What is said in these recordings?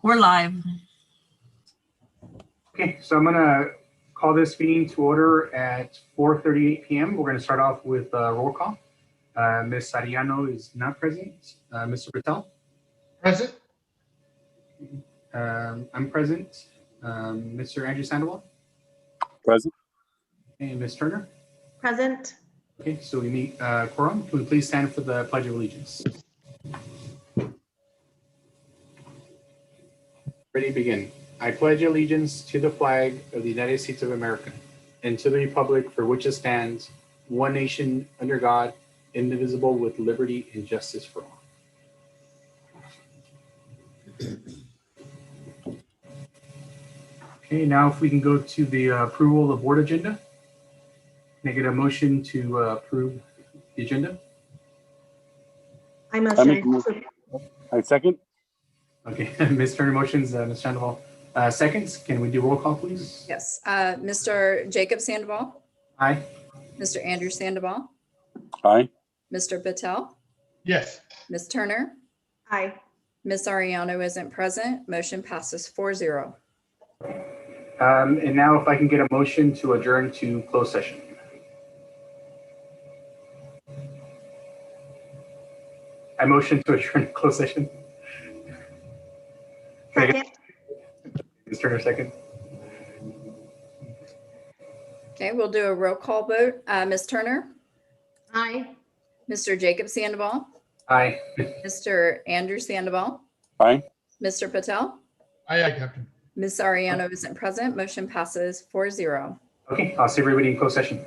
We're live. Okay, so I'm going to call this meeting to order at 4:38 p.m. We're going to start off with roll call. Ms. Ariano is not present. Mr. Patel? Present. I'm present. Mr. Andrew Sandoval? Present. And Ms. Turner? Present. Okay, so we meet quorum. Can we please stand for the Pledge of Allegiance? Ready, begin. I pledge allegiance to the flag of the United States of America and to the republic for which it stands, one nation under God, indivisible, with liberty and justice for all. Okay, now if we can go to the approval of the board agenda. Can I get a motion to approve the agenda? I I make a motion. motion. I second. Okay, Ms. Turner motions, Ms. Sandoval seconds. Can we do roll call, please? Yes, Mr. Jacob Sandoval, Aye. Mr. Andrew Sandoval, Aye. Mr. Patel, Yes. Ms. Turner, Aye. Ms. Ariano isn't present. Motion passes 4-0. And now if I can get a motion to adjourn to closed session. I motion to adjourn to closed session. Second. Ms. Turner second. Okay, we'll do a roll call vote. Ms. Turner, Aye. Mr. Jacob Sandoval, Aye. Mr. Andrew Sandoval, Aye. Mr. Patel, Aye, Captain. Ms. Ariano isn't present. Motion passes 4-0. Okay, I'll see everybody in closed session.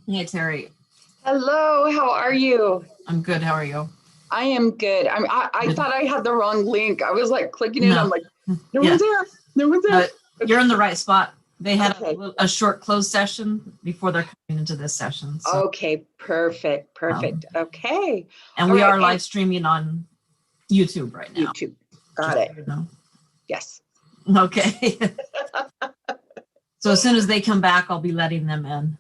Hey, Terry. Hello, how are you? I'm good. How are you? I am good. I Good. thought I had the wrong link. I was like clicking it. No. I'm like, no Yeah. one's there. No one's there. You're in the right spot. They had Okay. a short closed session before they're coming into this session. So, Okay, perfect. Okay. and All we right, are and live streaming on YouTube right now. YouTube. Got Just it. so you know. Yes. Okay. So as soon as they come back, I'll be letting them in.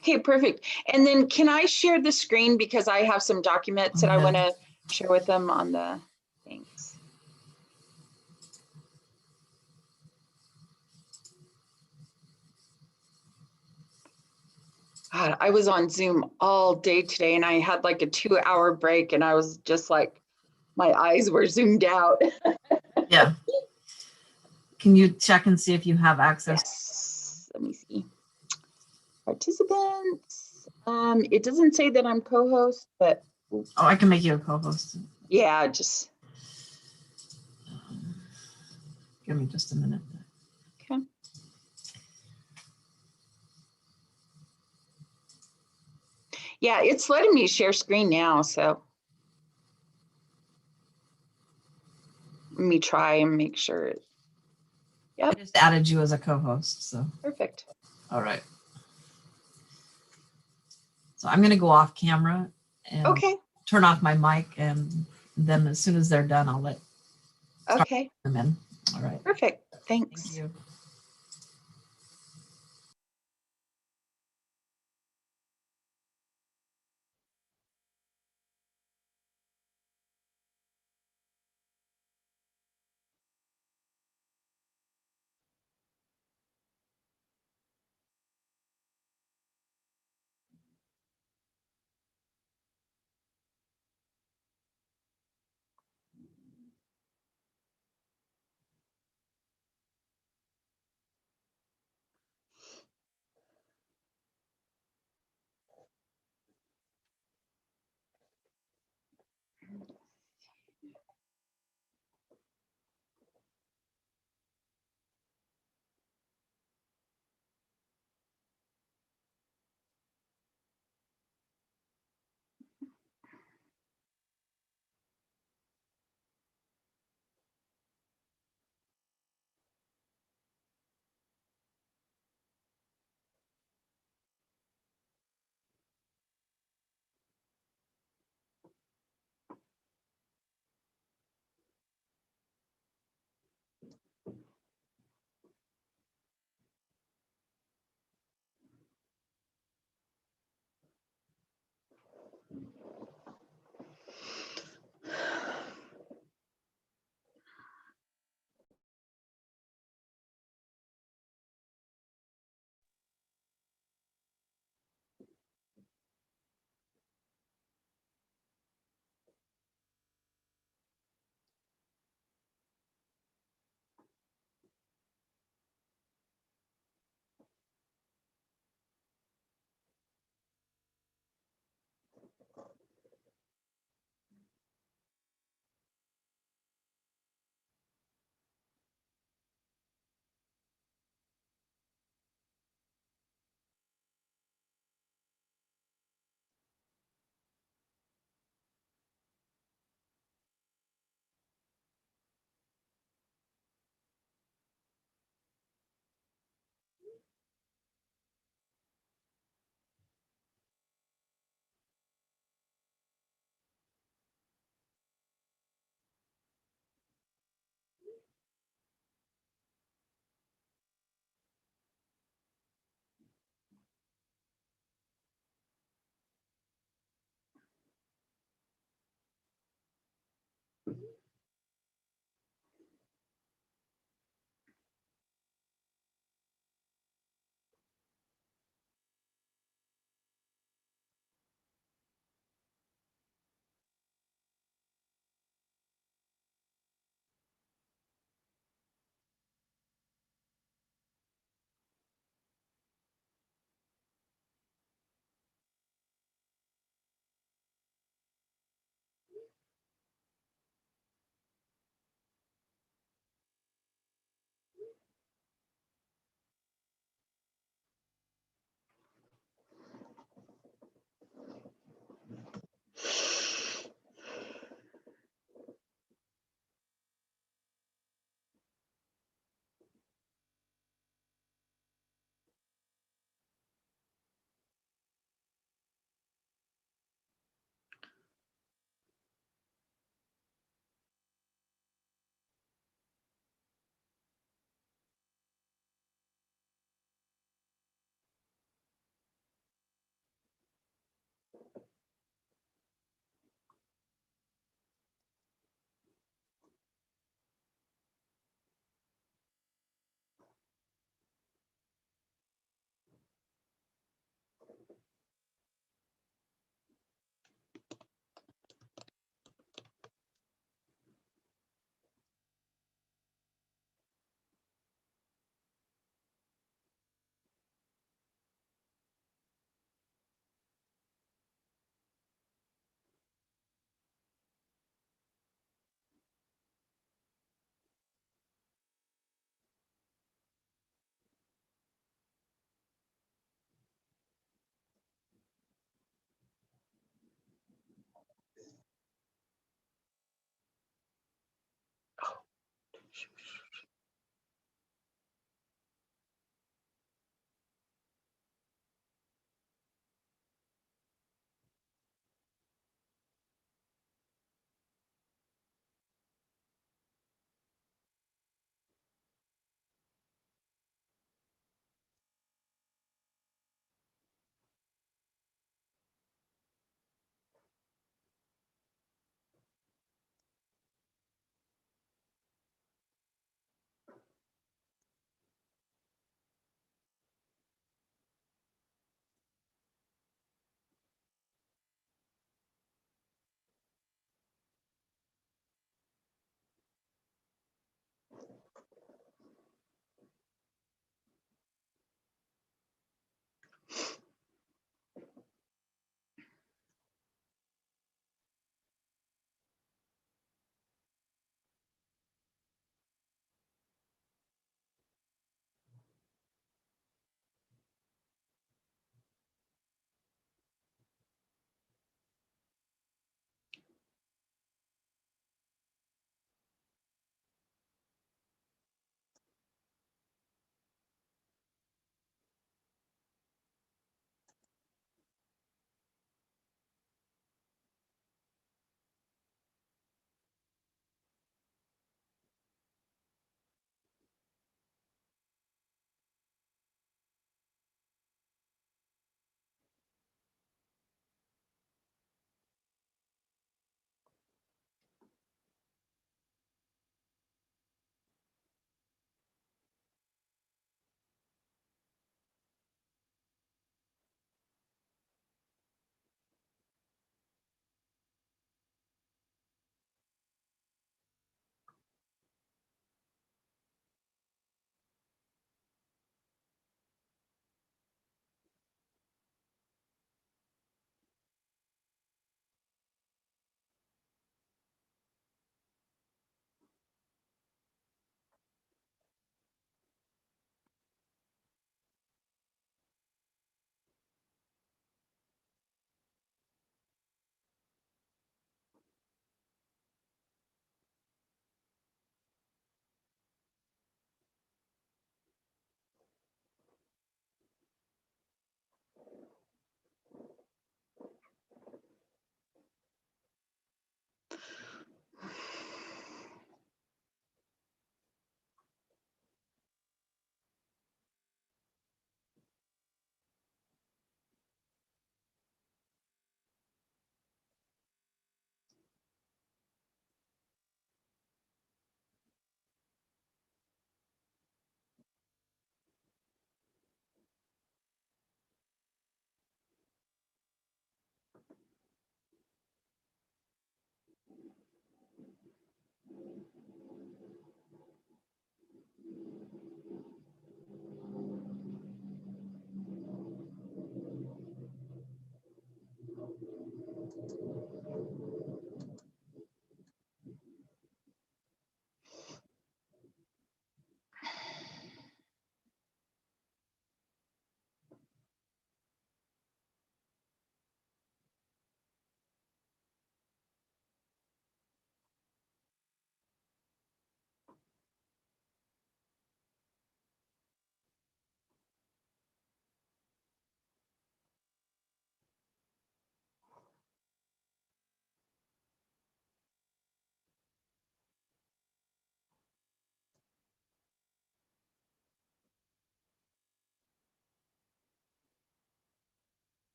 Okay, perfect. And then can I share the screen because I have some documents that I Okay. want to share with them on the things. God, I was on Zoom all day today and I had like a 2-hour break and I was just like, my eyes were zoomed out. Yeah. Can you check and see if you have access? Yes, let me see. Participants. It doesn't say that I'm co-host, but Oh, I can make you a co-host. yeah, just Give me just a minute. okay. Yeah, it's letting me share screen now, so let me try and make sure. I just added you as a co-host. So Perfect. all right. So I'm going to go off camera and Okay. turn off my mic, and then as soon as they're done, I'll let Okay. them in. All right. Perfect. Thank Thanks. you.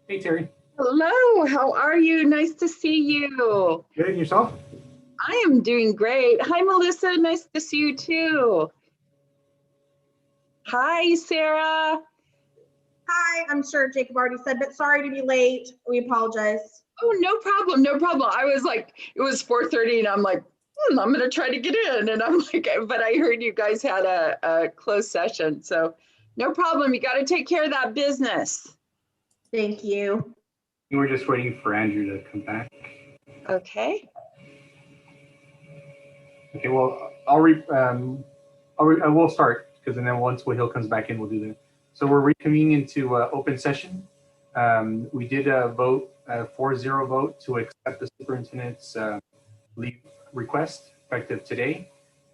Hey, Terry. Hello, how are you? Nice to see you. Good, and yourself? I am doing great. Hi, Melissa. Nice to see you too. Hi, Sarah. Hi, I'm sure Jacob already said, but sorry to be late. We apologize. Oh, no problem. No problem. I was like, it was 4:30 and I'm like, I'm going to try to get in. And I'm like, but I heard you guys had a closed session. So no problem. You got to take care of that business. Thank you. You were just waiting for Andrew to come back. Okay. Okay, well, I will start because then once Will comes back in, we'll do that. So we're reconvening into open session. We did a vote, 4-0 vote to accept the superintendent's leave request effective today,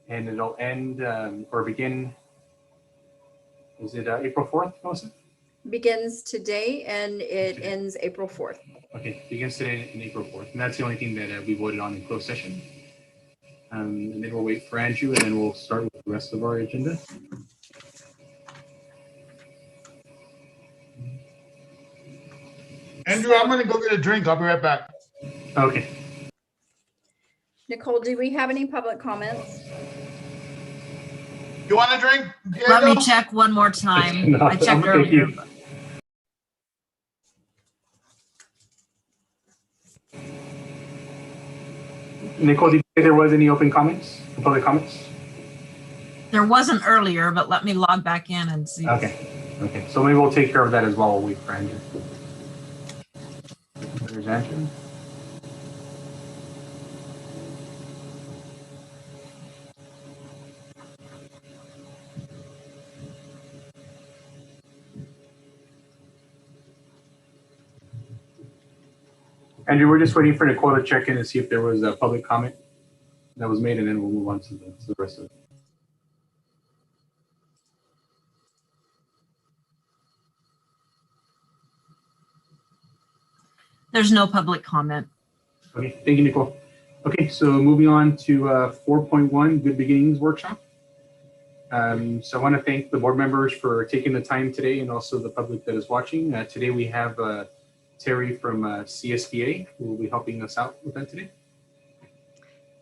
and it'll end or begin. Is it April 4th, Melissa? Begins today and it ends April 4th. Okay, begins today and April 4th, and that's the only thing that we voted on in closed session. And then we'll wait for Andrew, and then we'll start with the rest of our agenda. Andrew, I'm gonna go get a drink. I'll be right back. Okay. Nicole, do we have any public comments? You want a drink? Let me Diego? check one more time. No, I checked thank earlier. you. Nicole, did you say there was any open comments, public comments? There wasn't earlier, but let me log back in and see. Okay. Okay. So maybe we'll take care of that as well. We'll wait for Andrew. There's Andrew. Andrew, we're just waiting for Nicole to check in and see if there was a public comment that was made, and then we'll move on to the rest of it. There's no public comment. Okay, thank you, Nicole. Okay, so moving on to 4.1, Good Beginnings Workshop. So I want to thank the board members for taking the time today and also the public that is watching. Today we have Terry from CSBA who will be helping us out with that today.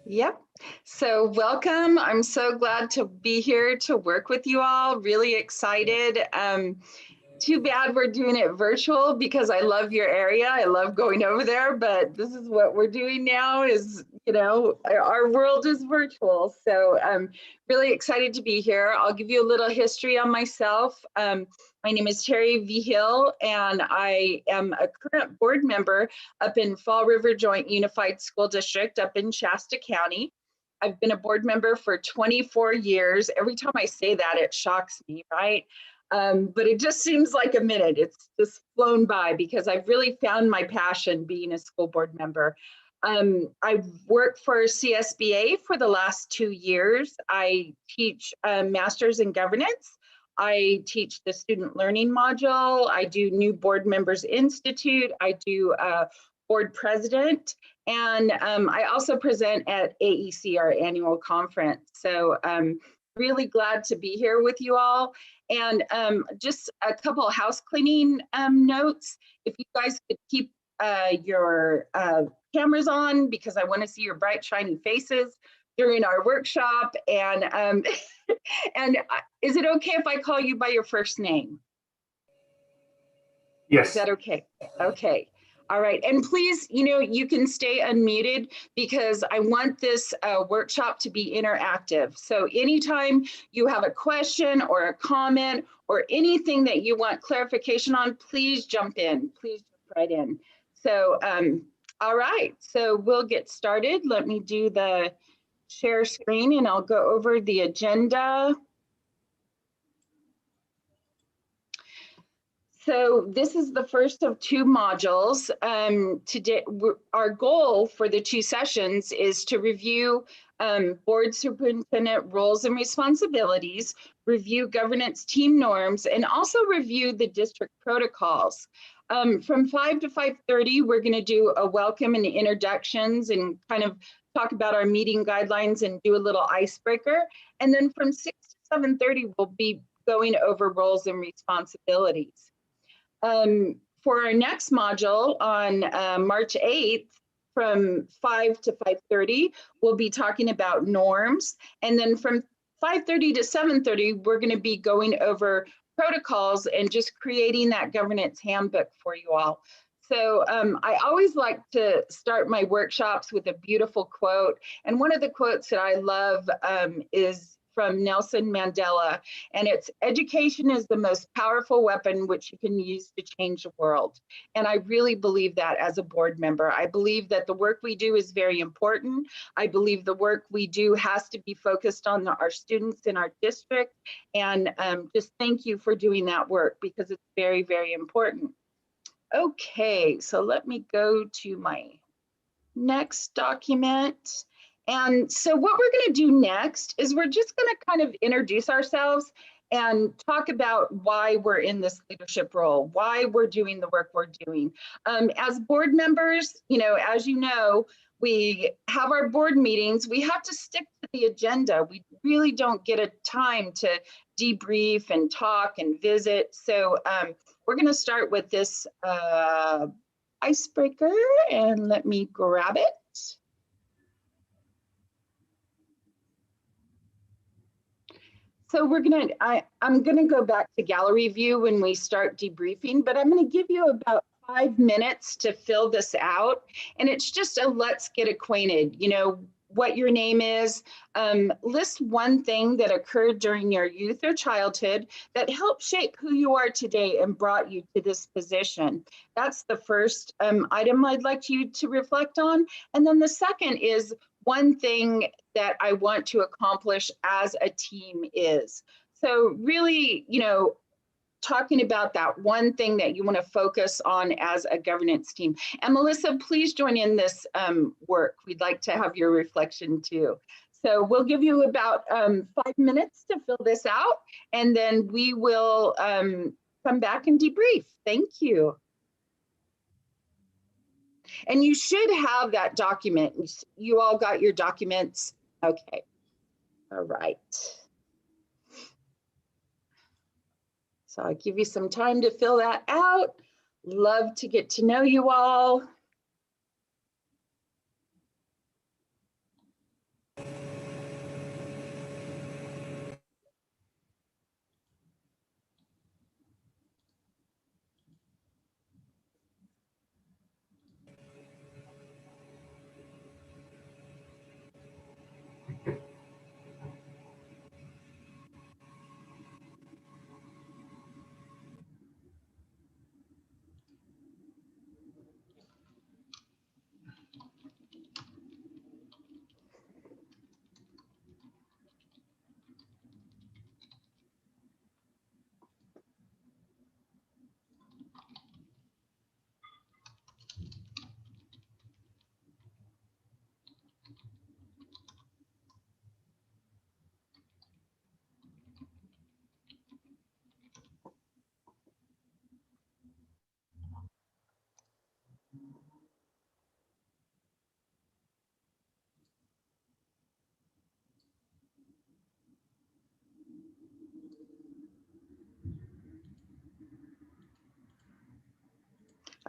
Yep. So welcome. I'm so glad to be here to work with you all. Really excited. Too bad we're doing it virtual because I love your area. I love going over there, but this is what we're doing now is, you know, our world is virtual. So I'm really excited to be here. I'll give you a little history on myself. My name is Terry V. Hill, and I am a current board member up in Fall River Joint Unified School District up in Shasta County. I've been a board member for 24 years. Every time I say that, it shocks me, right? But it just seems like a minute. It's just flown by because I've really found my passion being a school board member. I've worked for CSBA for the last 2 years. I teach Masters in Governance. I teach the Student Learning Module. I do New Board Members Institute. I do Board President. And I also present at AEC, our annual conference. So really glad to be here with you all. And just a couple of house cleaning notes. If you guys could keep your cameras on because I want to see your bright, shiny faces during our workshop. And and is it okay if I call you by your first name? Yes. Is that okay? Okay. All right. And please, you can stay unmuted because I want this workshop to be interactive. So anytime you have a question or a comment or anything that you want clarification on, please jump in. Please jump right in. So, all right. So we'll get started. Let me do the share screen and I'll go over the agenda. So this is the first of 2 modules. Today, our goal for the 2 sessions is to review board superintendent roles and responsibilities, review governance team norms, and also review the district protocols. From 5 to 5:30, we're going to do a welcome and introductions and kind of talk about our meeting guidelines and do a little icebreaker. And then from 6 to 7:30, we'll be going over roles and responsibilities. For our next module on March 8th, from 5 to 5:30, we'll be talking about norms. And then from 5:30 to 7:30, we're going to be going over protocols and just creating that governance handbook for you all. So I always like to start my workshops with a beautiful quote. And one of the quotes that I love is from Nelson Mandela, and it's education is the most powerful weapon which you can use to change the world. And I really believe that as a board member. I believe that the work we do is very important. I believe the work we do has to be focused on our students in our district. And just thank you for doing that work because it's very, very important. Okay, so let me go to my next document. And so what we're going to do next is we're just going to kind of introduce ourselves and talk about why we're in this leadership role, why we're doing the work we're doing. As board members, as you know, we have our board meetings. We have to stick to the agenda. We really don't get a time to debrief and talk and visit. So we're going to start with this icebreaker, and let me grab it. So I'm gonna go back to gallery view when we start debriefing, but I'm gonna give you about 5 minutes to fill this out. And it's just a let's get acquainted, what your name is. List one thing that occurred during your youth or childhood that helped shape who you are today and brought you to this position. That's the first item I'd like you to reflect on. And then the second is one thing that I want to accomplish as a team is. So really, talking about that one thing that you want to focus on as a governance team. And Melissa, please join in this work. We'd like to have your reflection too. So we'll give you about 5 minutes to fill this out, and then we will come back and debrief. Thank you. And you should have that document. You all got your documents? Okay. All right. So I'll give you some time to fill that out. Love to get to know you all.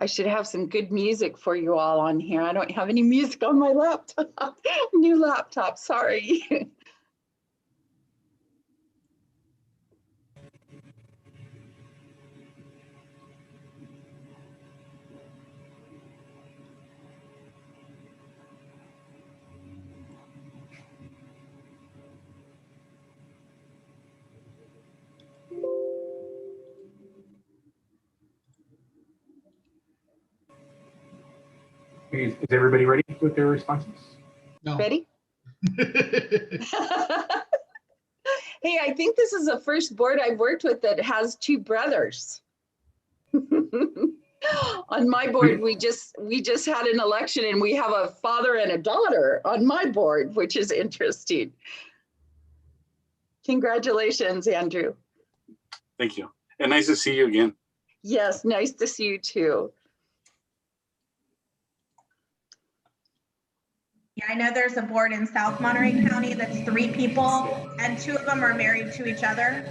I should have some good music for you all on here. I don't have any music on my laptop. New laptop, sorry. Is everybody ready with their responses? No. Ready? Hey, I think this is the first board I've worked with that has two brothers. On my board, we just had an election and we have a father and a daughter on my board, which is interesting. Congratulations, Andrew. Thank you. And nice to see you again. Yes, nice to see you too. Yeah, I know there's a board in South Monterey County that's 3 people and 2 of them are married to each other.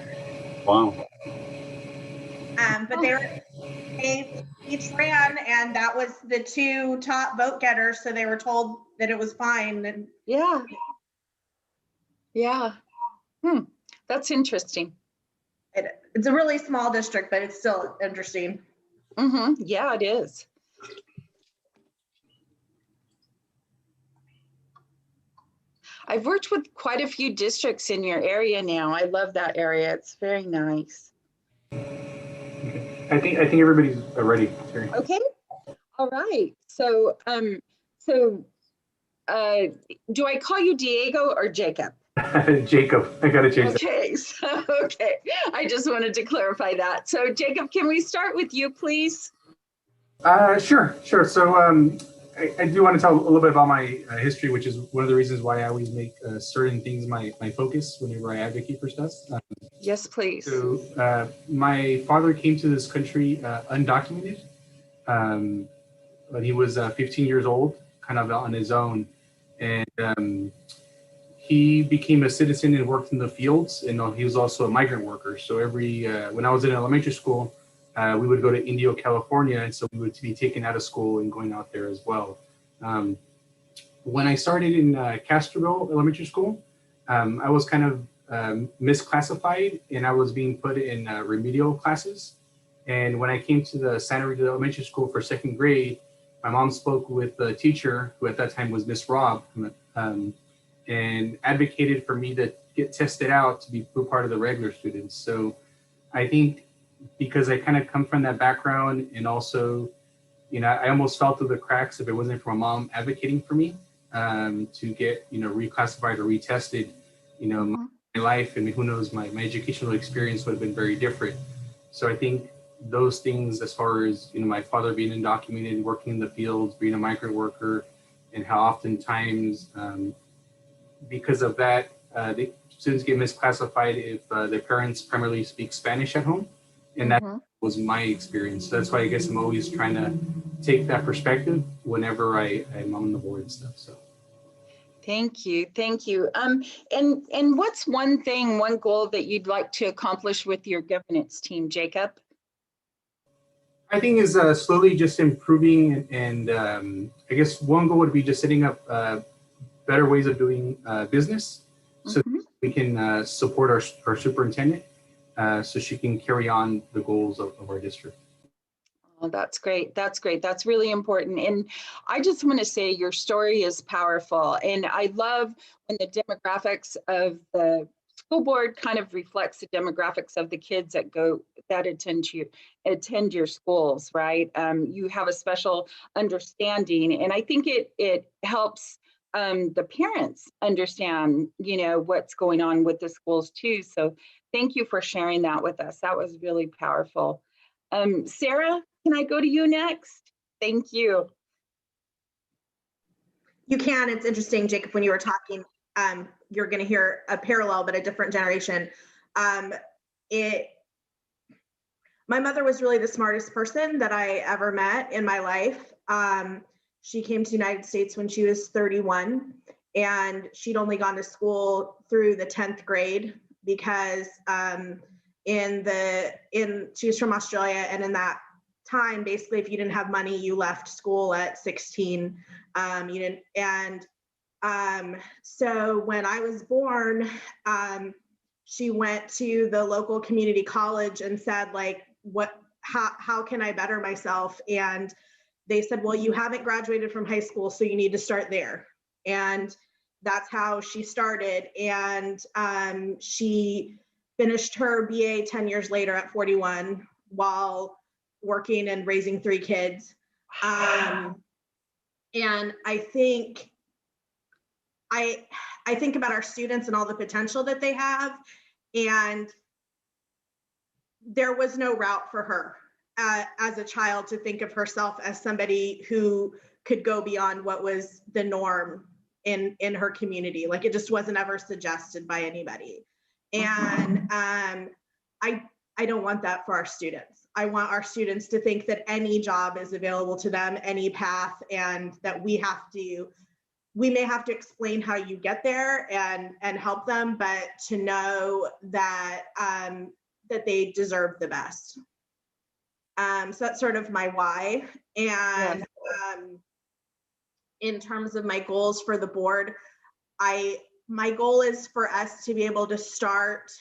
Wow. But they each ran and that was the 2 top vote getters. So they were told that it was fine. And Yeah. Yeah. That's interesting. it's a really small district, but it's still interesting. Yeah, it is. I've worked with quite a few districts in your area now. I love that area. It's very nice. Okay. I think everybody's ready. Terry. Okay. All right. So do I call you Diego or Jacob? Jacob, I gotta change that. Okay. So, okay. I just wanted to clarify that. So Jacob, can we start with you, please? Sure. So I do want to tell a little bit about my history, which is one of the reasons why I always make certain things my focus whenever I advocate for stuff. Yes, please. So my father came to this country undocumented when he was 15 years old, kind of on his own. And he became a citizen and worked in the fields. And he was also a migrant worker. So when I was in elementary school, we would go to Indio, California. And so we would be taken out of school and going out there as well. When I started in Castroville Elementary School, I was kind of misclassified and I was being put in remedial classes. And when I came to the Santa Rita Elementary School for 2nd grade, my mom spoke with the teacher, who at that time was Miss Robb, and advocated for me to get tested out to be part of the regular students. So I think because I kind of come from that background, and also, I almost fell through the cracks if it wasn't for my mom advocating for me to get, reclassified or retested, my life, and who knows, my educational experience would have been very different. So I think those things, as far as, my father being undocumented, working in the fields, being a migrant worker, and how oftentimes, because of that, the students get misclassified if their parents primarily speak Spanish at home. And that was my experience. So that's why I guess I'm always trying to take that perspective whenever I'm on the board and stuff. So. Thank you. And what's one goal that you'd like to accomplish with your governance team, Jacob? I think is slowly just improving, and I guess one goal would be just setting up better ways of doing business, so we can support our superintendent, so she can carry on the goals of our district. Oh, that's great. That's really important. And I just want to say your story is powerful. And I love when the demographics of the school board kind of reflects the demographics of the kids that attend your schools, right? You have a special understanding, and I think it helps the parents understand, what's going on with the schools too. So thank you for sharing that with us. That was really powerful. Sarah, can I go to you next? Thank you. You can. It's interesting, Jacob, when you were talking, you're going to hear a parallel, but a different generation. My mother was really the smartest person that I ever met in my life. She came to the United States when she was 31, and she'd only gone to school through the 10th grade because she was from Australia, and in that time, basically, if you didn't have money, you left school at 16. So when I was born, she went to the local community college and said, like, how can I better myself? And they said, well, you haven't graduated from high school, so you need to start there. And that's how she started. And she finished her BA 10 years later at 41 while working and raising 3 kids. And I think about our students and all the potential that they have, and there was no route for her as a child to think of herself as somebody who could go beyond what was the norm in her community. Like, it just wasn't ever suggested by anybody. And I don't want that for our students. I want our students to think that any job is available to them, any path, and that we may have to explain how you get there and help them, but to know that that they deserve the best. So that's sort of my why. And in terms of my goals for the board, my goal is for us to be able to start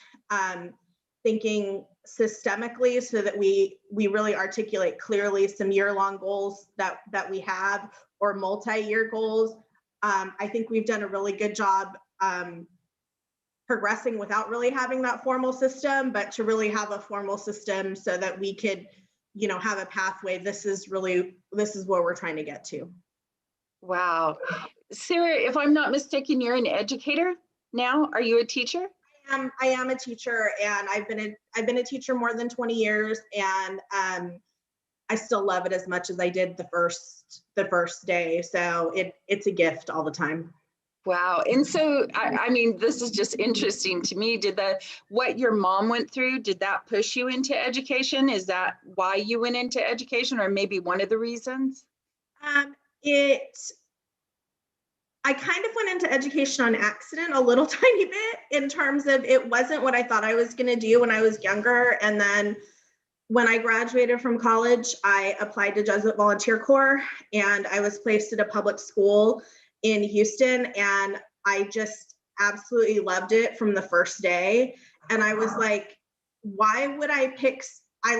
thinking systemically, so that we really articulate clearly some year-long goals that we have, or multi-year goals. I think we've done a really good job progressing without really having that formal system, but to really have a formal system so that we could, have a pathway. This is where we're trying to get to. Wow. Sarah, if I'm not mistaken, you're an educator now. Are you a teacher? I am a teacher, and I've been a teacher more than 20 years, and I still love it as much as I did the first day. So it's a gift all the time. Wow. And so, I mean, this is just interesting to me. What your mom went through, did that push you into education? Is that why you went into education, or maybe one of the reasons? I kind of went into education on accident a little tiny bit, in terms of it wasn't what I thought I was going to do when I was younger. And then when I graduated from college, I applied to Jesuit Volunteer Corps, and I was placed at a public school in Houston, and I just absolutely loved it from the first day. And I was like, why would I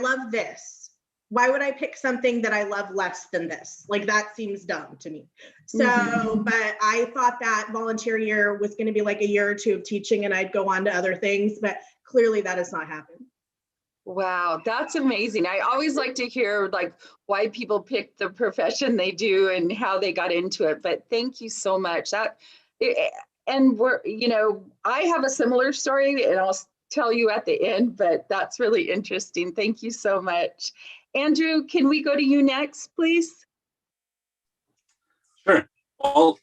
love this. Why would I pick something that I love less than this? Like, that seems dumb to me. So, but I thought that volunteer year was going to be like a year or two of teaching, and I'd go on to other things, but clearly that has not happened. Wow, that's amazing. I always like to hear like why people pick the profession they do and how they got into it. But thank you so much. And I have a similar story, and I'll tell you at the end, but that's really interesting. Thank you so much. Andrew, can we go to you next, please? Sure. Well,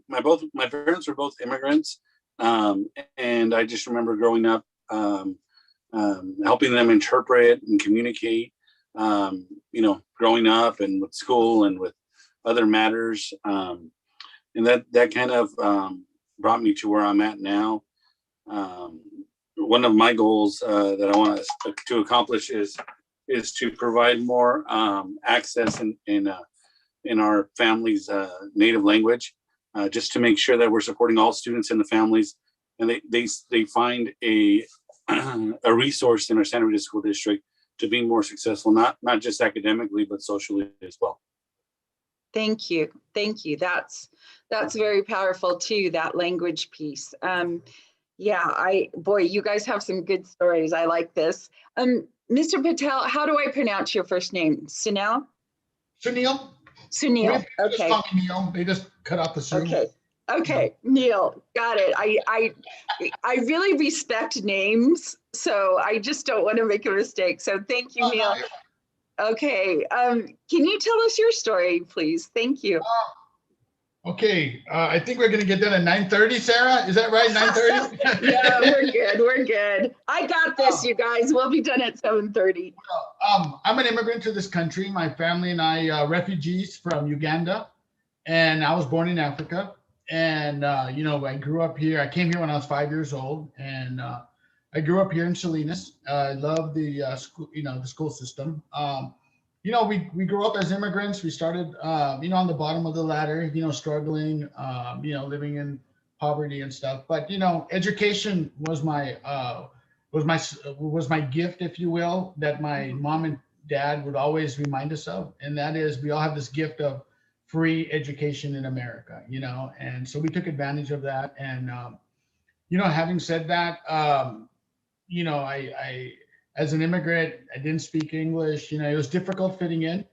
my parents were both immigrants, and I just remember growing up, helping them interpret and communicate. Growing up and with school and with other matters, and that kind of brought me to where I'm at now. One of my goals that I want to accomplish is to provide more access in our family's native language, just to make sure that we're supporting all students and the families, and they find a resource in our Santa Rita School District to be more successful, not just academically, but socially as well. Thank you. That's very powerful too, that language piece. You guys have some good stories. I like this. Mr. Patel, how do I pronounce your first name? Sunil? Sunil. Sunil. They just Okay. call me Neil. They just cut out the Sunil. Okay. Neil, got it. I really respect names, so I just don't want to make a mistake. So thank you, Neil. Okay. Can you tell us your story, please? Thank you. Okay. I think we're going to get done at 9:30, Sarah. Is that right? 9:30? Yeah, we're good. I got this, you guys. We'll be done at 7:30. I'm an immigrant to this country. My family and I, refugees from Uganda, and I was born in Africa. And, I grew up here. I came here when I was 5 years old, and I grew up here in Salinas. I love the school, the school system. We grew up as immigrants. We started, on the bottom of the ladder, struggling, living in poverty and stuff. But, education was my gift, if you will, that my mom and dad would always remind us of. And that is, we all have this gift of free education in America, and so we took advantage of that. And, having said that, I as an immigrant, I didn't speak English. It was difficult fitting in.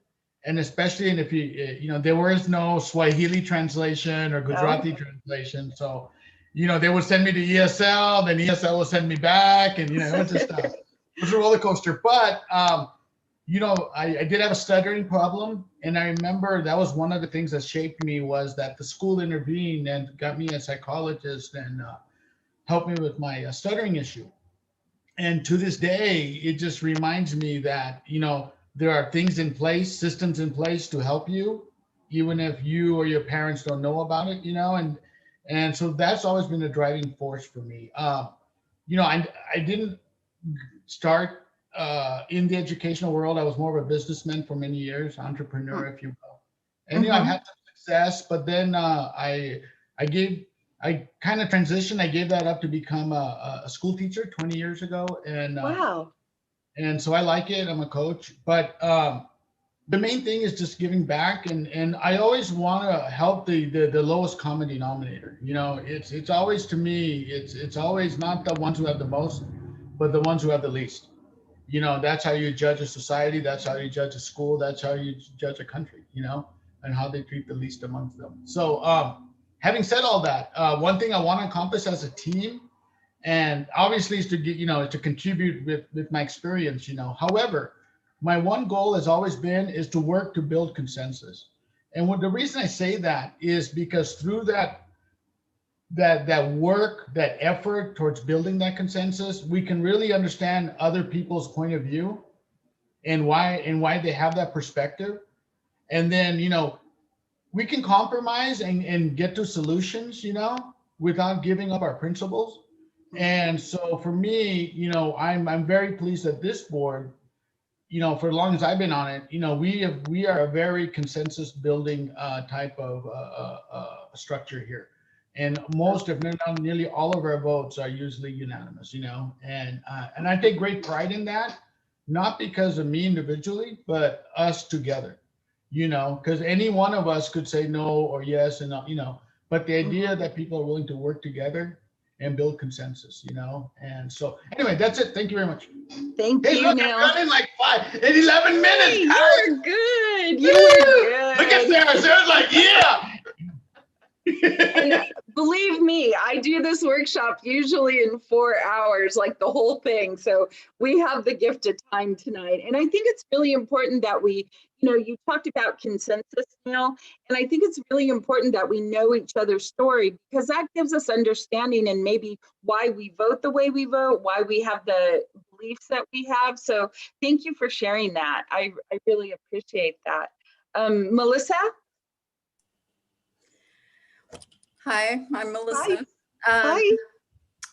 And especially, and if you know, there was no Swahili translation or Gujarati translation. So, you know, they would send me to ESL, then ESL would send me back. And, you know, it was just it was a roller coaster. But, you know, I did have a stuttering problem. And I remember that was one of the things that shaped me, was that the school intervened and got me a psychologist and helped me with my stuttering issue. And to this day, it just reminds me that, you know, there are things in place, systems in place to help you, even if you or your parents don't know about it, you know, and so that's always been a driving force for me. You know, I didn't start in the educational world. I was more of a businessman for many years, entrepreneur, if you will. And, you know, I've had some success, but then I kind of transitioned. I gave that up to become a school teacher 20 years ago. And Wow. and so I like it. I'm a coach, but the main thing is just giving back. And I always want to help the lowest common denominator. You know, it's always, to me, it's always not the ones who have the most, but the ones who have the least. You know, that's how you judge a society. That's how you judge a school. That's how you judge a country, you know, and how they treat the least amongst them. So having said all that, one thing I want to accomplish as a team, and obviously, is to get, you know, to contribute with my experience, you know. However, my one goal has always been is to work to build consensus. And the reason I say that is because through that work, that effort towards building that consensus, we can really understand other people's point of view and why they have that perspective. And then, you know, we can compromise and get to solutions, you know, without giving up our principles. And so for me, you know, I'm very pleased that this board, you know, for as long as I've been on it, you know, we are a very consensus building type of structure here. And most, if not nearly all of our votes are usually unanimous, you know, and I take great pride in that, not because of me individually, but us together, you know, because any one of us could say no or yes, and you know, but the idea that people are willing to work together and build consensus, you know. And so anyway, that's it. Thank you very much. Thank Hey, you, look, Neil. I've done in like 11 minutes. Hey, you guys. were good. You were good. Look at Sarah. Sarah's like, yeah. And believe me, I do this workshop usually in 4 hours, like the whole thing. So we have the gift of time tonight. And I think it's really important that we, you know, you talked about consensus, Neil, and I think it's really important that we know each other's story, because that gives us understanding and maybe why we vote the way we vote, why we have the beliefs that we have. So thank you for sharing that. I really appreciate that. Melissa? Hi, I'm Melissa. Hi.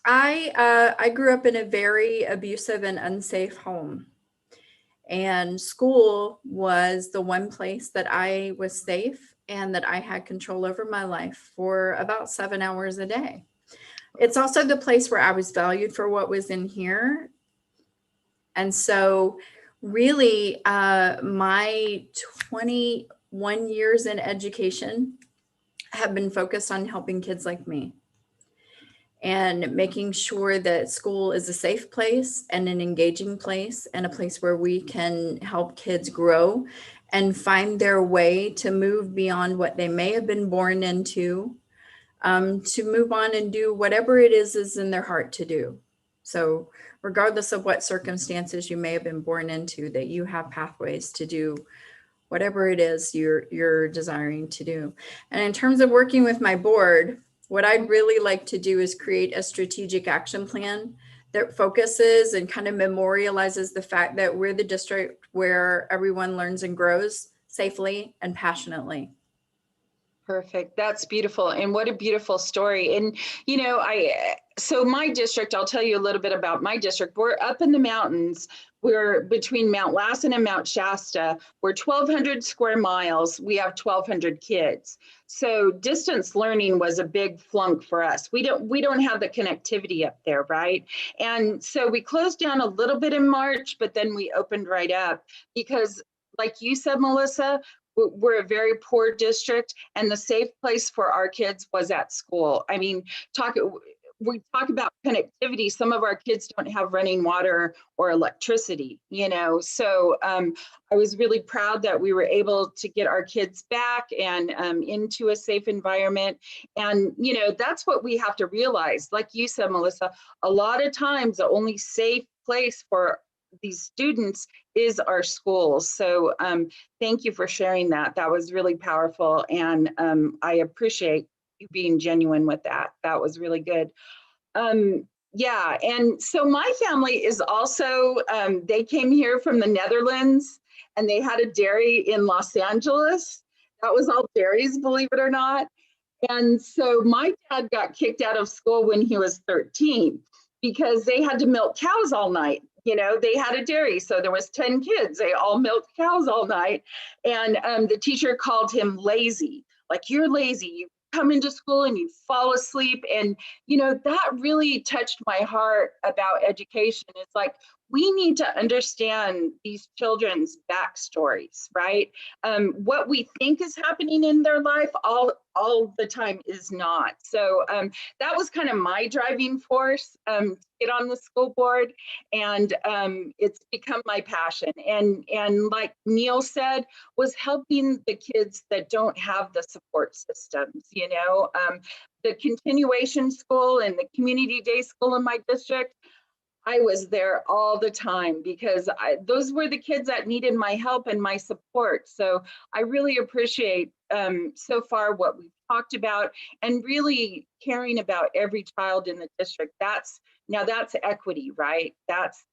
I grew up in a very abusive and unsafe home, and school was the one place that I was safe and that I had control over my life for about 7 hours a day. It's also the place where I was valued for what was in here. And so really my 21 years in education have been focused on helping kids like me and making sure that school is a safe place and an engaging place and a place where we can help kids grow and find their way to move beyond what they may have been born into, to move on and do whatever it is in their heart to do. So regardless of what circumstances you may have been born into, that you have pathways to do whatever it is you're desiring to do. And in terms of working with my board, what I'd really like to do is create a strategic action plan that focuses and kind of memorializes the fact that we're the district where everyone learns and grows safely and passionately. Perfect. That's beautiful. And what a beautiful story. And, you know, so my district, I'll tell you a little bit about my district. We're up in the mountains. We're between Mount Lassen and Mount Shasta. We're 1,200 square miles. We have 1,200 kids. So distance learning was a big flunk for us. We don't have the connectivity up there, right? And so we closed down a little bit in March, but then we opened right up because, like you said, Melissa, we're a very poor district, and the safe place for our kids was at school. I mean, we talk about connectivity. Some of our kids don't have running water or electricity, you know, so I was really proud that we were able to get our kids back and into a safe environment. And, you know, that's what we have to realize. Like you said, Melissa, a lot of times the only safe place for these students is our schools. So thank you for sharing that. That was really powerful. And I appreciate you being genuine with that. That was really good. Yeah, and so my family is also, they came here from the Netherlands and they had a dairy in Los Angeles. That was all dairies, believe it or not. And so my dad got kicked out of school when he was 13 because they had to milk cows all night. You know, they had a dairy, so there was 10 kids. They all milked cows all night. And the teacher called him lazy, like, you're lazy. You come into school and you fall asleep. And, you know, that really touched my heart about education. It's like, we need to understand these children's backstories, right? What we think is happening in their life all the time is not. So that was kind of my driving force to get on the school board, and it's become my passion. And like Neil said, was helping the kids that don't have the support systems, you know, the continuation school and the community day school in my district. I was there all the time because those were the kids that needed my help and my support. So I really appreciate so far what we've talked about and really caring about every child in the district. That's equity, right? That's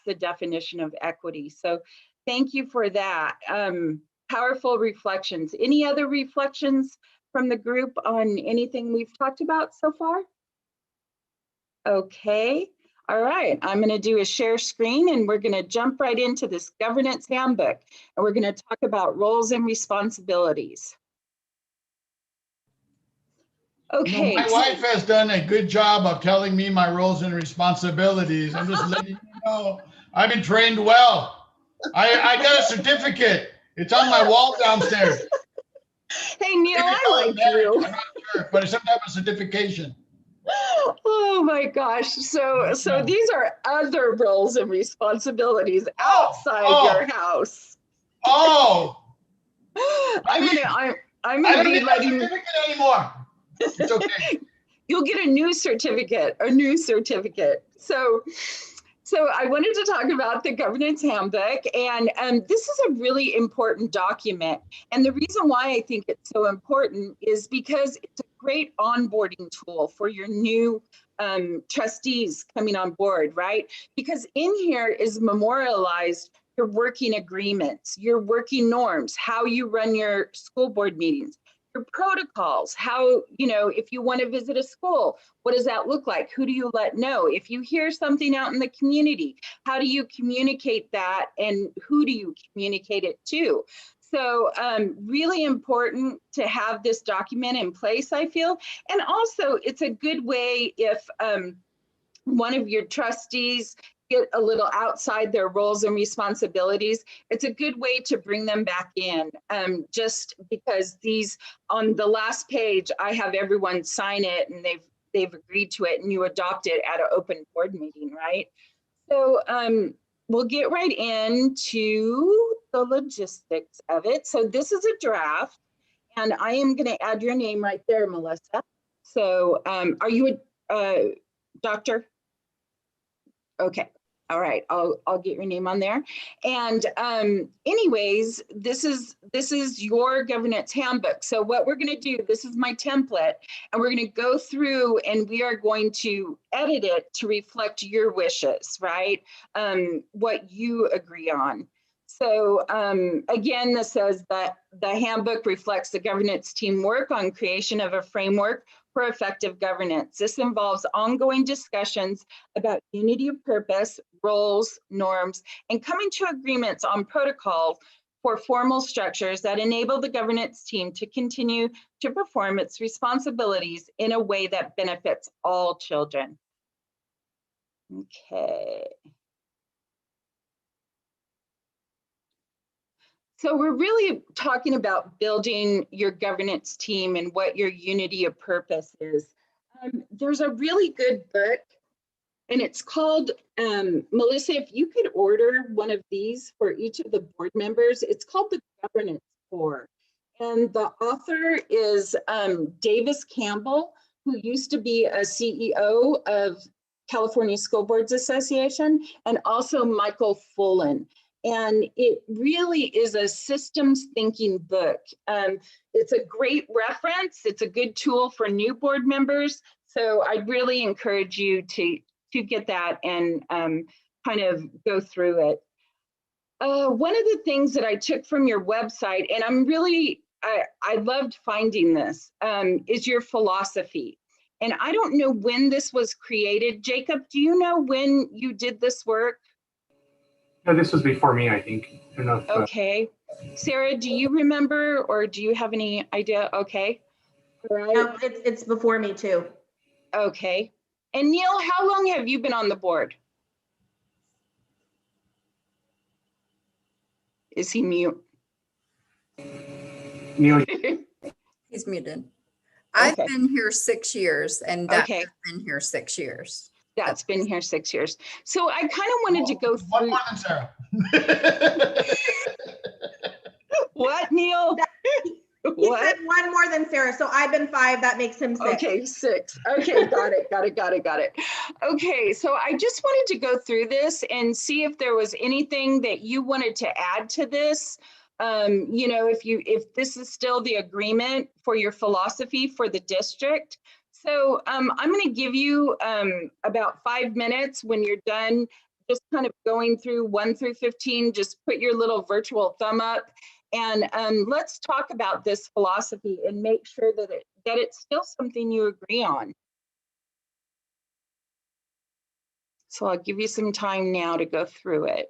the definition of equity. So thank you for that. Powerful reflections. Any other reflections from the group on anything we've talked about so far? Okay. All right, I'm going to do a share screen and we're going to jump right into this governance handbook, and we're going to talk about roles and responsibilities. Okay. You know, my wife has done a good job of telling me my roles and responsibilities. I'm just letting you know, I've been trained well. I got a certificate. It's on my wall downstairs. Hey, Neil, I like you. I'm not sure, but it's some type of certification. Oh my gosh. So these are other roles and responsibilities outside your house. Oh. I'm gonna be letting you anymore. It's okay. You'll get a new certificate. So I wanted to talk about the Governance Handbook, and this is a really important document. And the reason why I think it's so important is because it's a great onboarding tool for your new trustees coming on board, right? Because in here is memorialized your working agreements, your working norms, how you run your school board meetings, your protocols, how, you know, if you want to visit a school, what does that look like? Who do you let know? If you hear something out in the community, how do you communicate that and who do you communicate it to? So really important to have this document in place, I feel. And also it's a good way if one of your trustees get a little outside their roles and responsibilities, it's a good way to bring them back in. Just because these, on the last page, I have everyone sign it and they've agreed to it and you adopt it at an open board meeting, right? So we'll get right into the logistics of it. So this is a draft and I am gonna add your name right there, Melissa. So are you a doctor? Okay. All right. I'll get your name on there. And anyways, this is your governance handbook. So what we're going to do, this is my template, and we're going to go through and we are going to edit it to reflect your wishes, right? What you agree on. So again, this says that the handbook reflects the governance team work on creation of a framework for effective governance. This involves ongoing discussions about unity of purpose, roles, norms, and coming to agreements on protocols for formal structures that enable the governance team to continue to perform its responsibilities in a way that benefits all children. Okay. So we're really talking about building your governance team and what your unity of purpose is. There's a really good book, and it's called, Melissa, if you could order one of these for each of the board members, it's called the Governance Core. And the author is Davis Campbell, who used to be a CEO of California School Boards Association, and also Michael Fullen. And it really is a systems thinking book. It's a great reference. It's a good tool for new board members. So I'd really encourage you to get that and kind of go through it. One of the things that I took from your website, and I loved finding this, is your philosophy. And I don't know when this was created. Jacob, do you know when you did this work? No, this was before me, I think. I don't know if, Okay. Sarah, do you remember, or do you have any idea? Okay. All right. No, it's before me too. Okay. And Neil, how long have you been on the board? Is he mute? Neil, He's muted. I've Okay. been here 6 years and Doug Okay. has been here 6 years. That's been here 6 years. So I kind of wanted to go One through. more than Sarah. What, Neil? He What? said one more than Sarah, so I've been 5, that makes him 6. Okay, 6. Okay, got it. Okay, so I just wanted to go through this and see if there was anything that you wanted to add to this. You know, if this is still the agreement for your philosophy for the district. So I'm going to give you about 5 minutes when you're done, just kind of going through 1 through 15. Just put your little virtual thumb up. And let's talk about this philosophy and make sure that it's still something you agree on. So I'll give you some time now to go through it.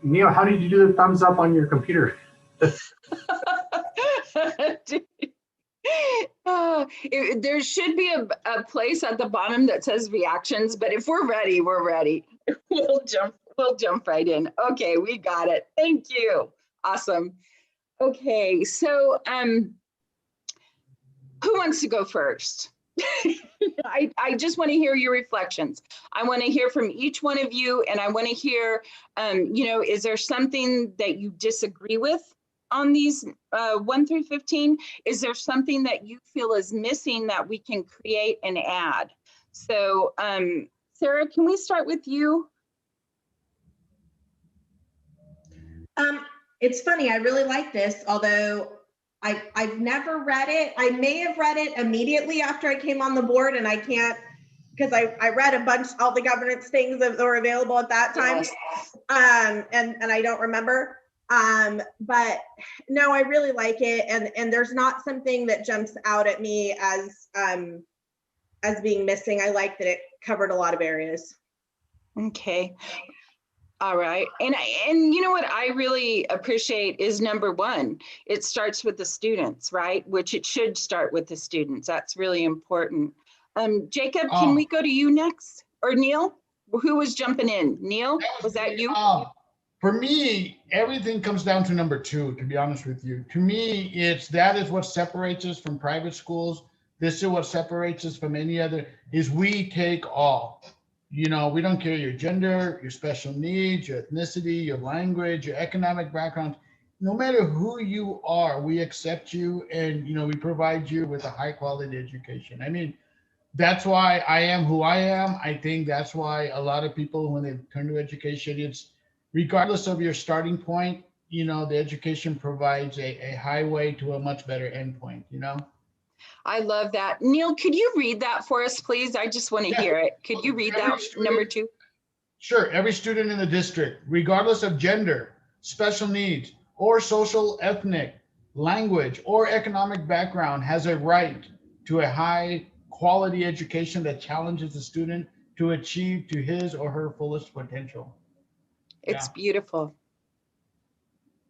Neil, how did you do the thumbs up on your computer? There should be a place at the bottom that says reactions, but if we're ready, we're ready. We'll jump right in. Okay, we got it. Thank you. Awesome. Okay, so who wants to go first? I just want to hear your reflections. I want to hear from each one of you, and I want to hear, you know, is there something that you disagree with on these 1 through 15? Is there something that you feel is missing that we can create and add? So, Sarah, can we start with you? It's funny, I really like this, although I've never read it. I may have read it immediately after I came on the board, and I can't, because I read all the governance things that were available at that time. Yes. And I don't remember. But no, I really like it, and there's not something that jumps out at me as being missing. I like that it covered a lot of areas. Okay. All right. And you know what I really appreciate is number 1, it starts with the students, right? Which it should start with the students. That's really important. Jacob, can we go to you next? Or Neil? Who was jumping in? Neil, was that you? For me, everything comes down to number 2, to be honest with you. To me, that is what separates us from private schools. This is what separates us from any other, is we take all. You know, we don't care your gender, your special needs, your ethnicity, your language, your economic background. No matter who you are, we accept you, and, you know, we provide you with a high quality education. I mean, that's why I am who I am. I think that's why a lot of people, when they turn to education, it's regardless of your starting point, you know, the education provides a highway to a much better endpoint, you know? I love that. Neil, could you read that for us, please? I just want to Yeah. hear it. Could you read Every that student- number 2? Sure. Every student in the district, regardless of gender, special needs, or social, ethnic, language, or economic background, has a right to a high quality education that challenges the student to achieve to his or her fullest potential. It's Yeah. beautiful.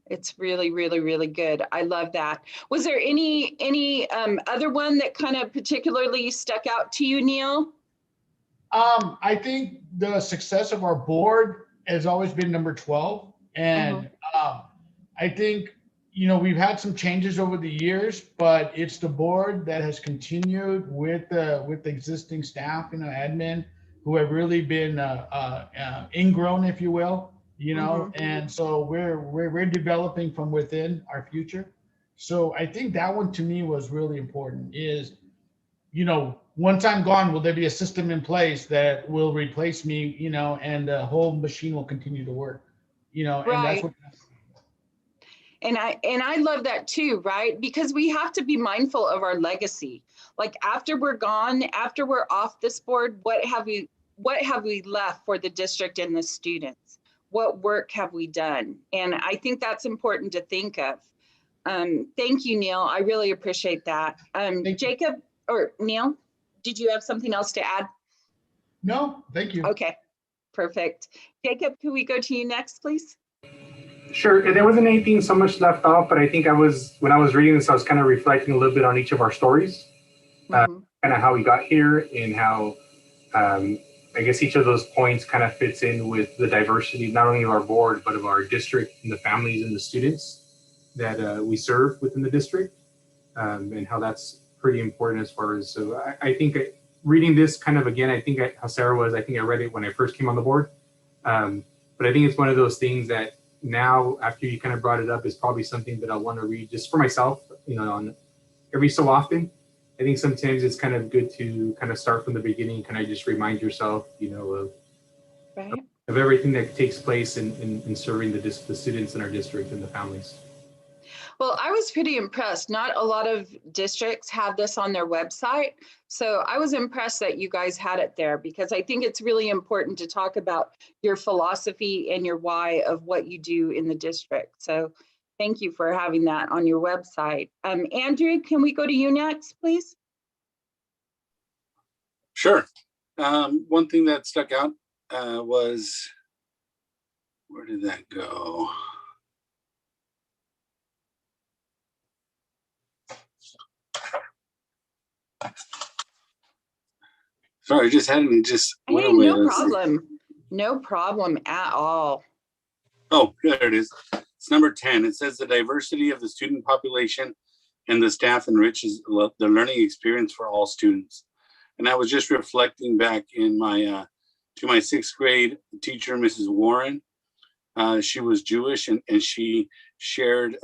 It's really, really, really good. I love that. Was there any other one that kind of particularly stuck out to you, Neil? I think the success of our board has always been number 12. And I think, you know, we've had some changes over the years, but it's the board that has continued with the existing staff, you know, admin, who have really been ingrown, if you will, you know, and so we're developing from within our future. So I think that one to me was really important is, you know, once I'm gone, will there be a system in place that will replace me, you know, and the whole machine will continue to work, you know, and that's Right. what. And I love that too, right? Because we have to be mindful of our legacy. Like after we're gone, after we're off this board, what have we left for the district and the students? What work have we done? And I think that's important to think of. Thank you, Neil. I really appreciate that. Jacob or Neil, did you have something else to add? No, thank you. Okay, perfect. Jacob, can we go to you next, please? Sure. There wasn't anything so much left off, but I think when I was reading this, I was kind of reflecting a little bit on each of our stories, kind of how we got here and how I guess each of those points kind of fits in with the diversity, not only of our board, but of our district and the families and the students that we serve within the district, and how that's pretty important as far as, so I think reading this kind of again, I think how Sarah was, I think I read it when I first came on the board. But I think it's one of those things that now, after you kind of brought it up, is probably something that I want to read just for myself, you know, on every so often. I think sometimes it's kind of good to kind of start from the beginning, kind of just remind yourself, you know, of everything that takes place in serving the students in our district and the families. Well, I was pretty impressed. Not a lot of districts have this on their website. So I was impressed that you guys had it there, because I think it's really important to talk about your philosophy and your why of what you do in the district. So thank you for having that on your website. Andrew, can we go to you next, please? Sure. One thing that stuck out was, where did that go? Sorry, just had me just went away. No problem. No problem at all. Oh, there it is. It's number 10. It says the diversity of the student population and the staff enriches the learning experience for all students. And I was just reflecting back in my to my 6th grade teacher, Mrs. Warren. She was Jewish, and she shared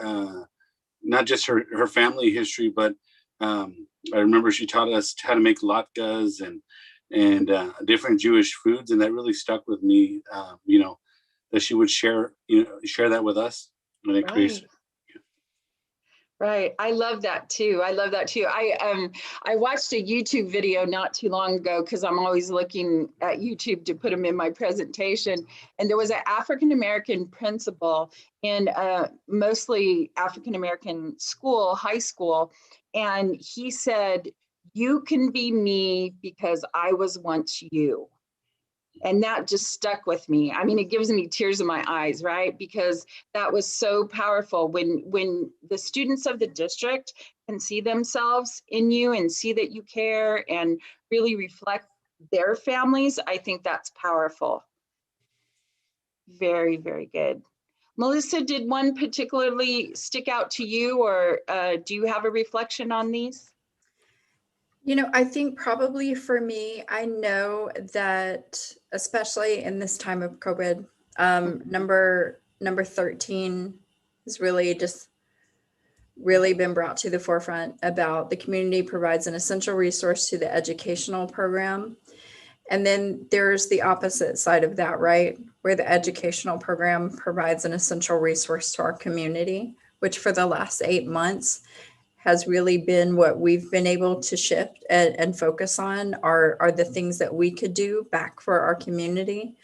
not just her family history, but I remember she taught us how to make latkes and different Jewish foods, and that really stuck with me. You know, that she would share that with us, and it creates. Right. I love that too. I love that too. I watched a YouTube video not too long ago, because I'm always looking at YouTube to put them in my presentation. And there was an African-American principal in a mostly African-American school, high school. And he said, "You can be me because I was once you." And that just stuck with me. I mean, it gives me tears in my eyes, right? Because that was so powerful. When the students of the district can see themselves in you and see that you care and really reflect their families, I think that's powerful. Very, very good. Melissa, did one particularly stick out to you, or do you have a reflection on these? You know, I think probably for me, I know that especially in this time of COVID, number 13 has really been brought to the forefront about the community provides an essential resource to the educational program. And then there's the opposite side of that, right? Where the educational program provides an essential resource to our community, which for the last 8 months has really been what we've been able to shift and focus on are the things that we could do back for our community.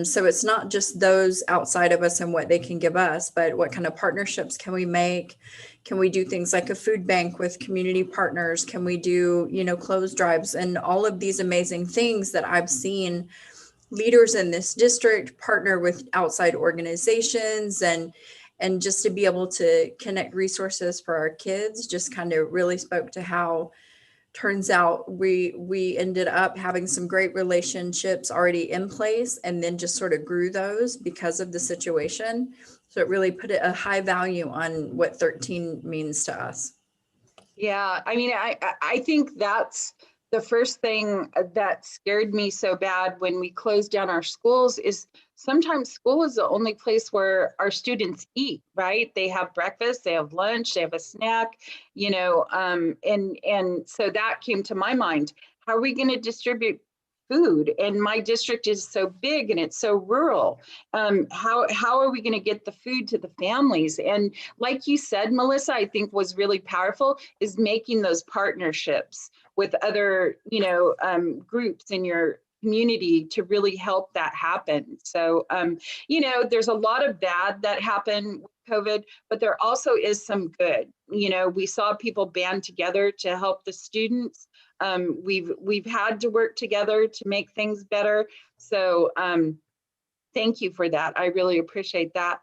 So it's not just those outside of us and what they can give us, but what kind of partnerships can we make? Can we do things like a food bank with community partners? Can we do, clothes drives and all of these amazing things that I've seen leaders in this district partner with outside organizations and just to be able to connect resources for our kids just kind of really spoke to how turns out we ended up having some great relationships already in place and then just sort of grew those because of the situation. So it really put a high value on what 13 means to us. Yeah, I mean, I think that's the first thing that scared me so bad when we closed down our schools is sometimes school is the only place where our students eat, right? They have breakfast, they have lunch, they have a snack, and so that came to my mind. How are we going to distribute food? And my district is so big and it's so rural. How are we going to get the food to the families? And like you said, Melissa, I think was really powerful is making those partnerships with other, groups in your community to really help that happen. So, there's a lot of bad that happened with COVID, but there also is some good. We saw people band together to help the students. We've had to work together to make things better. So thank you for that. I really appreciate that.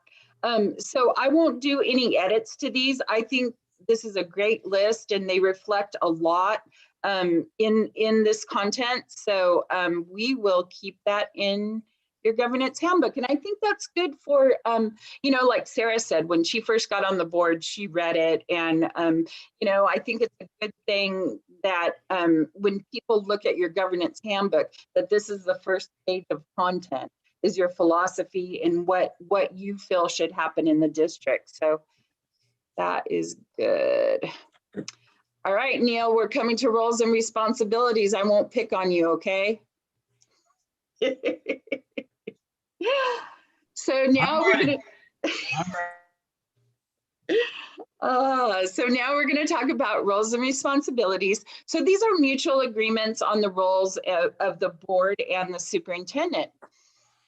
So I won't do any edits to these. I think this is a great list and they reflect a lot in this content. So we will keep that in your governance handbook. And I think that's good for, like Sarah said, when she first got on the board, she read it. And, I think it's a good thing that when people look at your governance handbook, that this is the first page of content is your philosophy and what you feel should happen in the district. So that is good. All right, Neil, we're coming to roles and responsibilities. I won't pick on you, okay? So now we're gonna talk about roles and responsibilities. So these are mutual agreements on the roles of the board and the superintendent.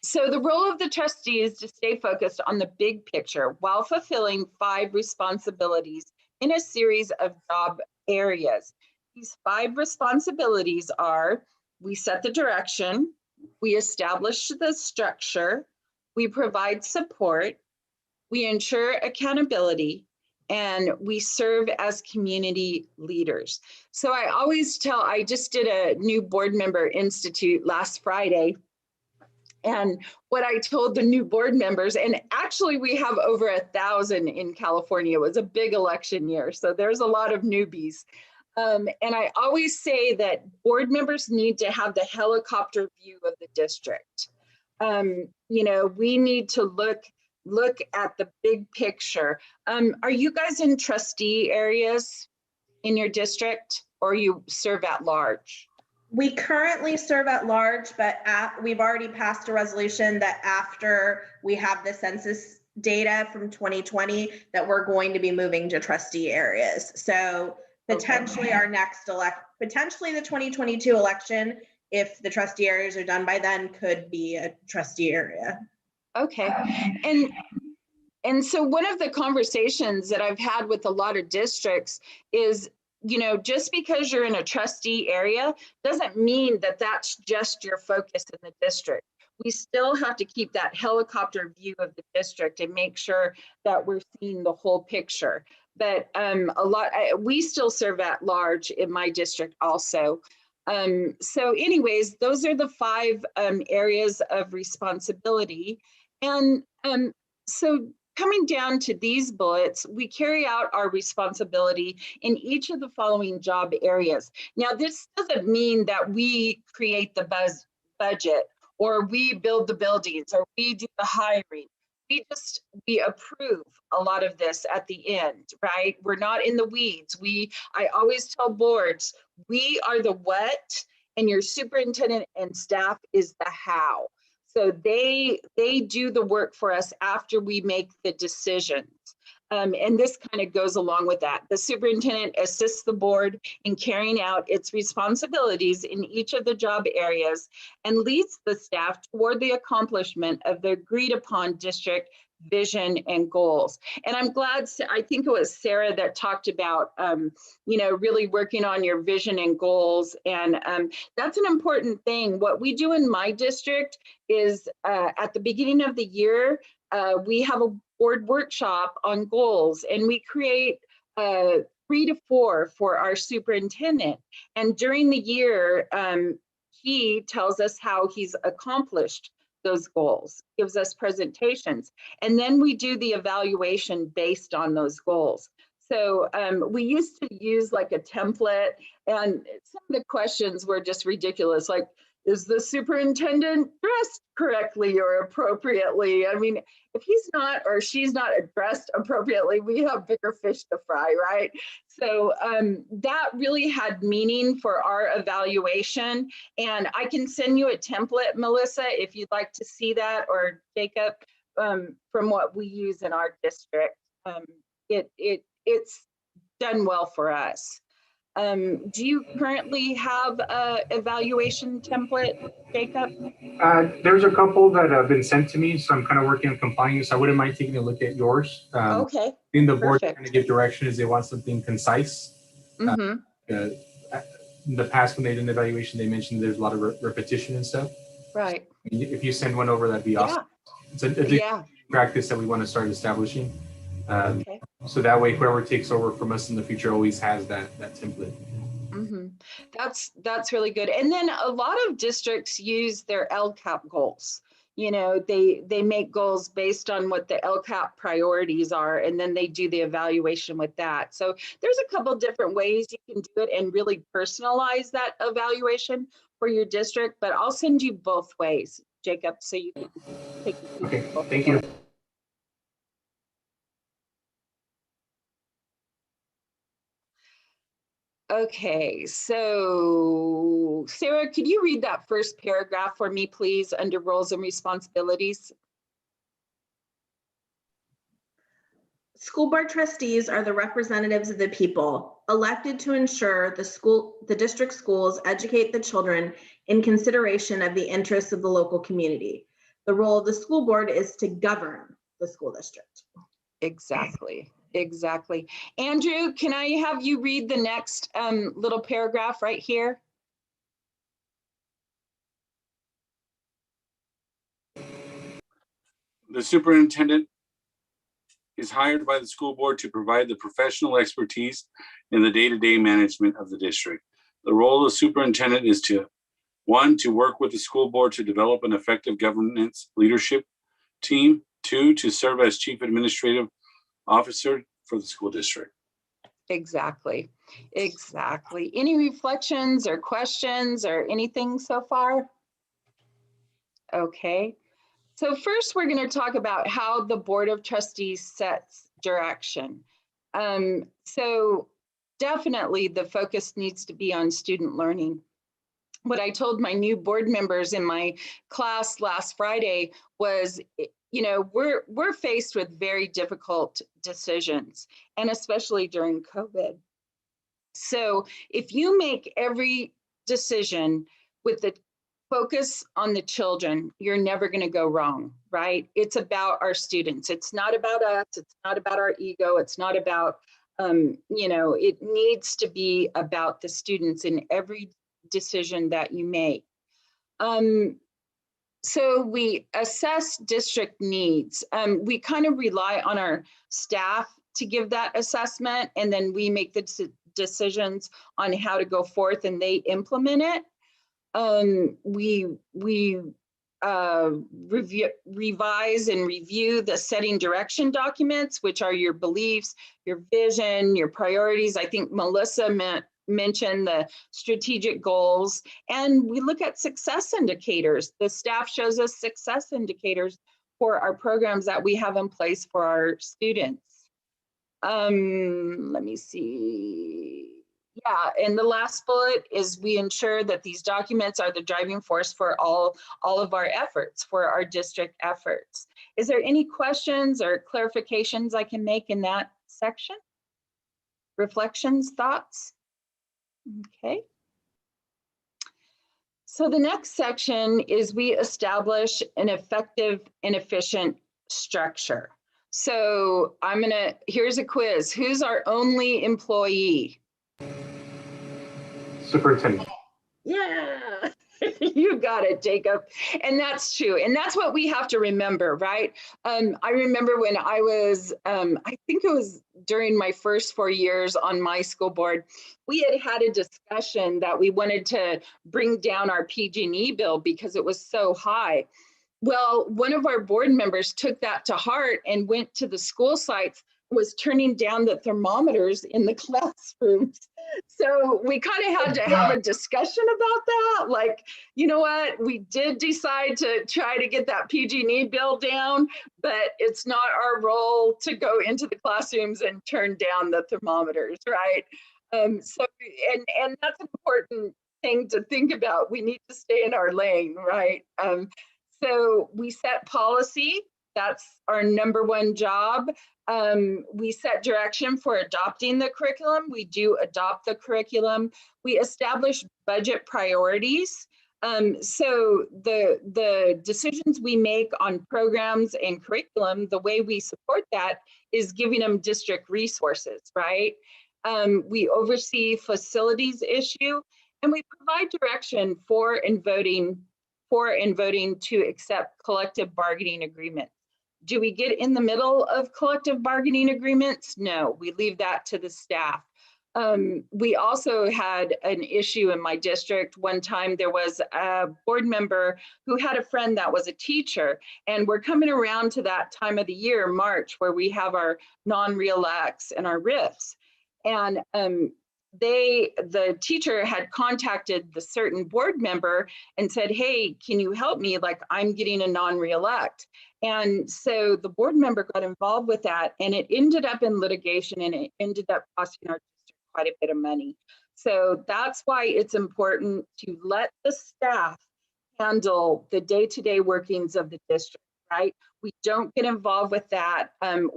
So the role of the trustee is to stay focused on the big picture while fulfilling 5 responsibilities in a series of job areas. These 5 responsibilities are: we set the direction, we establish the structure, we provide support, we ensure accountability, and we serve as community leaders. So I just did a new board member institute last Friday. And what I told the new board members, and actually we have over 1,000 in California, it was a big election year. So there's a lot of newbies. And I always say that board members need to have the helicopter view of the district. We need to look at the big picture. Are you guys in trustee areas in your district, or you serve at large? We currently serve at large, but we've already passed a resolution that after we have the census data from 2020, that we're going to be moving to trustee areas. So potentially our next potentially the 2022 election, if the trustee areas are done by then, could be a trustee area. Okay. And so one of the conversations that I've had with a lot of districts is, just because you're in a trustee area doesn't mean that that's just your focus in the district. We still have to keep that helicopter view of the district and make sure that we're seeing the whole picture. But we still serve at large in my district also. So anyways, those are the 5 areas of responsibility. And so coming down to these bullets, we carry out our responsibility in each of the following job areas. Now, this doesn't mean that we create the budget, or we build the buildings, or we do the hiring. We approve a lot of this at the end, right? We're not in the weeds. I always tell boards, we are the what, and your superintendent and staff is the how. So they do the work for us after we make the decisions. And this kind of goes along with that. The superintendent assists the board in carrying out its responsibilities in each of the job areas and leads the staff toward the accomplishment of the agreed upon district vision and goals. And I'm glad, I think it was Sarah that talked about, really working on your vision and goals. And that's an important thing. What we do in my district is at the beginning of the year, we have a board workshop on goals, and we create 3 to 4 for our superintendent. And during the year, he tells us how he's accomplished those goals, gives us presentations, and then we do the evaluation based on those goals. So we used to use like a template, and some of the questions were just ridiculous, like, is the superintendent dressed correctly or appropriately? I mean, if he's not or she's not dressed appropriately, we have bigger fish to fry, right? So that really had meaning for our evaluation. And I can send you a template, Melissa, if you'd like to see that, or Jacob, from what we use in our district. It's done well for us. Do you currently have an evaluation template, Jacob? There's a couple that have been sent to me, so I'm kind of working on compiling. So I wouldn't mind taking a look at yours. Okay. In the board, Perfect. trying to give direction is they want something concise. Mm-hmm. In the past, when they did an evaluation, they mentioned there's a lot of repetition and stuff. Right. If you send one over, that'd be awesome. It's a practice that we want to start establishing. Okay. So that way, whoever takes over from us in the future always has that template. Mm-hmm. That's really good. And then a lot of districts use their LCAP goals. They make goals based on what the LCAP priorities are, and then they do the evaluation with that. So there's a couple different ways you can do it and really personalize that evaluation for your district, but I'll send you both ways, Jacob, so you can take a Okay, thank you. Okay, so Sarah, could you read that first paragraph for me, please, under roles and responsibilities? School board trustees are the representatives of the people, elected to ensure the district schools educate the children in consideration of the interests of the local community. The role of the school board is to govern the school district. Exactly. Andrew, can I have you read the next little paragraph right here? The superintendent is hired by the school board to provide the professional expertise in the day-to-day management of the district. The role of the superintendent is to, 1, to work with the school board to develop an effective governance leadership team. 2, to serve as chief administrative officer for the school district. Exactly. Any reflections or questions or anything so far? Okay. So first, we're going to talk about how the Board of Trustees sets direction. So definitely the focus needs to be on student learning. What I told my new board members in my class last Friday was, we're faced with very difficult decisions, and especially during COVID. So if you make every decision with the focus on the children, you're never going to go wrong, right? It's about our students. It's not about us. It's not about our ego. It's not about, it needs to be about the students in every decision that you make. So we assess district needs. We kind of rely on our staff to give that assessment, and then we make the decisions on how to go forth and they implement it. We revise and review the setting direction documents, which are your beliefs, your vision, your priorities. I think Melissa mentioned the strategic goals, and we look at success indicators. The staff shows us success indicators for our programs that we have in place for our students. Let me see. Yeah, and the last bullet is we ensure that these documents are the driving force for all of our efforts, for our district efforts. Is there any questions or clarifications I can make in that section? Reflections, thoughts? Okay. So the next section is we establish an effective and efficient structure. So here's a quiz. Who's our only employee? Superintendent. Yeah, you got it, Jacob. And that's true. And that's what we have to remember, right? I remember when I was, I think it was during my first 4 years on my school board, we had a discussion that we wanted to bring down our PG&E bill because it was so high. Well, one of our board members took that to heart and went to the school sites, was turning down the thermometers in the classrooms. So we kind of had to have a discussion about that. Like, you know what, we did decide to try to get that PG&E bill down, but it's not our role to go into the classrooms and turn down the thermometers, right? So, and that's an important thing to think about. We need to stay in our lane, right? So we set policy. That's our number one job. We set direction for adopting the curriculum. We do adopt the curriculum. We establish budget priorities. So the decisions we make on programs and curriculum, the way we support that is giving them district resources, right? We oversee facilities issue, and we provide direction for and voting to accept collective bargaining agreements. Do we get in the middle of collective bargaining agreements? No, we leave that to the staff. We also had an issue in my district. One time there was a board member who had a friend that was a teacher, and we're coming around to that time of the year, March, where we have our non-reelects and our RIFs. And the teacher had contacted the certain board member and said, hey, can you help me? Like, I'm getting a non-reelect. And so the board member got involved with that, and it ended up in litigation, and it ended up costing our district quite a bit of money. So that's why it's important to let the staff handle the day-to-day workings of the district, right? We don't get involved with that.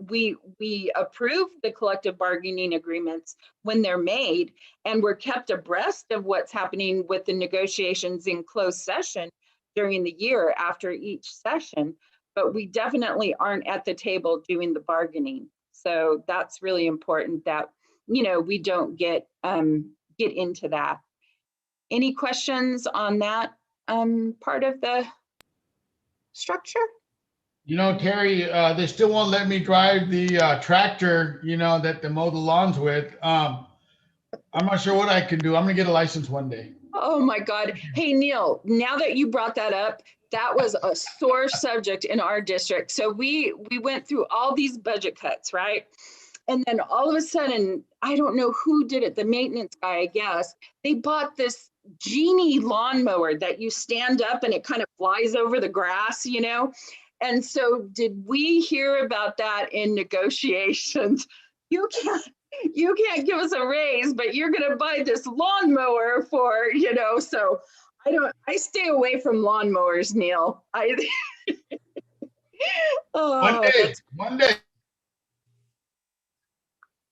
We approve the collective bargaining agreements when they're made, and we're kept abreast of what's happening with the negotiations in closed session during the year after each session. But we definitely aren't at the table doing the bargaining. So that's really important that, you know, we don't get into that. Any questions on that part of the structure? You know, Terry, they still won't let me drive the tractor, you know, that they mow the lawns with. I'm not sure what I can do. I'm gonna get a license one day. Oh my God. Hey, Neil, now that you brought that up, that was a sore subject in our district. So we went through all these budget cuts, right? And then all of a sudden, I don't know who did it, the maintenance guy, I guess, they bought this genie lawnmower that you stand up and it kind of flies over the grass, you know? And so did we hear about that in negotiations? You can't give us a raise, but you're gonna buy this lawnmower for, you know, so I stay away from lawnmowers, Neil. Oh, One day.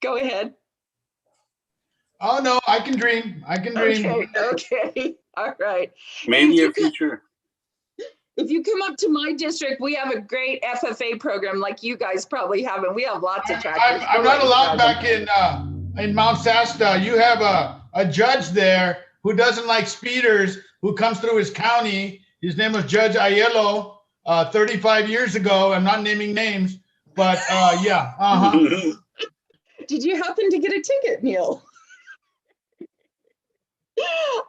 Go ahead. Oh no, I can dream. I can dream. Okay, all right. Maybe a future. If you come up to my district, we have a great FFA program like you guys probably have, and we have lots of tractors. I'm not allowed back in Mount Shasta. You have a judge there who doesn't like speeders, who comes through his county. His name was Judge Aiello, 35 years ago. I'm not naming names, but yeah. Did you happen to get a ticket, Neil?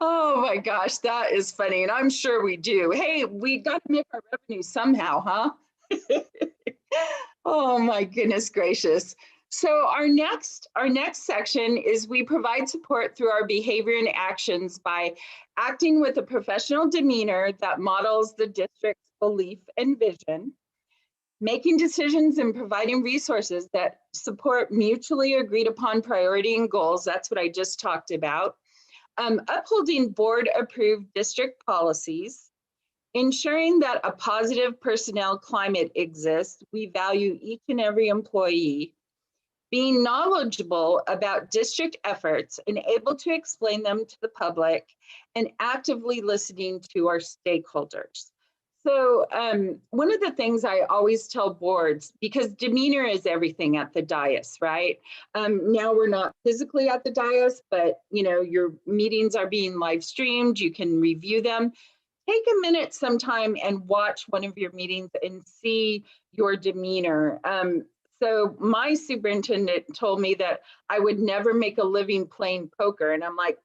Oh my gosh, that is funny. And I'm sure we do. Hey, we got to make our revenue somehow, huh? Oh my goodness gracious. So our next section is we provide support through our behavior and actions by acting with a professional demeanor that models the district's belief and vision, making decisions and providing resources that support mutually agreed upon priority and goals. That's what I just talked about. Upholding board approved district policies, ensuring that a positive personnel climate exists. We value each and every employee, being knowledgeable about district efforts and able to explain them to the public, and actively listening to our stakeholders. So one of the things I always tell boards, because demeanor is everything at the dais, right? Now we're not physically at the dais, but your meetings are being live streamed. You can review them. Take a minute sometime and watch one of your meetings and see your demeanor. So my superintendent told me that I would never make a living playing poker. And I'm like,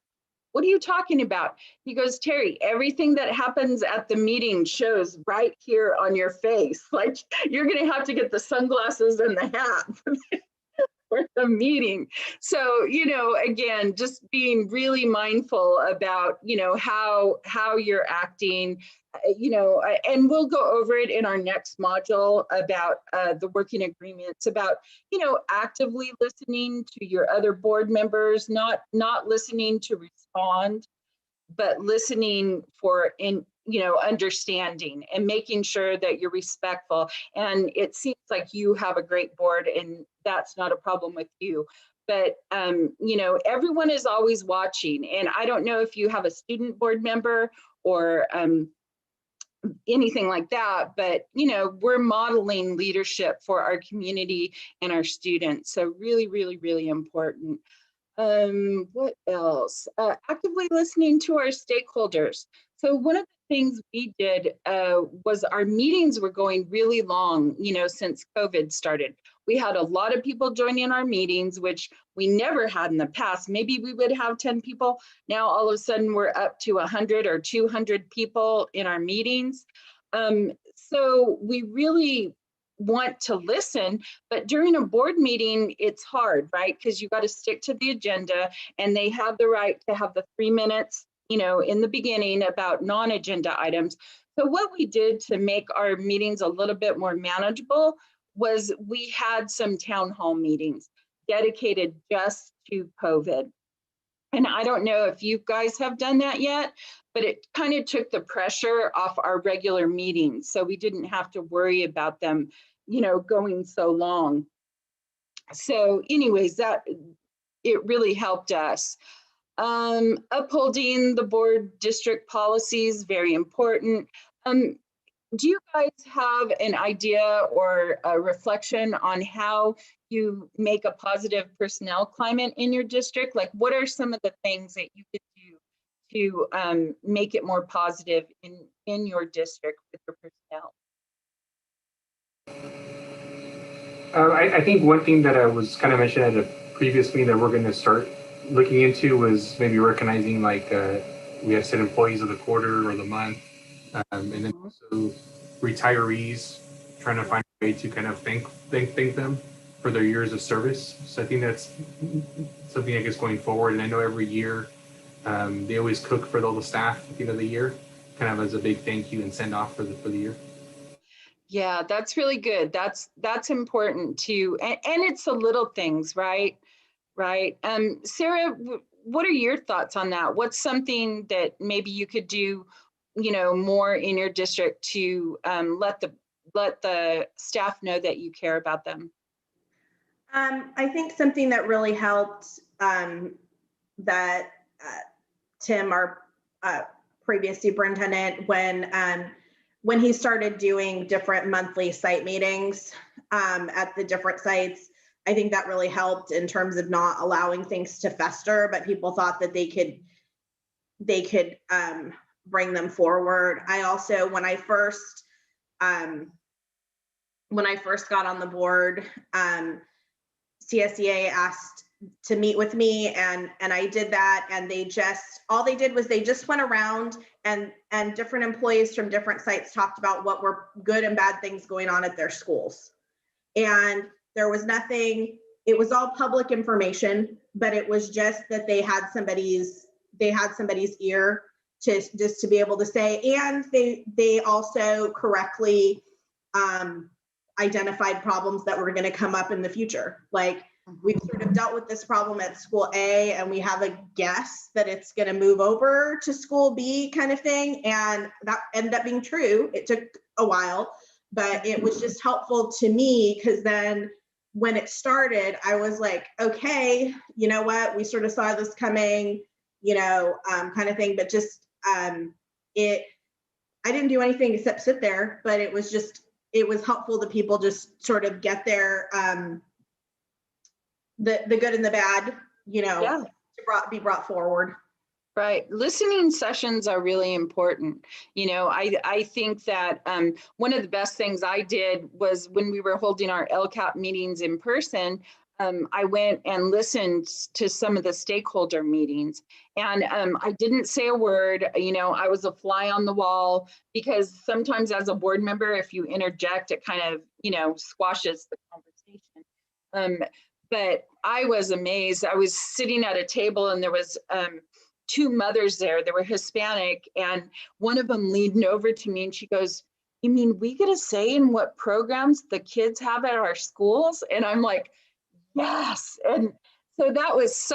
what are you talking about? He goes, Terry, everything that happens at the meeting shows right here on your face. Like, you're going to have to get the sunglasses and the hat for the meeting. So, again, just being really mindful about, how you're acting, and we'll go over it in our next module about the working agreements, about, actively listening to your other board members, not listening to respond, but listening for understanding and making sure that you're respectful. And it seems like you have a great board and that's not a problem with you. But, everyone is always watching. And I don't know if you have a student board member or anything like that, but, we're modeling leadership for our community and our students. So really, really, really important. What else? Actively listening to our stakeholders. So one of the things we did was our meetings were going really long, since COVID started. We had a lot of people joining our meetings, which we never had in the past. Maybe we would have 10 people. Now all of a sudden we're up to 100 or 200 people in our meetings. So we really want to listen, but during a board meeting, it's hard, right? Because you got to stick to the agenda, and they have the right to have the 3 minutes, in the beginning about non-agenda items. So what we did to make our meetings a little bit more manageable was we had some town hall meetings dedicated just to COVID. And I don't know if you guys have done that yet, but it kind of took the pressure off our regular meetings. So we didn't have to worry about them, going so long. So anyways, that it really helped us. Upholding the board district policies, very important. Do you guys have an idea or a reflection on how you make a positive personnel climate in your district? Like, what are some of the things that you could do to make it more positive in your district with your personnel? I think one thing that I was kind of mentioned at a previous meeting that we're going to start looking into was maybe recognizing we have set employees of the quarter or the month, and then also retirees, trying to find a way to kind of thank them for their years of service. So I think that's something I guess going forward. And I know every year they always cook for all the staff at the end of the year, kind of as a big thank you and send off for the year. Yeah, that's really good. That's important too. And it's the little things, right? Right. Sarah, what are your thoughts on that? What's something that maybe you could do, more in your district to let the staff know that you care about them? I think something that really helped that Tim, our previous superintendent, when he started doing different monthly site meetings at the different sites, I think that really helped in terms of not allowing things to fester, but people thought that they could bring them forward. I also, when I first got on the board, CSEA asked to meet with me, and I did that, and all they did was they just went around and different employees from different sites talked about what were good and bad things going on at their schools. And there was nothing, it was all public information, but it was just that they had somebody's ear to just to be able to say, and they also correctly identified problems that were going to come up in the future. Like, we've sort of dealt with this problem at school A, and we have a guess that it's going to move over to school B, kind of thing. And that ended up being true. It took a while, but it was just helpful to me, because then when it started, I was like, okay, you know what? We sort of saw this coming, kind of thing, but just I didn't do anything except sit there, but it was helpful to people just sort of get their the good and the bad, to be brought forward. Right. Listening sessions are really important. I think that one of the best things I did was when we were holding our LCAP meetings in person, I went and listened to some of the stakeholder meetings, and I didn't say a word. I was a fly on the wall, because sometimes as a board member, if you interject, it kind of, squashes the conversation. But I was amazed. I was sitting at a table, and there was two mothers there. They were Hispanic, and one of them leaned over to me and she goes, "You mean we get a say in what programs the kids have at our schools?" And I'm like, yes. And so that was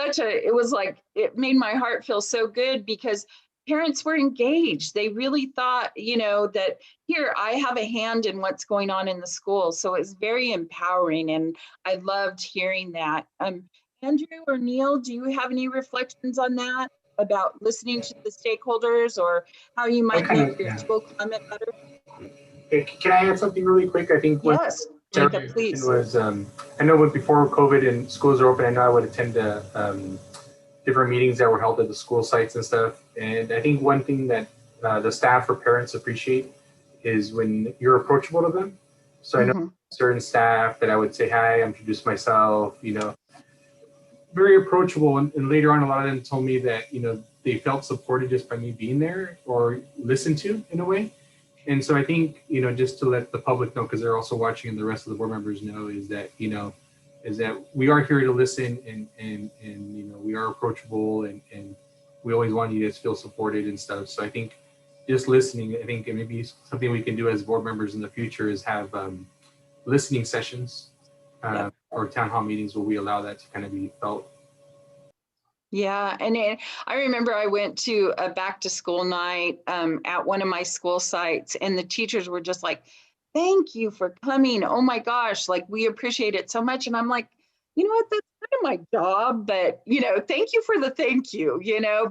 it made my heart feel so good, because parents were engaged. They really thought, that here, I have a hand in what's going on in the school. So it's very empowering, and I loved hearing that. Andrew or Neil, do you have any reflections on that, about listening to the stakeholders, or how you might make your school climate better? Can I add something really quick? I think Yes, Micah, please. was I know before COVID and schools are open, I know I would attend different meetings that were held at the school sites and stuff. And I think one thing that the staff or parents appreciate is when you're approachable to them. So I know certain staff that I would say hi, introduce myself, very approachable. And later on, a lot of them told me that, they felt supported just by me being there, or listened to in a way. And so I think, just to let the public know, because they're also watching, and the rest of the board members know, is that, we are here to listen, and we are approachable, and we always want you to feel supported and stuff. So I think just listening, I think maybe something we can do as board members in the future is have listening sessions or town hall meetings where we allow that to kind of be felt. Yeah, and I remember I went to a back to school night at one of my school sites, and the teachers were just like, "Thank you for coming. Oh my gosh, like, we appreciate it so much." And I'm like, you know what, that's kind of my job, but thank you for the thank you,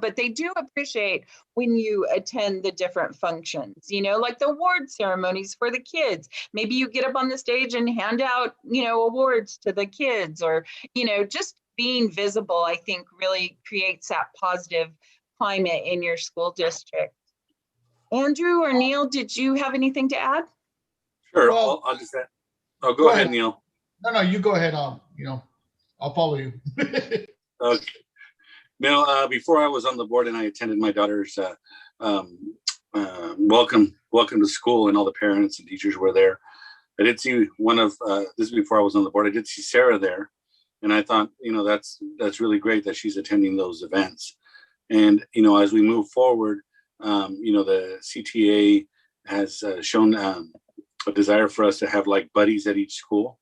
but they do appreciate when you attend the different functions, like the award ceremonies for the kids. Maybe you get up on the stage and hand out, awards to the kids, or, just being visible, I think, really creates that positive climate in your school district. Andrew or Neil, did you have anything to add? Sure, Well, I'll just add. Oh, go ahead, Neil. No, you go ahead. I'll follow you. Okay. Now, before I was on the board and I attended my daughter's welcome to school, and all the parents and teachers were there, I did see this is before I was on the board, I did see Sarah there. And I thought, that's really great that she's attending those events. And, as we move forward, the CTA has shown a desire for us to have like buddies at each school,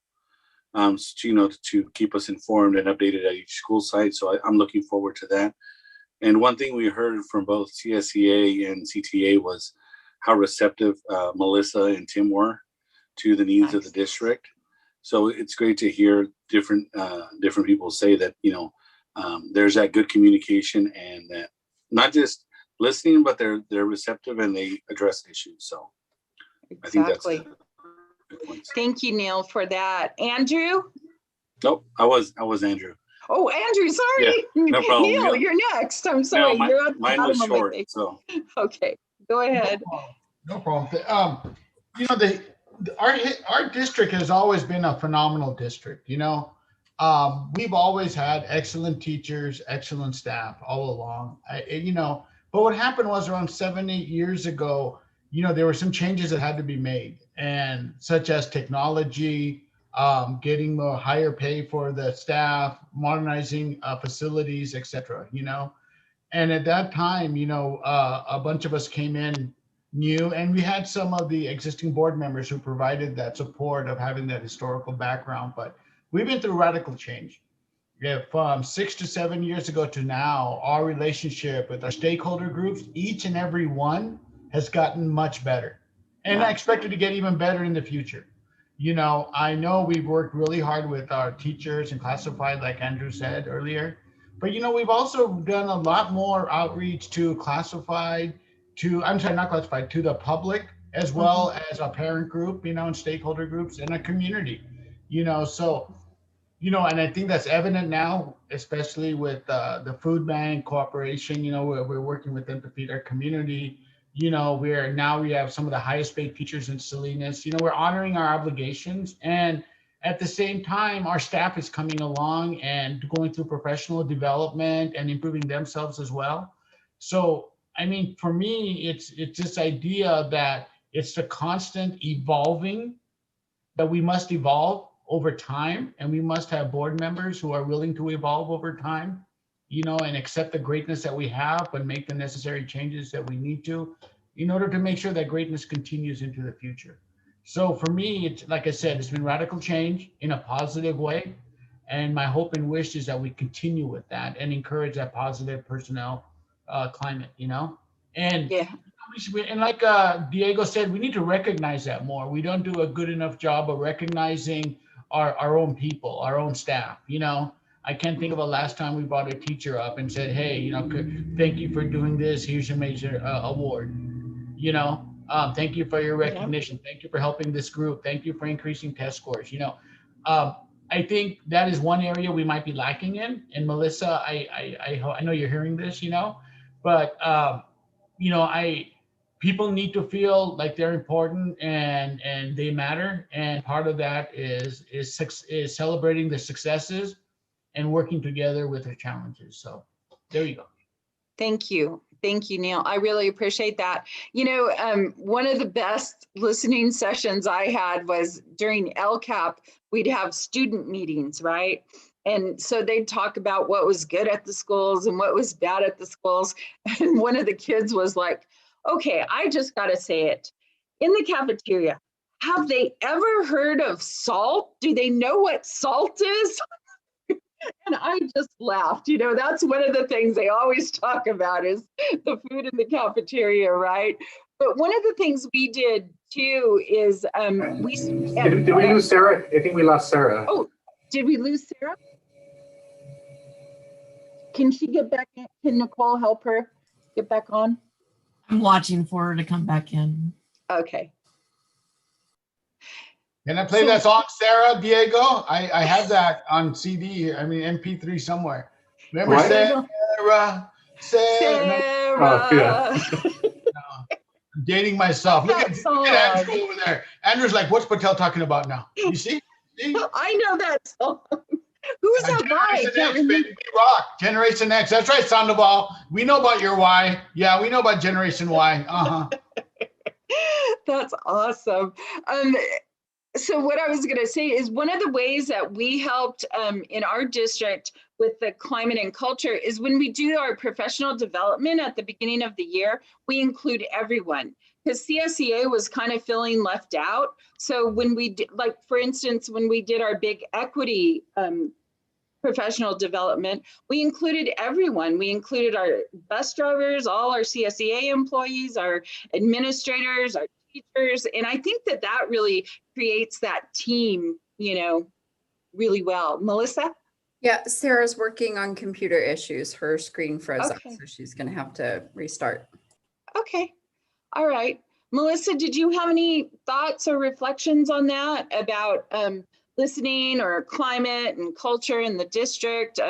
to keep us informed and updated at each school site. So I'm looking forward to that. And one thing we heard from both CSEA and CTA was how receptive Melissa and Tim were to the needs of the district. So it's great to hear different people say that, there's that good communication, and that not just listening, but they're receptive and they address issues. So Exactly. I think that's Thank you, Neil, for that. Andrew? Nope, I was Andrew. Oh, Andrew, sorry. Yeah, no problem. Neil, you're next. I'm sorry. No, You're at the mine bottom was of my short. page. So okay, go ahead. No problem. Our district has always been a phenomenal district. we've always had excellent teachers, excellent staff all along. But what happened was around 7, 8 years ago, there were some changes that had to be made, and such as technology, getting more higher pay for the staff, modernizing facilities, etc. And at that time, a bunch of us came in new, and we had some of the existing board members who provided that support of having that historical background. But we've been through radical change. From 6 to 7 years ago to now, our relationship with our stakeholder groups, each and every one, has gotten much better. And I expect it to get even better in the future. I know we've worked really hard with our teachers and classified, like Andrew said earlier. But we've also done a lot more outreach to classified, not classified, to the public, as well as our parent group, and stakeholder groups and a community, so, and I think that's evident now, especially with the food bank cooperation, we're working with them to feed our community. We have some of the highest paid teachers in Salinas. We're honoring our obligations, and at the same time, our staff is coming along and going through professional development and improving themselves as well. So, for me, it's this idea that it's the constant evolving, that we must evolve over time, and we must have board members who are willing to evolve over time, and accept the greatness that we have, but make the necessary changes that we need to in order to make sure that greatness continues into the future. So for me, it's like I said, it's been radical change in a positive way. And my hope and wish is that we continue with that and encourage that positive personnel climate, And Yeah. and like Diego said, we need to recognize that more. We don't do a good enough job of recognizing our own people, our own staff. I can't think of a last time we brought a teacher up and said, hey, thank you for doing this. Here's your major award. Thank you for your recognition. Thank you for helping this group. Thank you for increasing test scores. I think that is one area we might be lacking in. And Melissa, I know you're hearing this, but people need to feel like they're important and they matter. And part of that is celebrating the successes and working together with the challenges. So there you go. Thank you. Thank you, Neil. I really appreciate that. One of the best listening sessions I had was during LCAP. We'd have student meetings, right? And so they'd talk about what was good at the schools and what was bad at the schools. And one of the kids was like, okay, I just got to say it. In the cafeteria, have they ever heard of salt? Do they know what salt is? And I just laughed. That's one of the things they always talk about is the food in the cafeteria, right? But one of the things we did too is did we lose Sarah? I think we lost Sarah. Oh, did we lose Sarah? Can she get back in? Can Nicole help her get back on? I'm watching for her to come back in. Okay. Can I play that song, Sarah, Diego? I have that on CD, MP3 somewhere. Remember What? Sarah? Sarah. Oh, yeah. I'm dating myself. Look at Andrew over there. Andrew's like, what's Patel talking about now? You see? I know that song. Who's that why? Generation X, baby. We rock. Generation X. That's right, Sandoval. We know about your Y. Yeah, we know about Generation Y. That's awesome. So what I was going to say is one of the ways that we helped in our district with the climate and culture is when we do our professional development at the beginning of the year, we include everyone because CSEA was kind of feeling left out. So when we did, like, for instance, when we did our big equity professional development, we included everyone. We included our bus drivers, all our CSEA employees, our administrators, our teachers. And I think that really creates that team, really well. Melissa? Yeah, Sarah's working on computer issues. Her screen froze up, Okay. so she's going to have to restart. Okay. All right. Melissa, did you have any thoughts or reflections on that about listening or climate and culture in the district?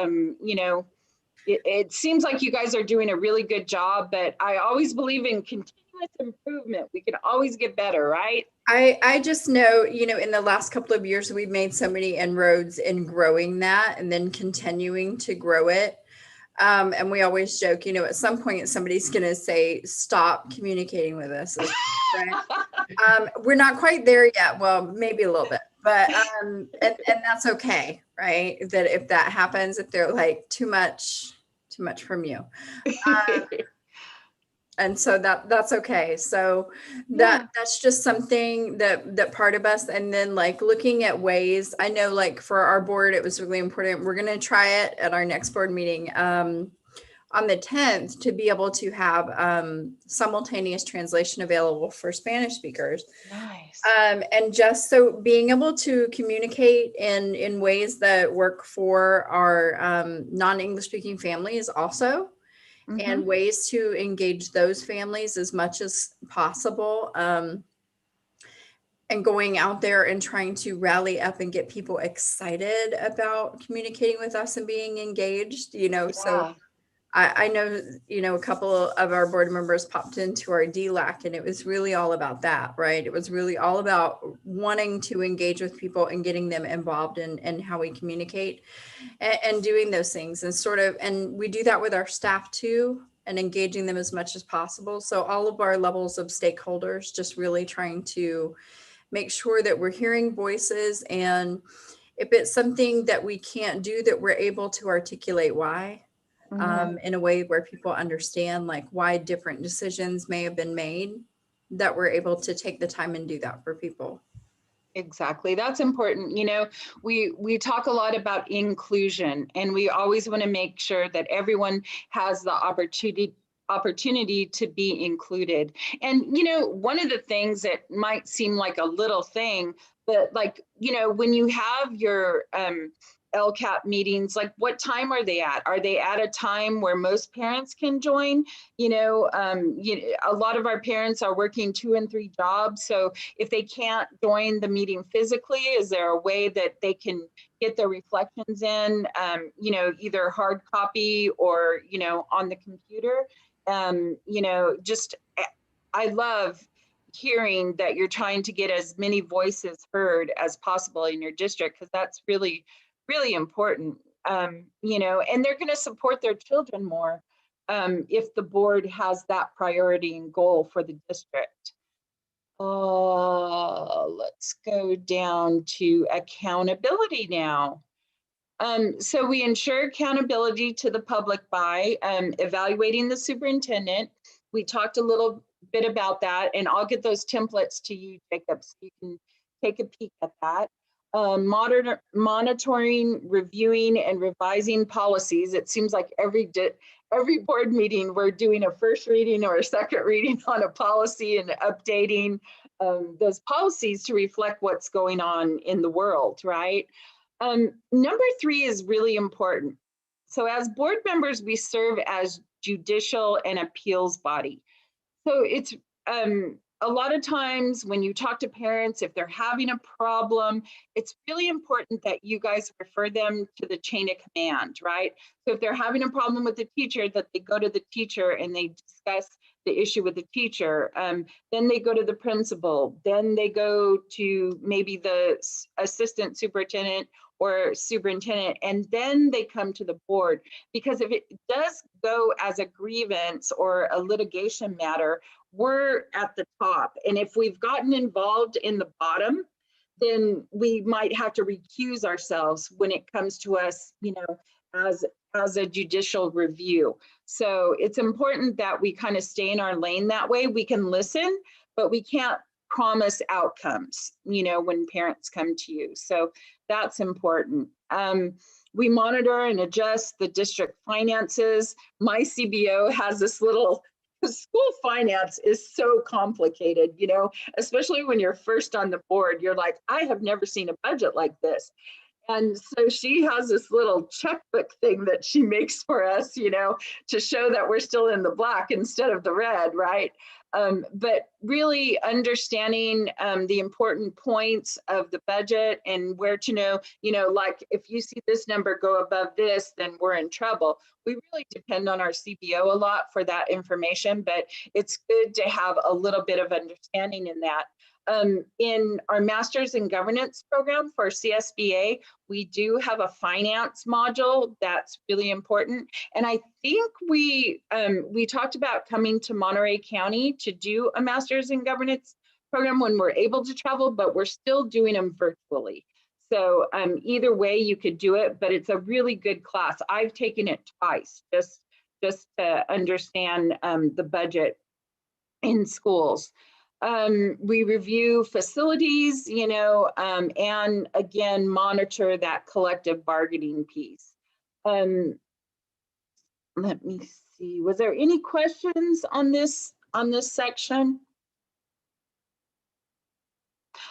It seems like you guys are doing a really good job, but I always believe in continuous continuous improvement. We can always get better, right? I just know, in the last couple of years, we've made so many inroads in growing that and then continuing to grow it. And we always joke, at some point somebody's going to say, stop communicating with us. Right? We're not quite there yet. Well, maybe a little bit, but, and that's okay. Right. That if that happens, if they're like too much from you. And so that's okay. So that's just something that part of us. And then like looking at ways, I know like for our board, it was really important. We're going to try it at our next board meeting on the 10th to be able to have simultaneous translation available for Spanish speakers. Nice. And just so being able to communicate in ways that work for our non-English speaking families also. And ways to engage those families as much as possible. And going out there and trying to rally up and get people excited about communicating with us and being engaged, so I know, a couple of our board members popped into our DLAC and it was really all about that, right? It was really all about wanting to engage with people and getting them involved in how we communicate and doing those things and we do that with our staff too, and engaging them as much as possible. So all of our levels of stakeholders, just really trying to make sure that we're hearing voices. And if it's something that we can't do, that we're able to articulate why. In a way where people understand like why different decisions may have been made, that we're able to take the time and do that for people. Exactly. That's important. We talk a lot about inclusion, and we always want to make sure that everyone has the opportunity to be included. And, one of the things that might seem like a little thing, but like, when you have your LCAP meetings, like what time are they at? Are they at a time where most parents can join? A lot of our parents are working 2 and 3 jobs. So if they can't join the meeting physically, is there a way that they can get their reflections in, either hard copy or, on the computer? I love hearing that you're trying to get as many voices heard as possible in your district, because that's really important, and they're going to support their children more if the board has that priority and goal for the district. Let's go down to accountability now. So we ensure accountability to the public by evaluating the superintendent. We talked a little bit about that, and I'll get those templates to you, Jacob, so you can take a peek at that. Monitoring, reviewing, and revising policies. It seems like every board meeting we're doing a first reading or a second reading on a policy and updating those policies to reflect what's going on in the world, right? Number 3 is really important. So as board members, we serve as judicial and appeals body. So it's a lot of times when you talk to parents, if they're having a problem, it's really important that you guys refer them to the chain of command, right? So if they're having a problem with the teacher, that they go to the teacher and they discuss the issue with the teacher. Then they go to the principal. Then they go to maybe the assistant superintendent or superintendent, and then they come to the board. Because if it does go as a grievance or a litigation matter, we're at the top. And if we've gotten involved in the bottom, then we might have to recuse ourselves when it comes to us, as a judicial review. So it's important that we kind of stay in our lane that way. We can listen, but we can't promise outcomes, when parents come to you. So that's important. We monitor and adjust the district finances. My CBO has this little, school finance is so complicated, especially when you're first on the board. You're like, I have never seen a budget like this. And so she has this little checkbook thing that she makes for us, to show that we're still in the black instead of the red, right? But really understanding the important points of the budget and where to know, like if you see this number go above this, then we're in trouble. We really depend on our CBO a lot for that information, but it's good to have a little bit of understanding in that. In our Masters in Governance program for CSBA, we do have a finance module that's really important. And I think we talked about coming to Monterey County to do a Masters in Governance program when we're able to travel, but we're still doing them virtually. So either way you could do it, but it's a really good class. I've taken it twice just to understand the budget in schools. We review facilities, and again, monitor that collective bargaining piece. Let me see, was there any questions on this section?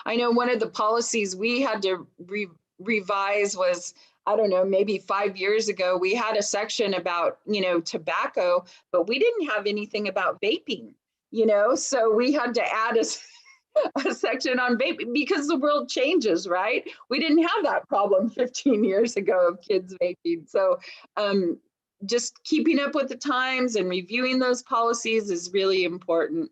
I know one of the policies we had to revise was, I don't know, maybe 5 years ago, we had a section about, tobacco, but we didn't have anything about vaping. So we had to add a section on vaping because the world changes, right? We didn't have that problem 15 years ago of kids vaping. So just keeping up with the times and reviewing those policies is really important.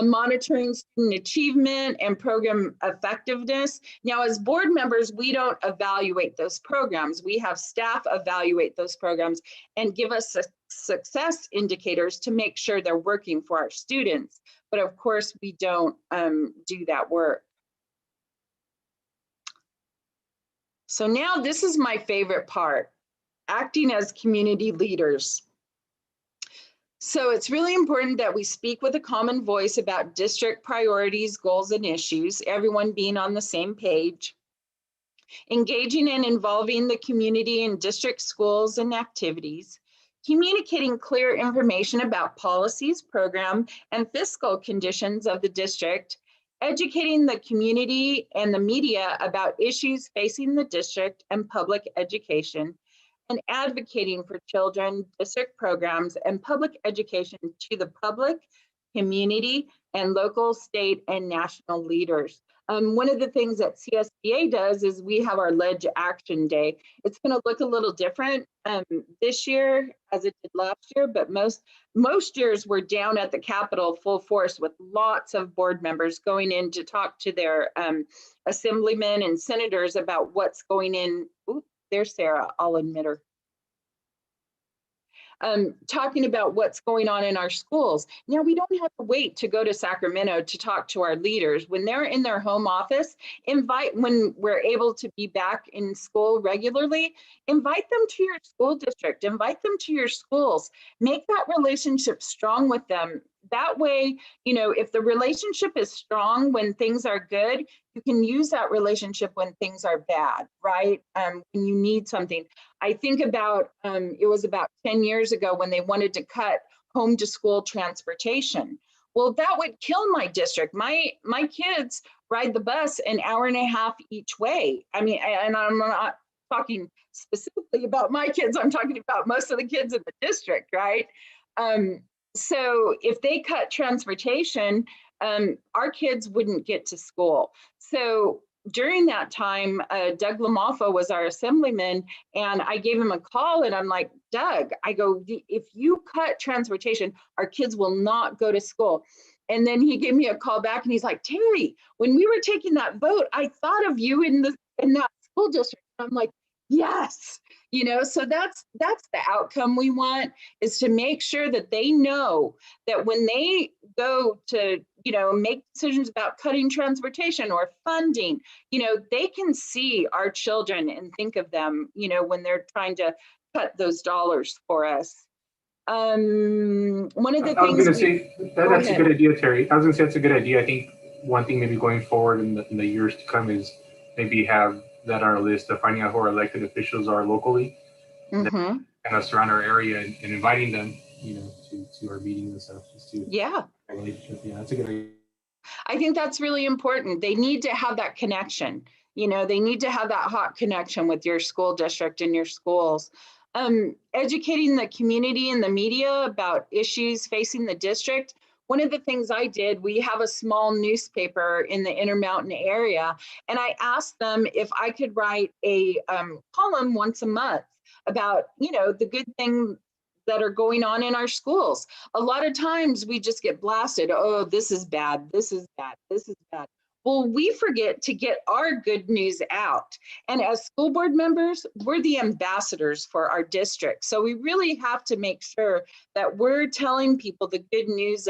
Monitoring student achievement and program effectiveness. Now, as board members, we don't evaluate those programs. We have staff evaluate those programs and give us success indicators to make sure they're working for our students. But of course, we don't do that work. So now this is my favorite part, acting as community leaders. So it's really important that we speak with a common voice about district priorities, goals, and issues, everyone being on the same page. Engaging and involving the community in district schools and activities. Communicating clear information about policies, program, and fiscal conditions of the district. Educating the community and the media about issues facing the district and public education. And advocating for children, district programs, and public education to the public, community, and local, state, and national leaders. One of the things that CSBA does is we have our Ledge Action Day. It's going to look a little different this year as it did last year, but most years we're down at the Capitol full force with lots of board members going in to talk to their assemblymen and senators about what's going in. Ooh, there's Sarah, I'll admit her. Talking about what's going on in our schools. Now, we don't have to wait to go to Sacramento to talk to our leaders. When they're in their home office, when we're able to be back in school regularly, invite them to your school district, invite them to your schools, make that relationship strong with them. That way, if the relationship is strong when things are good, you can use that relationship when things are bad, right? When you need something. I think about, it was about 10 years ago when they wanted to cut home to school transportation. Well, that would kill my district. My kids ride the bus an hour and a half each way. I mean, and I'm not talking specifically about my kids, I'm talking about most of the kids in the district, right? So if they cut transportation, our kids wouldn't get to school. So during that time, Doug Lamoffa was our assemblyman, and I gave him a call and I'm like, Doug, I go, if you cut transportation, our kids will not go to school. And then he gave me a call back and he's like, Terry, when we were taking that vote, I thought of you in that school district. I'm like, yes. So that's the outcome we want, is to make sure that they know that when they go to, make decisions about cutting transportation or funding, they can see our children and think of them, when they're trying to cut those dollars for us. One of the things that's a good idea, Terry. I was going to say that's a good idea. I think one thing maybe going forward in the years to come is maybe have that on our list of finding out who our elected officials are locally, mm-hmm. and us around our area and inviting them, to our meetings and stuff. Just to yeah, that's a good idea. I think that's really important. They need to have that connection. They need to have that hot connection with your school district and your schools. Educating the community and the media about issues facing the district. one of the things I did, we have a small newspaper in the Intermountain area, and I asked them if I could write a column once a month about, the good things that are going on in our schools. A lot of times we just get blasted. Oh, this is bad. This is bad. This is bad. Well, we forget to get our good news out. And as school board members, we're the ambassadors for our district. So we really have to make sure that we're telling people the good news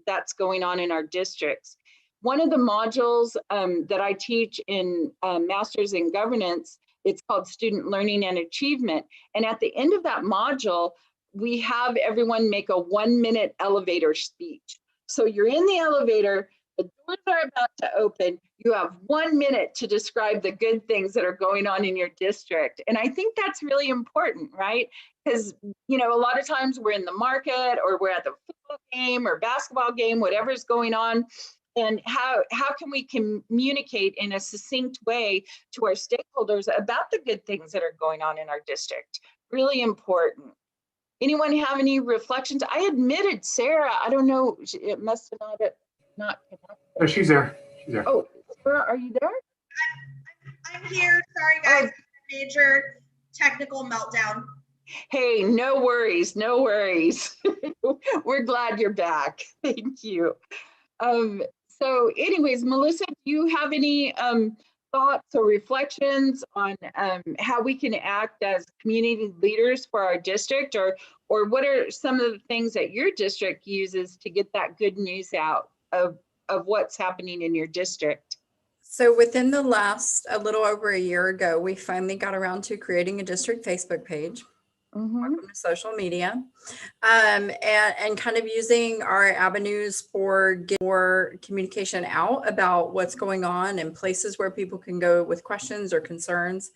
that's going on in our districts. One of the modules that I teach in Masters in Governance, it's called Student Learning and Achievement. And at the end of that module, we have everyone make a 1-minute elevator speech. So you're in the elevator, the doors are about to open. You have 1 minute to describe the good things that are going on in your district. And I think that's really important, right? Because, a lot of times we're in the market or we're at the football game or basketball game, whatever's going on. And how can we communicate in a succinct way to our stakeholders about the good things that are going on in our district? Really important. Anyone have any reflections? I admitted Sarah, I don't know, it must have not connected. Oh, she's there. She's there. Oh, Sarah, are you there? I'm here. Sorry, guys. Major technical meltdown. Hey, no worries. No worries. We're glad you're back. Thank you. So anyways, Melissa, do you have any thoughts or reflections on how we can act as community leaders for our district, or what are some of the things that your district uses to get that good news out of what's happening in your district? So within the last, a little over a year ago, we finally got around to creating a district Facebook page. Welcome to social media, and kind of using our avenues for getting more communication out about what's going on and places where people can go with questions or concerns.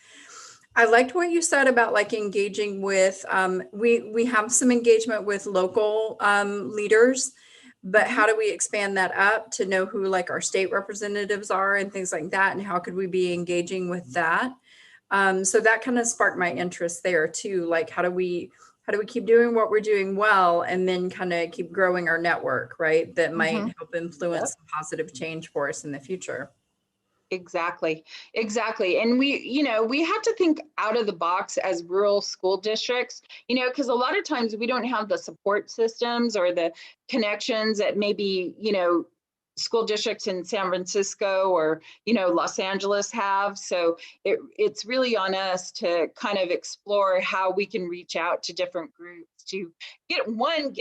I liked what you said about like engaging with, we have some engagement with local leaders, but how do we expand that up to know who like our state representatives are and things like that, and how could we be engaging with that? So that kind of sparked my interest there too. Like, how do we keep doing what we're doing well, and then kind of keep growing our network, right? That might help influence some positive change for us in the future. Exactly. And we have to think out of the box as rural school districts, because a lot of times we don't have the support systems or the connections that maybe, school districts in San Francisco or, Los Angeles have. So it's really on us to kind of explore how we can reach out to different groups to get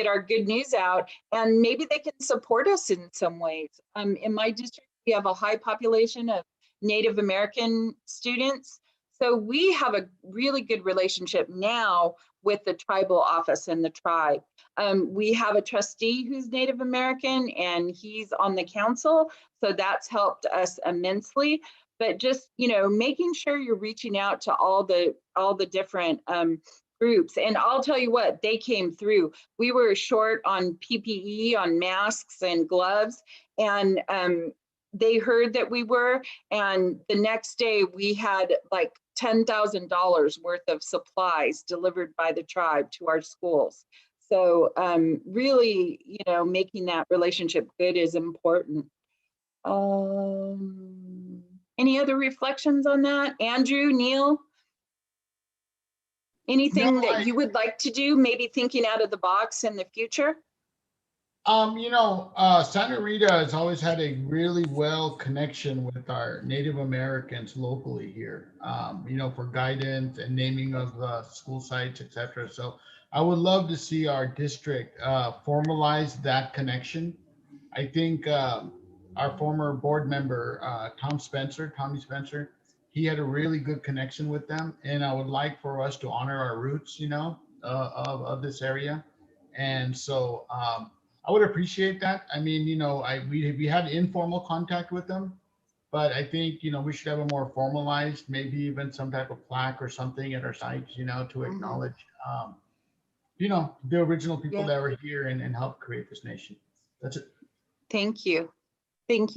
our good news out, and maybe they can support us in some ways. In my district, we have a high population of Native American students. So we have a really good relationship now with the tribal office and the tribe. We have a trustee who's Native American and he's on the council. So that's helped us immensely. But just, making sure you're reaching out to all the different groups. And I'll tell you what, they came through. We were short on PPE, on masks and gloves, and they heard that we were, and the next day we had like $10,000 worth of supplies delivered by the tribe to our schools. So really, making that relationship good is important. Any other reflections on that? Andrew, Neil? Anything that you would like to do, maybe thinking out of the box in the future? Santa Rita has always had a really well connection with our Native Americans locally here, for guidance and naming of school sites, etc. So I would love to see our district formalize that connection. I think our former board member, Tommy Spencer, he had a really good connection with them. And I would like for us to honor our roots, of this area. And so, I would appreciate that. I mean, we had informal contact with them, but I think, we should have a more formalized, maybe even some type of plaque or something at our sites, to acknowledge, the original people that were here and helped create this nation. That's it. Thank you.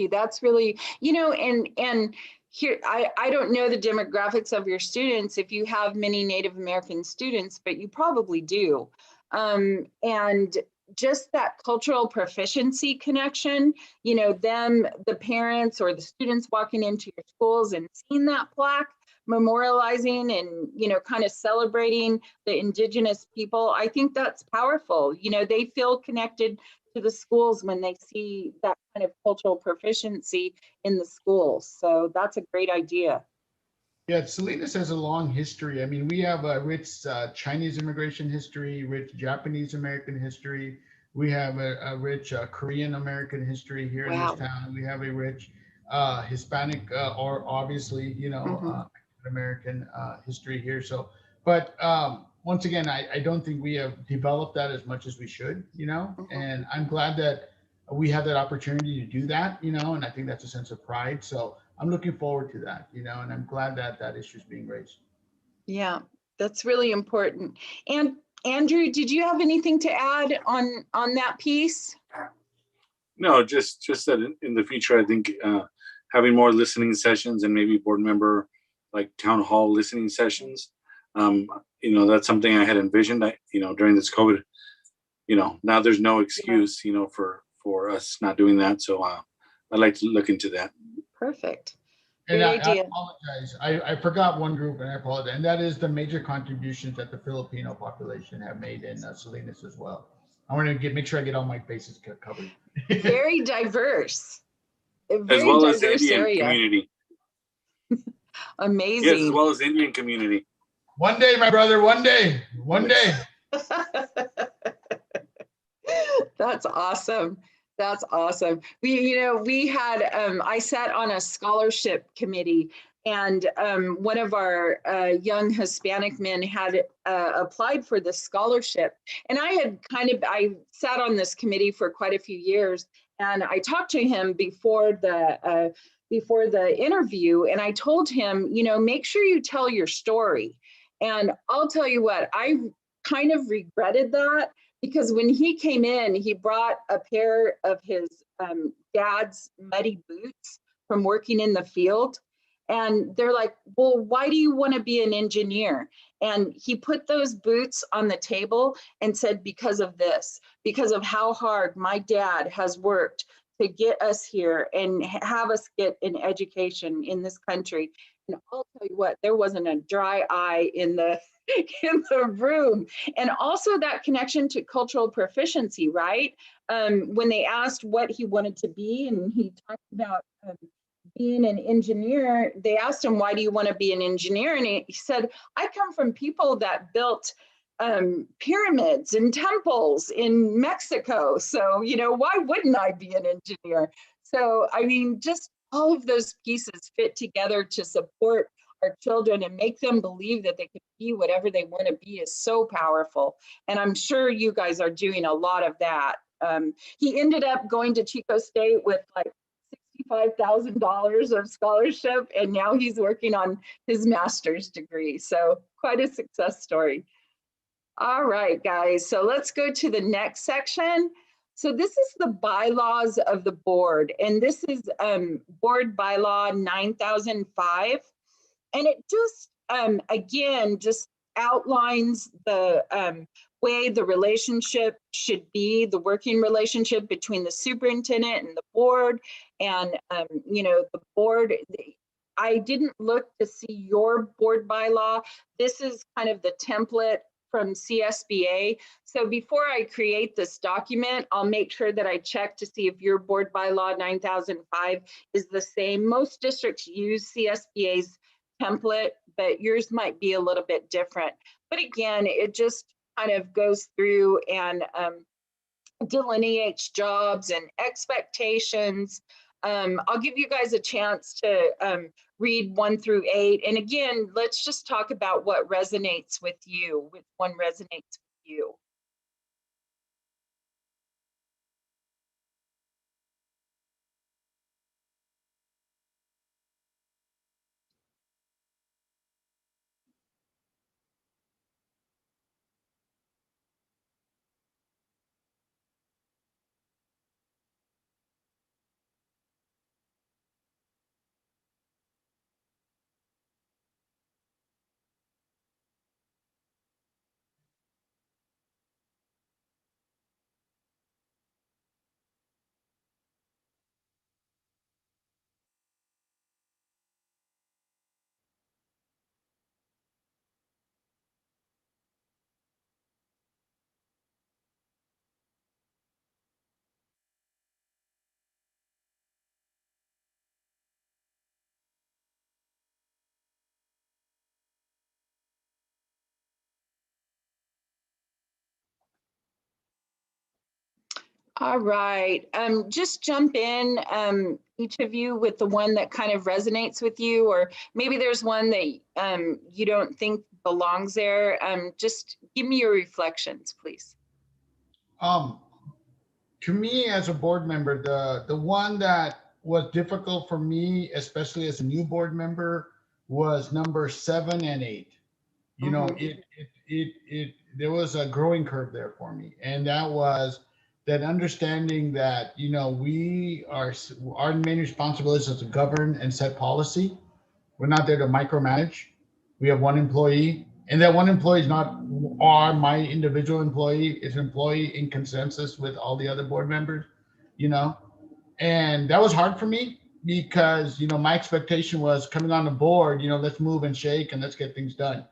That's really, and here, I don't know the demographics of your students, if you have many Native American students, but you probably do. And just that cultural proficiency connection, you know, them, the parents or the students walking into your schools and seeing that plaque, memorializing and, you know, kind of celebrating the indigenous people. I think that's powerful. You know, they feel connected to the schools when they see that kind of cultural proficiency in the schools. So that's a great idea. Yeah, Salinas has a long history. I mean, we have a rich Chinese immigration history, rich Japanese American history. We have a rich Korean American history here in Wow. this town. We have a rich Hispanic, or obviously, you know, American history here. So, but once again, I don't think we have developed that as much as we should, you know, and I'm glad that we had that opportunity to do that, you know, and I think that's a sense of pride. So I'm looking forward to that, you know, and I'm glad that that issue is being raised. Yeah, that's really important. And Andrew, did you have anything to add on that piece? No, just that in the future, I think having more listening sessions and maybe board member like town hall listening sessions, you know, that's something I had envisioned. You know, during this COVID, you know, now there's no excuse, you know, for us not doing that. So I'd like to look into that. Perfect. And Great I idea. apologize. I forgot one group, and I apologize. And that is the major contributions that the Filipino population have made in Salinas as well. I want to make sure I get all my bases covered. Very diverse. A As very well as the diverse Indian area. community. Amazing. Yes, as well as the Indian community. One day, my brother, one day, one day. That's awesome. That's awesome. We had, I sat on a scholarship committee, and one of our young Hispanic men had applied for this scholarship. And I sat on this committee for quite a few years, and I talked to him before the interview, and I told him, you know, make sure you tell your story. And I'll tell you what, I kind of regretted that, because when he came in, he brought a pair of his dad's muddy boots from working in the field. And they're like, well, why do you want to be an engineer? And he put those boots on the table and said, because of this, because of how hard my dad has worked to get us here and have us get an education in this country. And I'll tell you what, there wasn't a dry eye in the room. And also that connection to cultural proficiency, right? When they asked what he wanted to be, and he talked about being an engineer, they asked him, why do you want to be an engineer? And he said, I come from people that built pyramids and temples in Mexico. So, you know, why wouldn't I be an engineer? So, I mean, just all of those pieces fit together to support our children and make them believe that they can be whatever they want to be is so powerful. And I'm sure you guys are doing a lot of that. He ended up going to Chico State with like $65,000 of scholarship, and now he's working on his master's degree. So quite a success story. All right, guys, so let's go to the next section. So this is the bylaws of the board, and this is board bylaw 9005. And it just, again, just outlines the way the relationship should be, the working relationship between the superintendent and the board. And, you know, the board, I didn't look to see your board bylaw. This is kind of the template from CSBA. So before I create this document, I'll make sure that I check to see if your board bylaw 9005 is the same. Most districts use CSBA's template, but yours might be a little bit different. But again, it just kind of goes through and delineates jobs and expectations. I'll give you guys a chance to read 1 through 8. And again, let's just talk about what resonates with you, which one resonates with you. All right, just jump in, each of you with the one that kind of resonates with you, or maybe there's one that you don't think belongs there. Just give me your reflections, please. To me, as a board member, the one that was difficult for me, especially as a new board member, was number 7 and 8. You know, there was a growing curve there for me, and that was that understanding that, you know, our main responsibility is to govern and set policy. We're not there to micromanage. We have one employee, and that one employee is not my individual employee. It's an employee in consensus with all the other board members, you know. And that was hard for me because, you know, my expectation was coming on the board, you know, let's move and shake and let's get things done.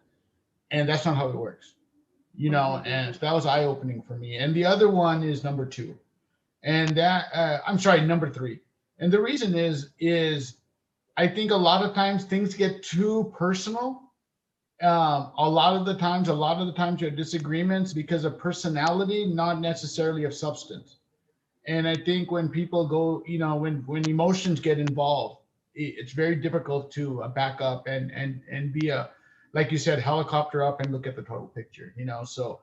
And that's not how it works, you know. And so that was eye-opening for me. And the other one is number 2, and that I'm sorry, number 3. And the reason is I think a lot of times things get too personal. A lot of the times you have disagreements because of personality, not necessarily of substance. And I think when people go, you know, when emotions get involved, it's very difficult to back up and be a, like you said, helicopter up and look at the total picture, you know. So,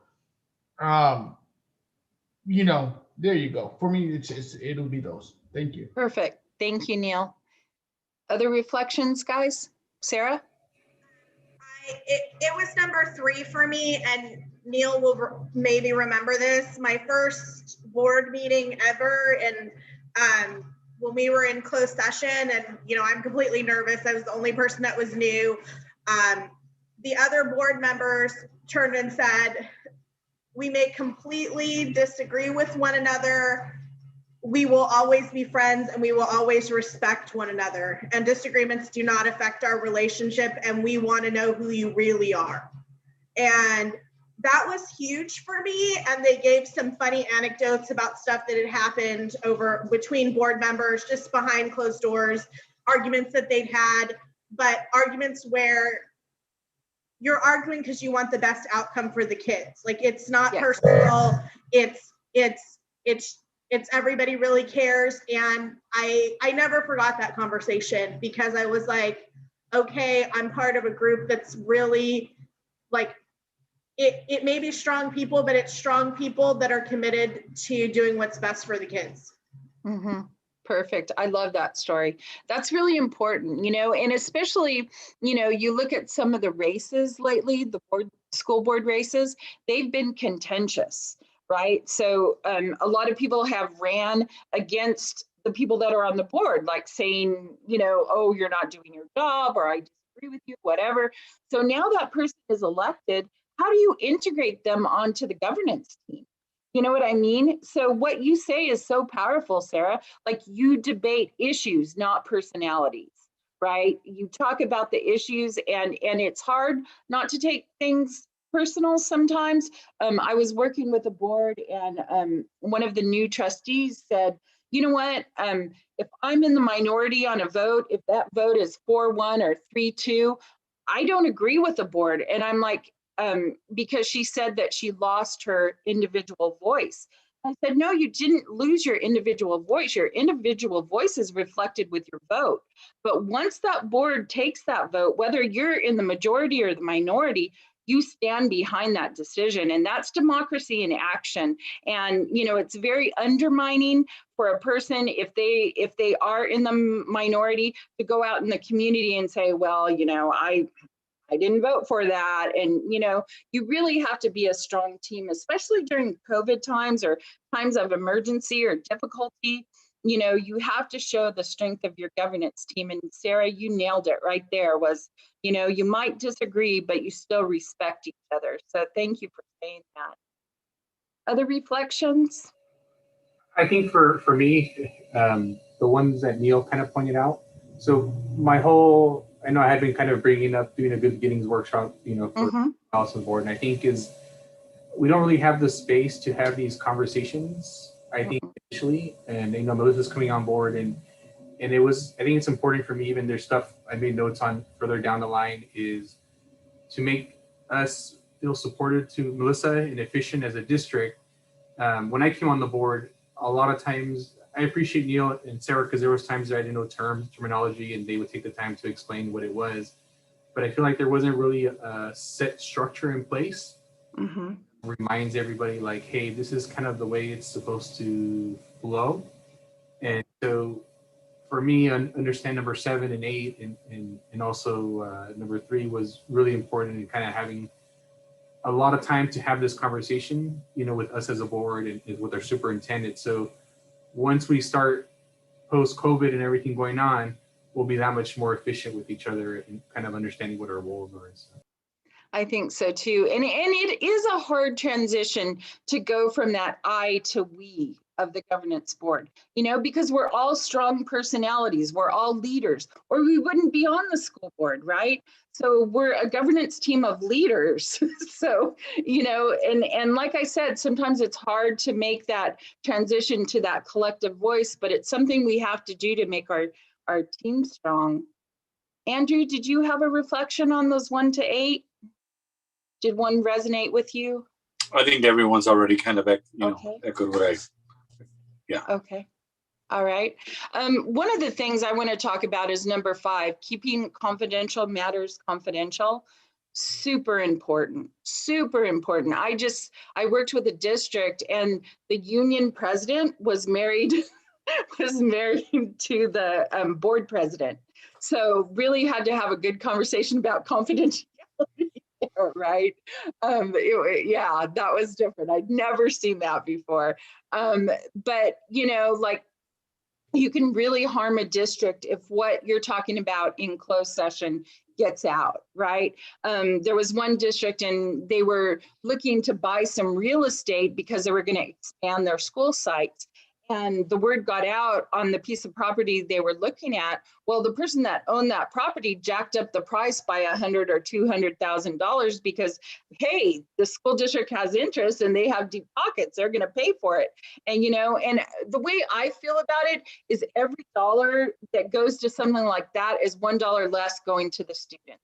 you know, there you go. For me, it'll be those. Thank you. Perfect. Thank you, Neil. Other reflections, guys? Sarah? It was number 3 for me, and Neil will maybe remember this. My first board meeting ever, and when we were in closed session, and you know, I'm completely nervous. I was the only person that was new. The other board members turned and said, "We may completely disagree with one another. We will always be friends and we will always respect one another. And disagreements do not affect our relationship. And we want to know who you really are." And that was huge for me. And they gave some funny anecdotes about stuff that had happened over between board members, just behind closed doors, arguments that they'd had, but arguments where you're arguing because you want the best outcome for the kids. Like, it's not personal. It's everybody really cares. And I never forgot that conversation because I was like, okay, I'm part of a group that's really like, it may be strong people, but it's strong people that are committed to doing what's best for the kids. Perfect. I love that story. That's really important, you know, and especially, you know, you look at some of the races lately, the school board races, they've been contentious. Right. So a lot of people have ran against the people that are on the board, like saying, you know, oh, you're not doing your job, or I disagree with you, whatever. So now that person is elected, how do you integrate them onto the governance team? You know what I mean? So what you say is so powerful, Sarah. Like, you debate issues, not personalities, right? You talk about the issues, and it's hard not to take things personal sometimes. I was working with a board, and one of the new trustees said, you know what, if I'm in the minority on a vote, if that vote is 4-1 or 3-2, I don't agree with the board. And I'm like, because she said that she lost her individual voice. I said, no, you didn't lose your individual voice. Your individual voice is reflected with your vote. But once that board takes that vote, whether you're in the majority or the minority, you stand behind that decision. And that's democracy in action. And, you know, it's very undermining for a person, if they are in the minority, to go out in the community and say, well, you know, I didn't vote for that. And, you know, you really have to be a strong team, especially during COVID times or times of emergency or difficulty. You know, you have to show the strength of your governance team. And Sarah, you nailed it right there. Was, you know, you might disagree, but you still respect each other. So thank you for saying that. Other reflections? I think for me, the ones that Neil kind of pointed out. So I know I had been kind of bringing up doing a good beginnings workshop, you know, for House and board. And I think we don't really have the space to have these conversations, I think, initially. And, you know, Melissa's coming on board, and I think it's important for me, even there's stuff I made notes on further down the line, is to make us feel supported to Melissa and efficient as a district. When I came on the board, a lot of times, I appreciate Neil and Sarah because there was times that I didn't know terminology and they would take the time to explain what it was. But I feel like there wasn't really a set structure in place. Mm-hmm. Reminds everybody like, hey, this is kind of the way it's supposed to flow. And so for me, understand number 7 and 8 and also number 3 was really important in kind of having a lot of time to have this conversation, you know, with us as a board and with our superintendent. So once we start post-COVID and everything going on, we'll be that much more efficient with each other and kind of understanding what our roles are. So. I think so too. And it is a hard transition to go from that I to we of the governance board, you know, because we're all strong personalities, we're all leaders, or we wouldn't be on the school board, right? So we're a governance team of leaders. So, you know, and like I said, sometimes it's hard to make that transition to that collective voice, but it's something we have to do to make our team strong. Andrew, did you have a reflection on those 1 to 8? Did one resonate with you? I think everyone's already kind of, echoed what I, yeah. Okay. All right. One of the things I want to talk about is number 5, keeping confidential matters confidential. Super important, super important. I worked with a district and the union president was married, to the board president. So really had to have a good conversation about confidentiality. Right. Yeah, that was different. I'd never seen that before. But, you know, like you can really harm a district if what you're talking about in closed session gets out, right? There was one district and they were looking to buy some real estate because they were going to expand their school sites. And the word got out on the piece of property they were looking at. Well, the person that owned that property jacked up the price by $100,000 or $200,000 because, hey, the school district has interest and they have deep pockets. They're going to pay for it. And, you know, and the way I feel about it is every dollar that goes to something like that is $1 less going to the students,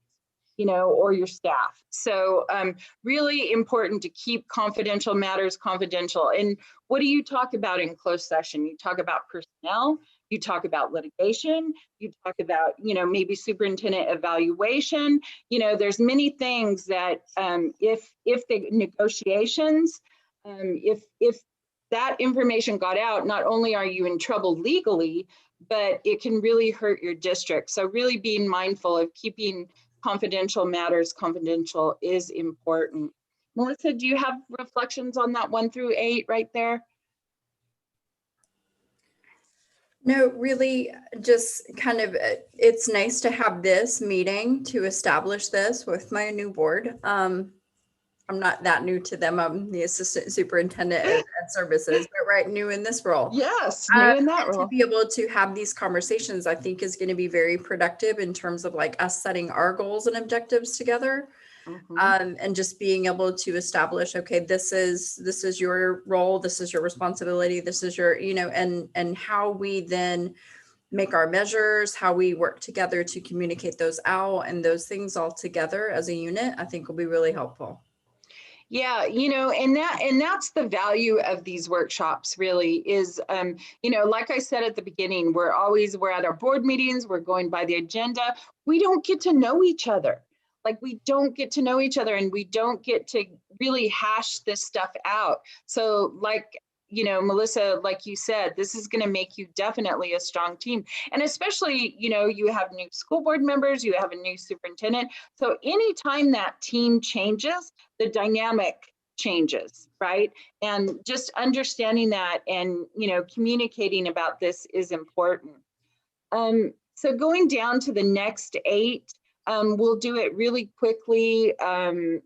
you know, or your staff. So really important to keep confidential matters confidential. And what do you talk about in closed session? You talk about personnel, you talk about litigation, you talk about, you know, maybe superintendent evaluation. You know, there's many things that if the negotiations, if that information got out, not only are you in trouble legally, but it can really hurt your district. So really being mindful of keeping confidential matters confidential is important. Melissa, do you have reflections on that 1 through 8 right there? No, really just kind of, it's nice to have this meeting to establish this with my new board. I'm not that new to them. I'm the assistant superintendent of services, but right, new in this role. Yes, new in that role. To be able to have these conversations, I think is going to be very productive in terms of like us setting our goals and objectives together. Mm-hmm. And just being able to establish, okay, this is your role, this is your responsibility, this is your, you know, and how we then make our measures, how we work together to communicate those out and those things all together as a unit, I think will be really helpful. Yeah, you know, and that's the value of these workshops really is, you know, like I said at the beginning, we're at our board meetings, we're going by the agenda. We don't get to know each other. Like we don't get to know each other and we don't get to really hash this stuff out. So like, you know, Melissa, like you said, this is going to make you definitely a strong team. And especially, you know, you have new school board members, you have a new superintendent. So anytime that team changes, the dynamic changes, right? And just understanding that and, you know, communicating about this is important. So going down to the next 8, we'll do it really quickly.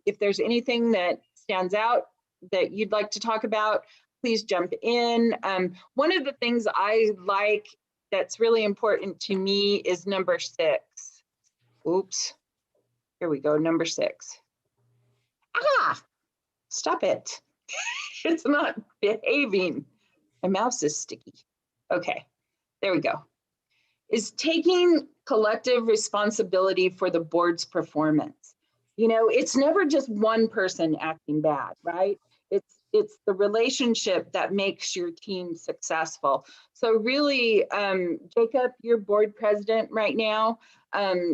If there's anything that stands out that you'd like to talk about, please jump in. One of the things I like that's really important to me is number 6. Oops, here we go, number 6. Ah, stop it. It's not behaving. My mouse is sticky. Okay, there we go. Is taking collective responsibility for the board's performance. You know, it's never just one person acting bad, right? it's the relationship that makes your team successful. So really, Jacob, you're board president right now.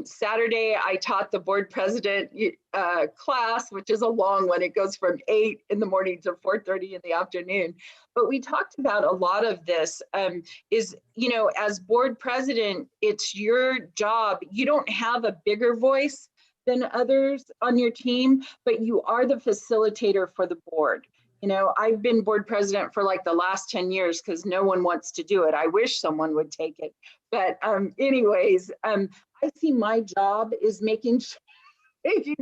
Saturday, I taught the board president class, which is a long one. It goes from 8 in the morning to 4:30 in the afternoon. But we talked about a lot of this is, you know, as board president, it's your job. You don't have a bigger voice than others on your team, but you are the facilitator for the board. You know, I've been board president for like the last 10 years because no one wants to do it. I wish someone would take it. But anyways, I see my job is making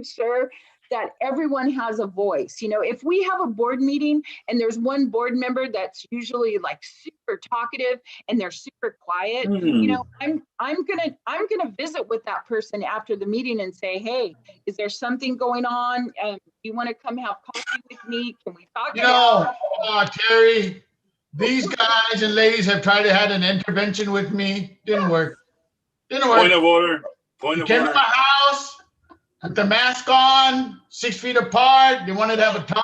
sure that everyone has a voice. You know, if we have a board meeting and there's one board member that's usually like super talkative and they're super quiet, you know, I'm gonna visit with that person after the meeting and say, hey, is there something going on? Do you want to come have coffee with me? Can we talk? You know, Terry, these guys and ladies have tried to have an intervention with me. Didn't work. Didn't work. Point of order. Point of Came to order. my house with the mask on, 6 feet apart. They wanted to have a talk.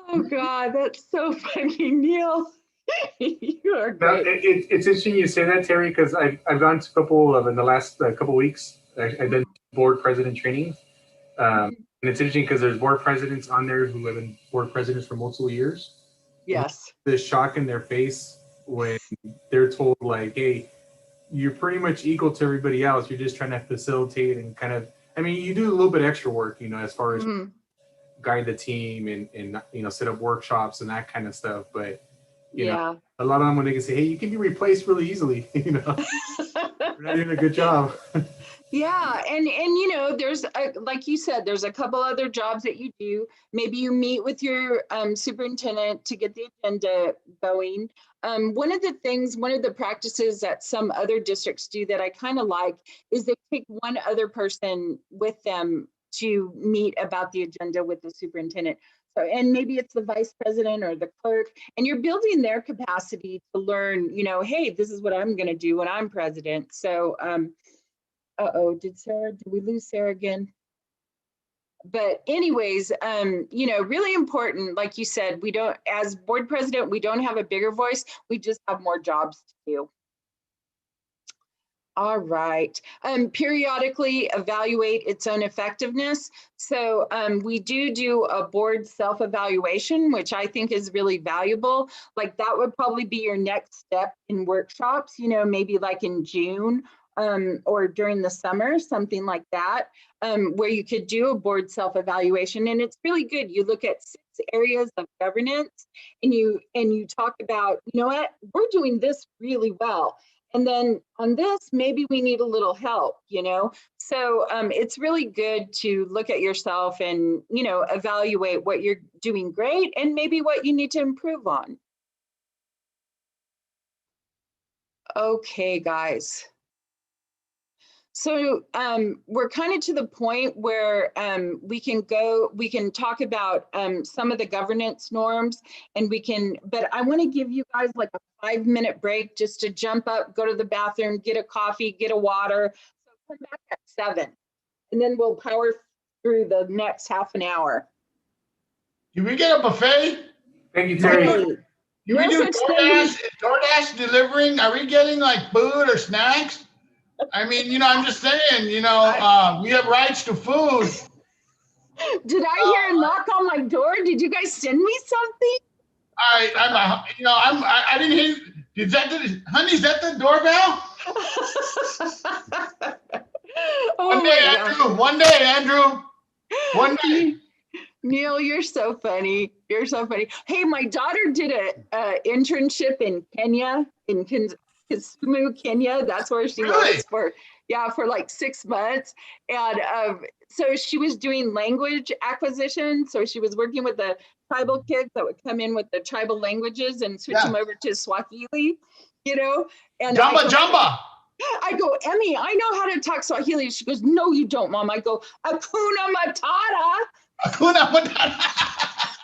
Oh God, that's so funny, Neil. You are great. It's interesting you say that, Terry, because I've gone to a couple of in the last couple weeks. I've been board president training, and it's interesting because there's board presidents on there who have been board presidents for multiple years. Yes. The shock in their face when they're told like, "Hey, you're pretty much equal to everybody else. You're just trying to facilitate and kind of, I mean, you do a little bit extra work, you know, as far as guide the team and you know, set up workshops and that kind of stuff. But, you know, a lot of them when they can say, hey, you can be replaced really easily, you know, you're not doing a good job. Yeah, and you know, there's like you said, there's a couple other jobs that you do. Maybe you meet with your superintendent to get the agenda going. One of the practices that some other districts do that I kind of like is they take one other person with them to meet about the agenda with the superintendent. So, and maybe it's the vice president or the clerk, and you're building their capacity to learn, you know, hey, this is what I'm going to do when I'm president. So, did we lose Sarah again? But anyways, you know, really important, like you said, we don't, as board president, we don't have a bigger voice. We just have more jobs to do. All right. Periodically evaluate its own effectiveness. So we do a board self-evaluation, which I think is really valuable. Like that would probably be your next step in workshops, you know, maybe like in June. Or during the summer, something like that, where you could do a board self-evaluation. And it's really good. You look at 6 areas of governance and you talk about, you know what, we're doing this really well. And then on this, maybe we need a little help, you know? So it's really good to look at yourself and, you know, evaluate what you're doing great and maybe what you need to improve on. Okay, guys. So we're kind of to the point where we can talk about some of the governance norms and but I want to give you guys like a 5-minute break just to jump up, go to the bathroom, get a coffee, get a water. So come back at 7 and then we'll power through the next half an hour. Can we get a buffet? Thank you, Terry. Can we do DoorDash delivering? Are we getting like food or snacks? I mean, you know, I'm just saying, you know, we have rights to food. Did I hear a knock on my door? Did you guys send me something? I didn't hear. Honey, is that the doorbell? One day, Andrew. One day. Neil, you're so funny. You're so funny. Hey, my daughter did a internship in Kenya, in Kisumu, Kenya. That's where she was for like 6 months. And so she was doing language acquisition. So she was working with the tribal kids that would come in with the tribal languages and switch them over to Swahili, you know. And Jamba. I go, Emmy, I know how to talk Swahili. She goes, no, you don't, Mom. I go, Hakuna Matata. Hakuna Matata.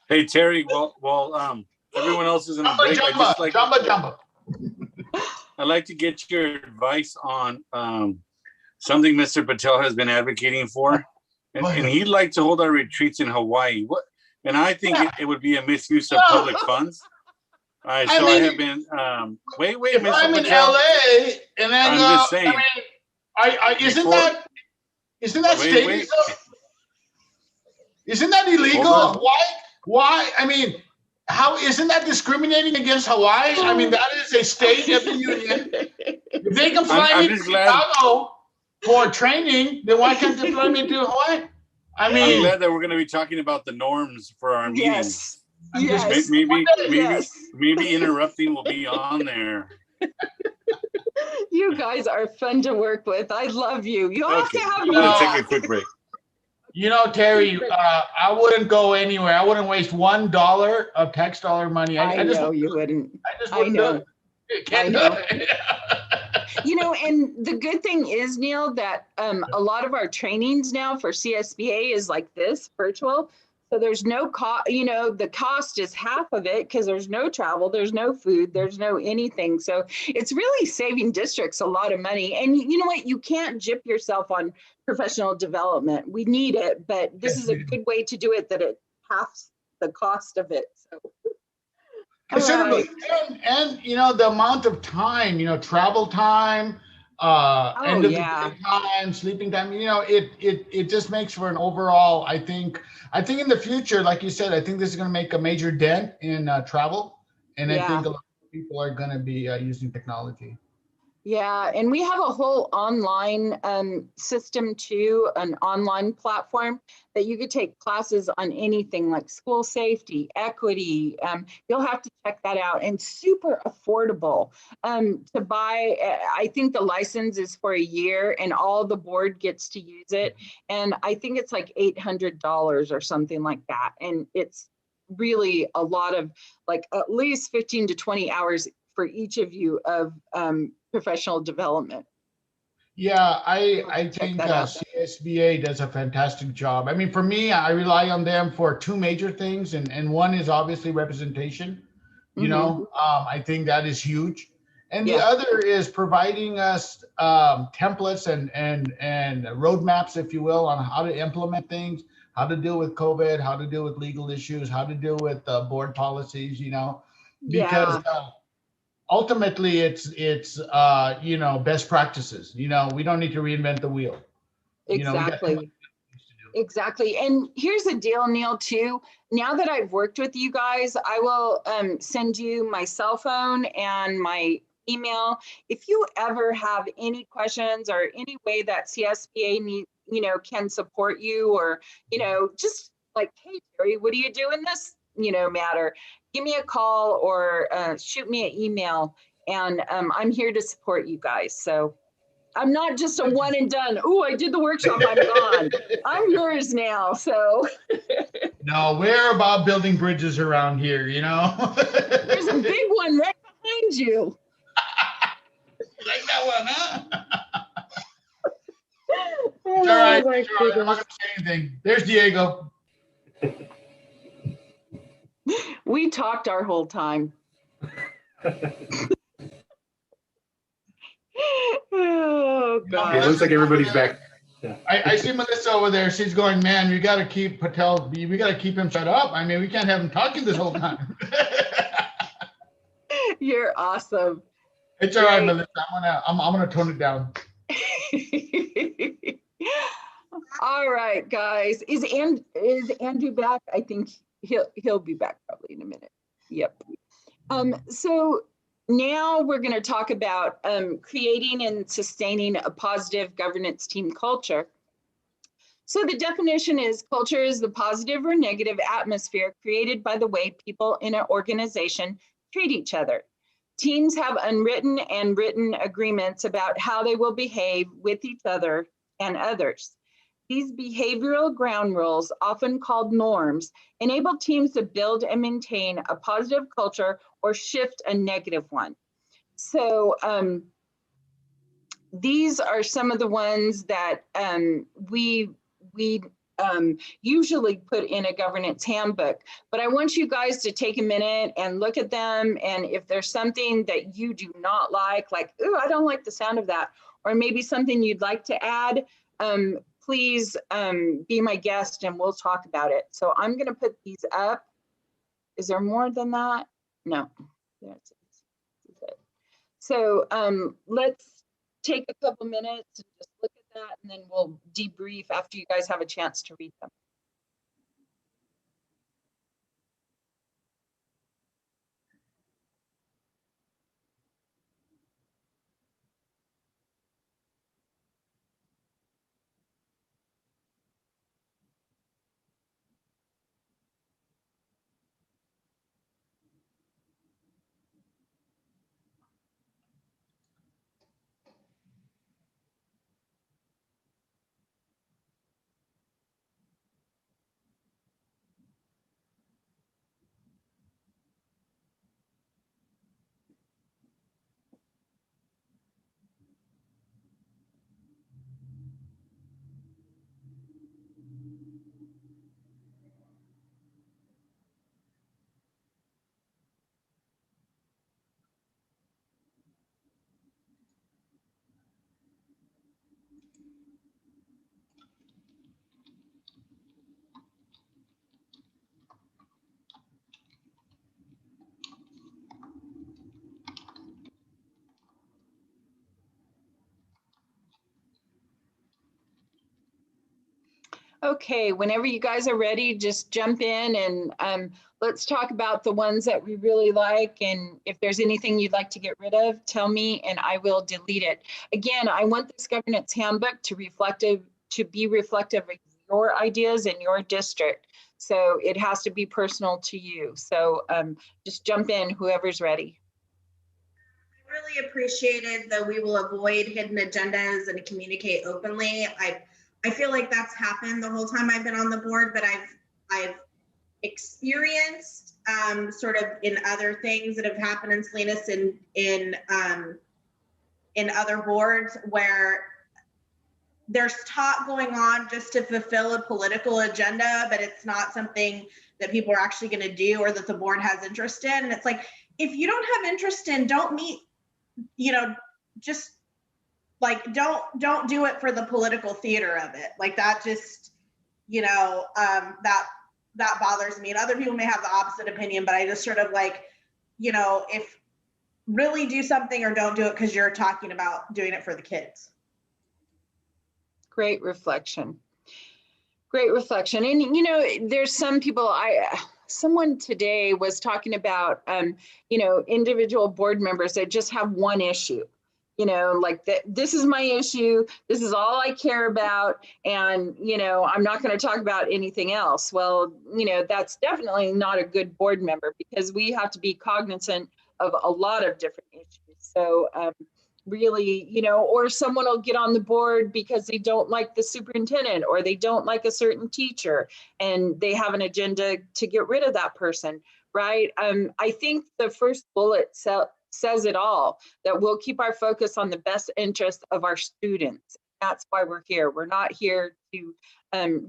Hey, Terry, well, everyone else is in a break. Jamba. I'd like to get your advice on something Mr. Patel has been advocating for, And he'd like to hold our retreats in Hawaii. What? And I think it would be a misuse of public funds. I have been. Wait, If Mr. I'm in Patel. LA and I I'm go, just saying. I mean, isn't that state? Wait. Isn't that illegal? Why? I mean, how isn't that discriminating against Hawaii? I mean, that is a state of the union. If they can fly me to Chicago for training, then why can't they fly me to Hawaii? I mean, I'm glad that we're going to be talking about the norms for our meetings. Yes. Maybe interrupting will be on there. You guys are fun to work with. I love you. You have to have I'm me going to back. take a quick break. you know, Terry, I wouldn't go anywhere. I wouldn't waste $1 of tax dollar money. I know you wouldn't. I just wouldn't do it. Can't do it. You know, and the good thing is, Neil, that a lot of our trainings now for CSBA is like this, virtual. So there's no cost, you know, the cost is half of it because there's no travel, there's no food, there's no anything. So it's really saving districts a lot of money. And you know what? You can't gyp yourself on professional development. We need it, but this is a good way to do it that it halves the cost of it. So. Considerably. And you know, the amount of time, you know, travel time, end of the day time, sleeping time, you know, it just makes for an overall, I think in the future, like you said, I think this is going to make a major dent in travel. And I think a lot of people are going to be using technology. Yeah, and we have a whole online system too, an online platform that you could take classes on anything like school safety, equity. You'll have to check that out, and super affordable to buy. I think the license is for a year and all the board gets to use it. And I think it's like $800 or something like that. And it's really a lot of like at least 15 to 20 hours for each of you of professional development. Yeah, I think CSBA does a fantastic job. I mean, for me, I rely on them for two major things, and one is obviously representation. You know, I think that is huge, and the other is providing us templates and roadmaps, if you will, on how to implement things, how to deal with COVID, how to deal with legal issues, how to deal with board policies. You know, because. Ultimately, it's you know, best practices. You know, we don't need to reinvent the wheel. Exactly. You know, exactly. And here's the deal, Neil, too. Now that I've worked with you guys, I will send you my cell phone and my email. If you ever have any questions or any way that CSBA can support you, or, you know, just like, hey, Terry, what do you do in this, you know, matter? Give me a call or shoot me an email, and I'm here to support you guys. So I'm not just a one and done. Oh, I did the workshop, I'm gone. I'm yours now. So no, we're about building bridges around here, you know. There's a big one right behind you. Like that one, huh? Oh, it's all right. my It's all right. I'm not gonna say anything. There's Diego. We talked our whole time. Oh, God. It looks like everybody's back. Yeah. I see Melissa over there. She's going, man, we got to keep Patel. We got to keep him shut up. I mean, we can't have him talking this whole time. You're awesome. It's all right, Melissa. I'm gonna tone it down. All right, guys. Is Andrew back? I think he'll be back probably in a minute. Yep. So now we're going to talk about creating and sustaining a positive governance team culture. So the definition is culture is the positive or negative atmosphere created by the way people in an organization treat each other. Teams have unwritten and written agreements about how they will behave with each other and others. These behavioral ground rules, often called norms, enable teams to build and maintain a positive culture or shift a negative one. So these are some of the ones that we usually put in a governance handbook, but I want you guys to take a minute and look at them. And if there's something that you do not like, ooh, I don't like the sound of that, or maybe something you'd like to add, please be my guest and we'll talk about it. So I'm going to put these up. Is there more than that? No. That's it. So let's take a couple minutes and just look at that, and then we'll debrief after you guys have a chance to read them. Okay, whenever you guys are ready, just jump in and let's talk about the ones that we really like. And if there's anything you'd like to get rid of, tell me and I will delete it. Again, I want this governance handbook to be reflective of your ideas in your district. So it has to be personal to you. So just jump in, whoever's ready. I really appreciated that we will avoid hidden agendas and communicate openly. I feel like that's happened the whole time I've been on the board, but I've experienced sort of in other things that have happened in Salinas in other boards where there's talk going on just to fulfill a political agenda, but it's not something that people are actually going to do or that the board has interest in. And it's like, if you don't have interest in, don't meet, just like, don't do it for the political theater of it. Like that just, that bothers me. And other people may have the opposite opinion, but I just sort of like, if really do something or don't do it because you're talking about doing it for the kids. Great reflection. Great reflection. And, there's some people, someone today was talking about, individual board members that just have one issue. Like this is my issue. This is all I care about. And, I'm not going to talk about anything else. Well, that's definitely not a good board member because we have to be cognizant of a lot of different issues. So really, or someone will get on the board because they don't like the superintendent or they don't like a certain teacher and they have an agenda to get rid of that person, right? I think the first bullet says it all, that we'll keep our focus on the best interest of our students. That's why we're here. We're not here to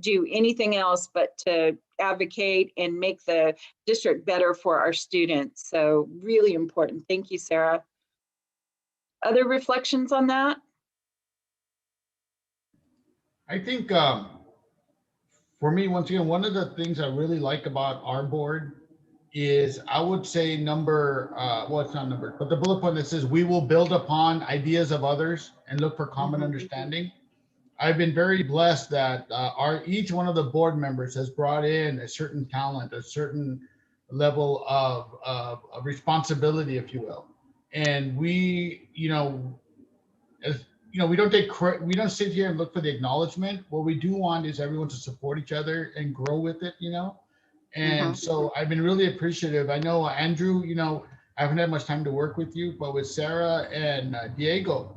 do anything else but to advocate and make the district better for our students. So really important. Thank you, Sarah. Other reflections on that? I think for me, once again, one of the things I really like about our board is, I would say it's not numbered, but the bullet point that says we will build upon ideas of others and look for common understanding. I've been very blessed that each one of the board members has brought in a certain talent, a certain level of responsibility, if you will. And we, we don't sit here and look for the acknowledgement. What we do want is everyone to support each other and grow with it, And so I've been really appreciative. I know Andrew, I haven't had much time to work with you, but with Sarah and Diego,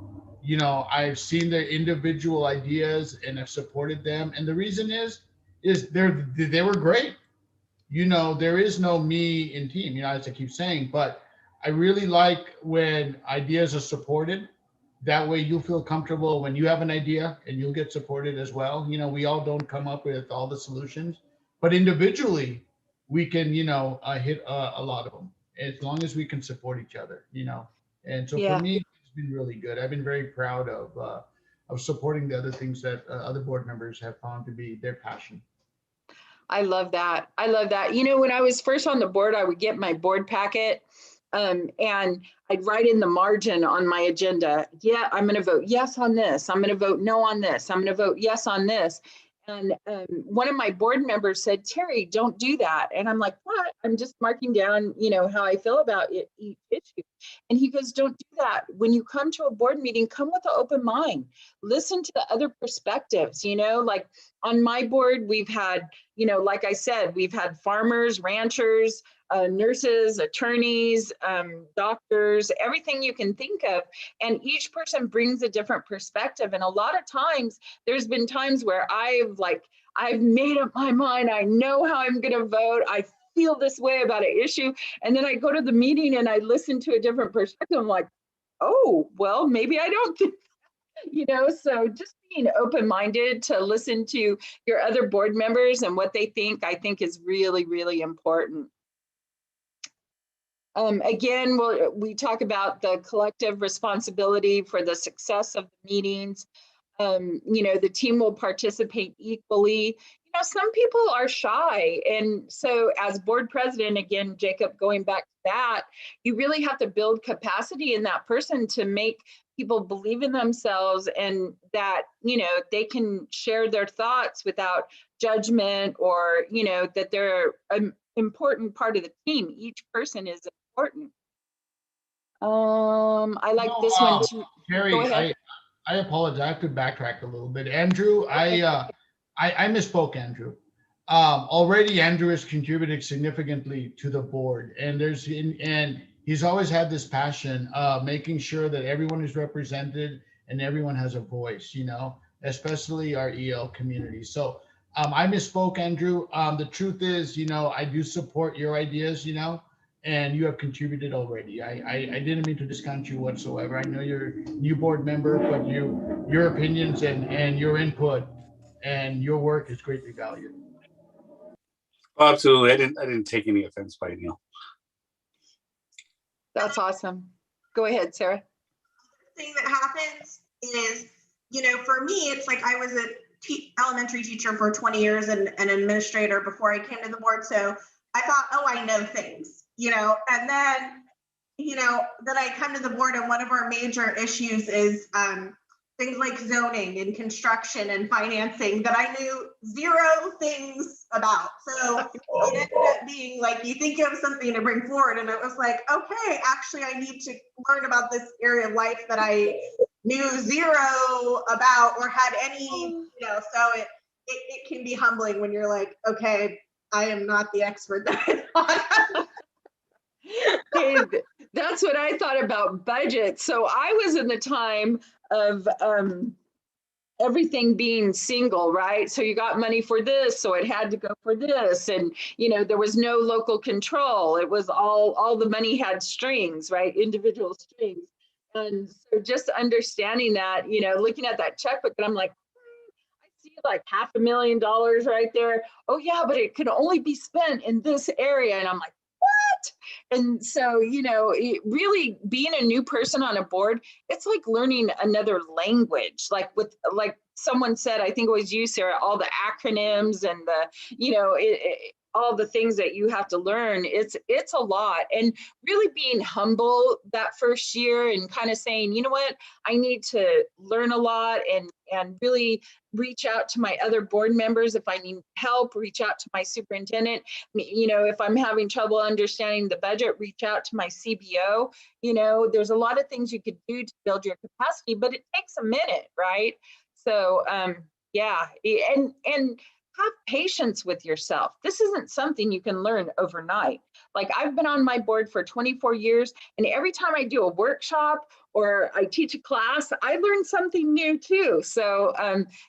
I've seen their individual ideas and I've supported them. And the reason is they were great. There is no me in team, as I keep saying, but I really like when ideas are supported. That way you'll feel comfortable when you have an idea and you'll get supported as well. We all don't come up with all the solutions, but individually we can, hit a lot of them as long as we can support each other, And so for me, it's been really good. I've been very proud of of supporting the other things that other board members have found to be their passion. I love that. I love that. You know, when I was first on the board, I would get my board packet and I'd write in the margin on my agenda, yeah, I'm going to vote yes on this. I'm going to vote no on this. I'm going to vote yes on this. And one of my board members said, Terry, don't do that. And I'm like, what? I'm just marking down, you know, how I feel about each issue. And he goes, don't do that. When you come to a board meeting, come with an open mind. Listen to the other perspectives, you know, like on my board, we've had, you know, like I said, we've had farmers, ranchers, nurses, attorneys, doctors, everything you can think of. And each person brings a different perspective. And a lot of times, there's been times where I've made up my mind. I know how I'm going to vote. I feel this way about an issue. And then I go to the meeting and I listen to a different perspective. I'm like, oh, well, maybe I don't think, you know, so just being open-minded to listen to your other board members and what they think, I think is really, really important. Again, we talk about the collective responsibility for the success of the meetings. You know, the team will participate equally. You know, some people are shy. And so as board president, again, Jacob, going back to that, you really have to build capacity in that person to make people believe in themselves and that, you know, they can share their thoughts without judgment or, you know, that they're an important part of the team. Each person is important. I like this one too. Terry, Go ahead. I apologize. I have to backtrack a little bit. Andrew, I misspoke, Andrew. Already Andrew has contributed significantly to the board, and he's always had this passion of making sure that everyone is represented and everyone has a voice, you know, especially our EL community. So I misspoke, Andrew. The truth is, you know, I do support your ideas, you know, and you have contributed already. I didn't mean to discount you whatsoever. I know you're a new board member, but your opinions and your input and your work is greatly valued. Oh, absolutely. I didn't take any offense by Neil. That's awesome. Go ahead, Sarah. Thing that happens is, you know, for me, it's like I was a elementary teacher for 20 years and an administrator before I came to the board. So I thought, oh, I know things, you know, and then, you know, then I come to the board and one of our major issues is things like zoning and construction and financing that I knew zero things about. So it ended up being like, you think you have something to bring forward. And it was like, okay, actually, I need to learn about this area of life that I knew zero about or had any, you know, so it can be humbling when you're like, okay, I am not the expert that I thought. Hey, that's what I thought about budget. So I was in the time of everything being single, right? So you got money for this, so it had to go for this. And, you know, there was no local control. It was all the money had strings, right? Individual strings. And so just understanding that, you know, looking at that checkbook and I'm like, I see like $500,000 right there. Oh yeah, but it could only be spent in this area. And I'm like, what? And so, you know, really being a new person on a board, it's like learning another language, like someone said, I think it was you, Sarah, all the acronyms and the, you know, all the things that you have to learn. It's a lot. And really being humble that first year and kind of saying, you know what, I need to learn a lot and really reach out to my other board members. If I need help, reach out to my superintendent. You know, if I'm having trouble understanding the budget, reach out to my CBO. You know, there's a lot of things you could do to build your capacity, but it takes a minute, right? So yeah, and have patience with yourself. This isn't something you can learn overnight. Like I've been on my board for 24 years, and every time I do a workshop or I teach a class, I learn something new too. So,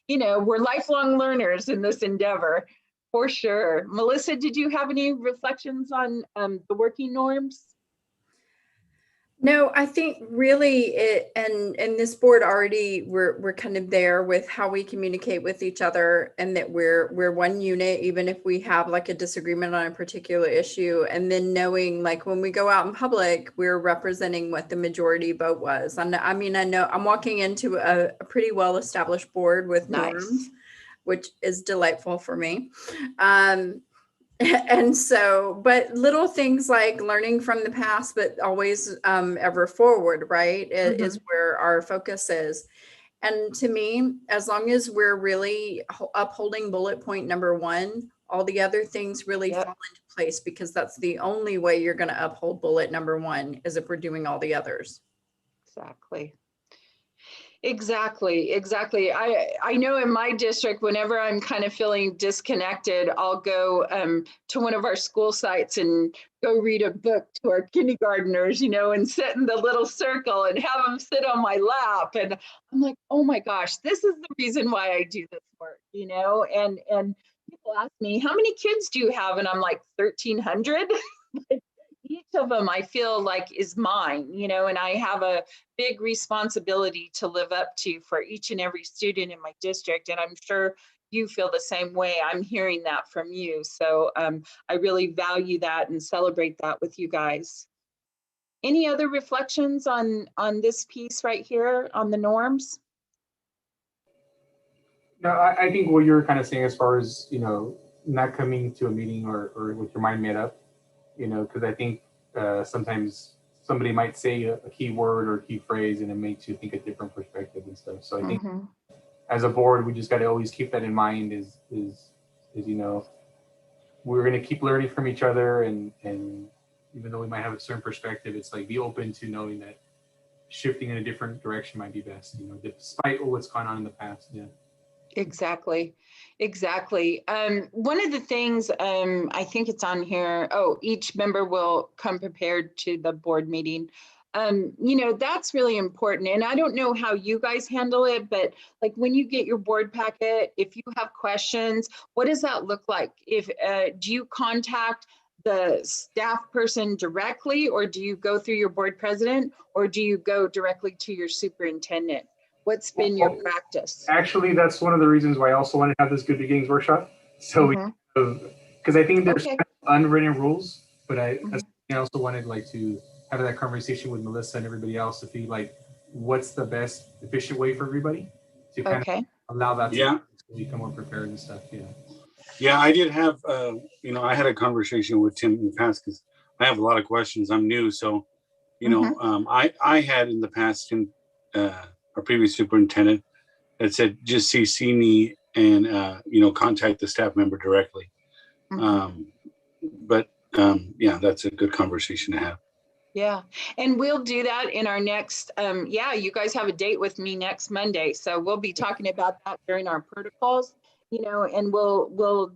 you know, we're lifelong learners in this endeavor, for sure. Melissa, did you have any reflections on the working norms? No, I think really it, and this board already, we're kind of there with how we communicate with each other, and that we're one unit, even if we have like a disagreement on a particular issue. And then knowing like when we go out in public, we're representing what the majority vote was. And I mean, I know I'm walking into a pretty well-established board with norms, Nice. which is delightful for me. And so, but little things like learning from the past, but always ever forward, right? Is where our focus is. And to me, as long as we're really upholding bullet point number 1, all the other things really Yep. fall into place, because that's the only way you're going to uphold bullet number 1 is if we're doing all the others. Exactly. Exactly. I know in my district, whenever I'm kind of feeling disconnected, I'll go to one of our school sites and go read a book to our kindergartners, and sit in the little circle and have them sit on my lap. And I'm like, oh my gosh, this is the reason why I do this work, and people ask me, how many kids do you have? And I'm like, 1,300. Each of them I feel like is mine, and I have a big responsibility to live up to for each and every student in my district. And I'm sure you feel the same way. I'm hearing that from you. So I really value that and celebrate that with you guys. Any other reflections on this piece right here on the norms? No, I think what you're kind of saying as far as, not coming to a meeting or with your mind made up, because I think sometimes somebody might say a key word or a key phrase and it makes you think a different perspective and stuff. So I think as a board, we just got to always keep that in mind is we're going to keep learning from each other. And even though we might have a certain perspective, it's like be open to knowing that shifting in a different direction might be best, despite what's gone on in the past. Yeah. Exactly. One of the things, I think it's on here, each member will come prepared to the board meeting. That's really important. And I don't know how you guys handle it, but like when you get your board packet, if you have questions, what does that look like? Do you contact the staff person directly, or do you go through your board president, or do you go directly to your superintendent? What's been your practice? Actually, that's one of the reasons why I also want to have this Good Beginnings workshop. So, because I think there's unwritten rules, but I also wanted to have that conversation with Melissa and everybody else to feel like what's the best efficient way for everybody to kind of allow that to become more prepared and stuff. Yeah, I did have, I had a conversation with Tim in the past because I have a lot of questions. I'm new, so, I had in the past our previous superintendent that said, just CC me and, contact the staff member directly. But that's a good conversation to have. Yeah, and we'll do that in our next, you guys have a date with me next Monday. So we'll be talking about that during our protocols, and we'll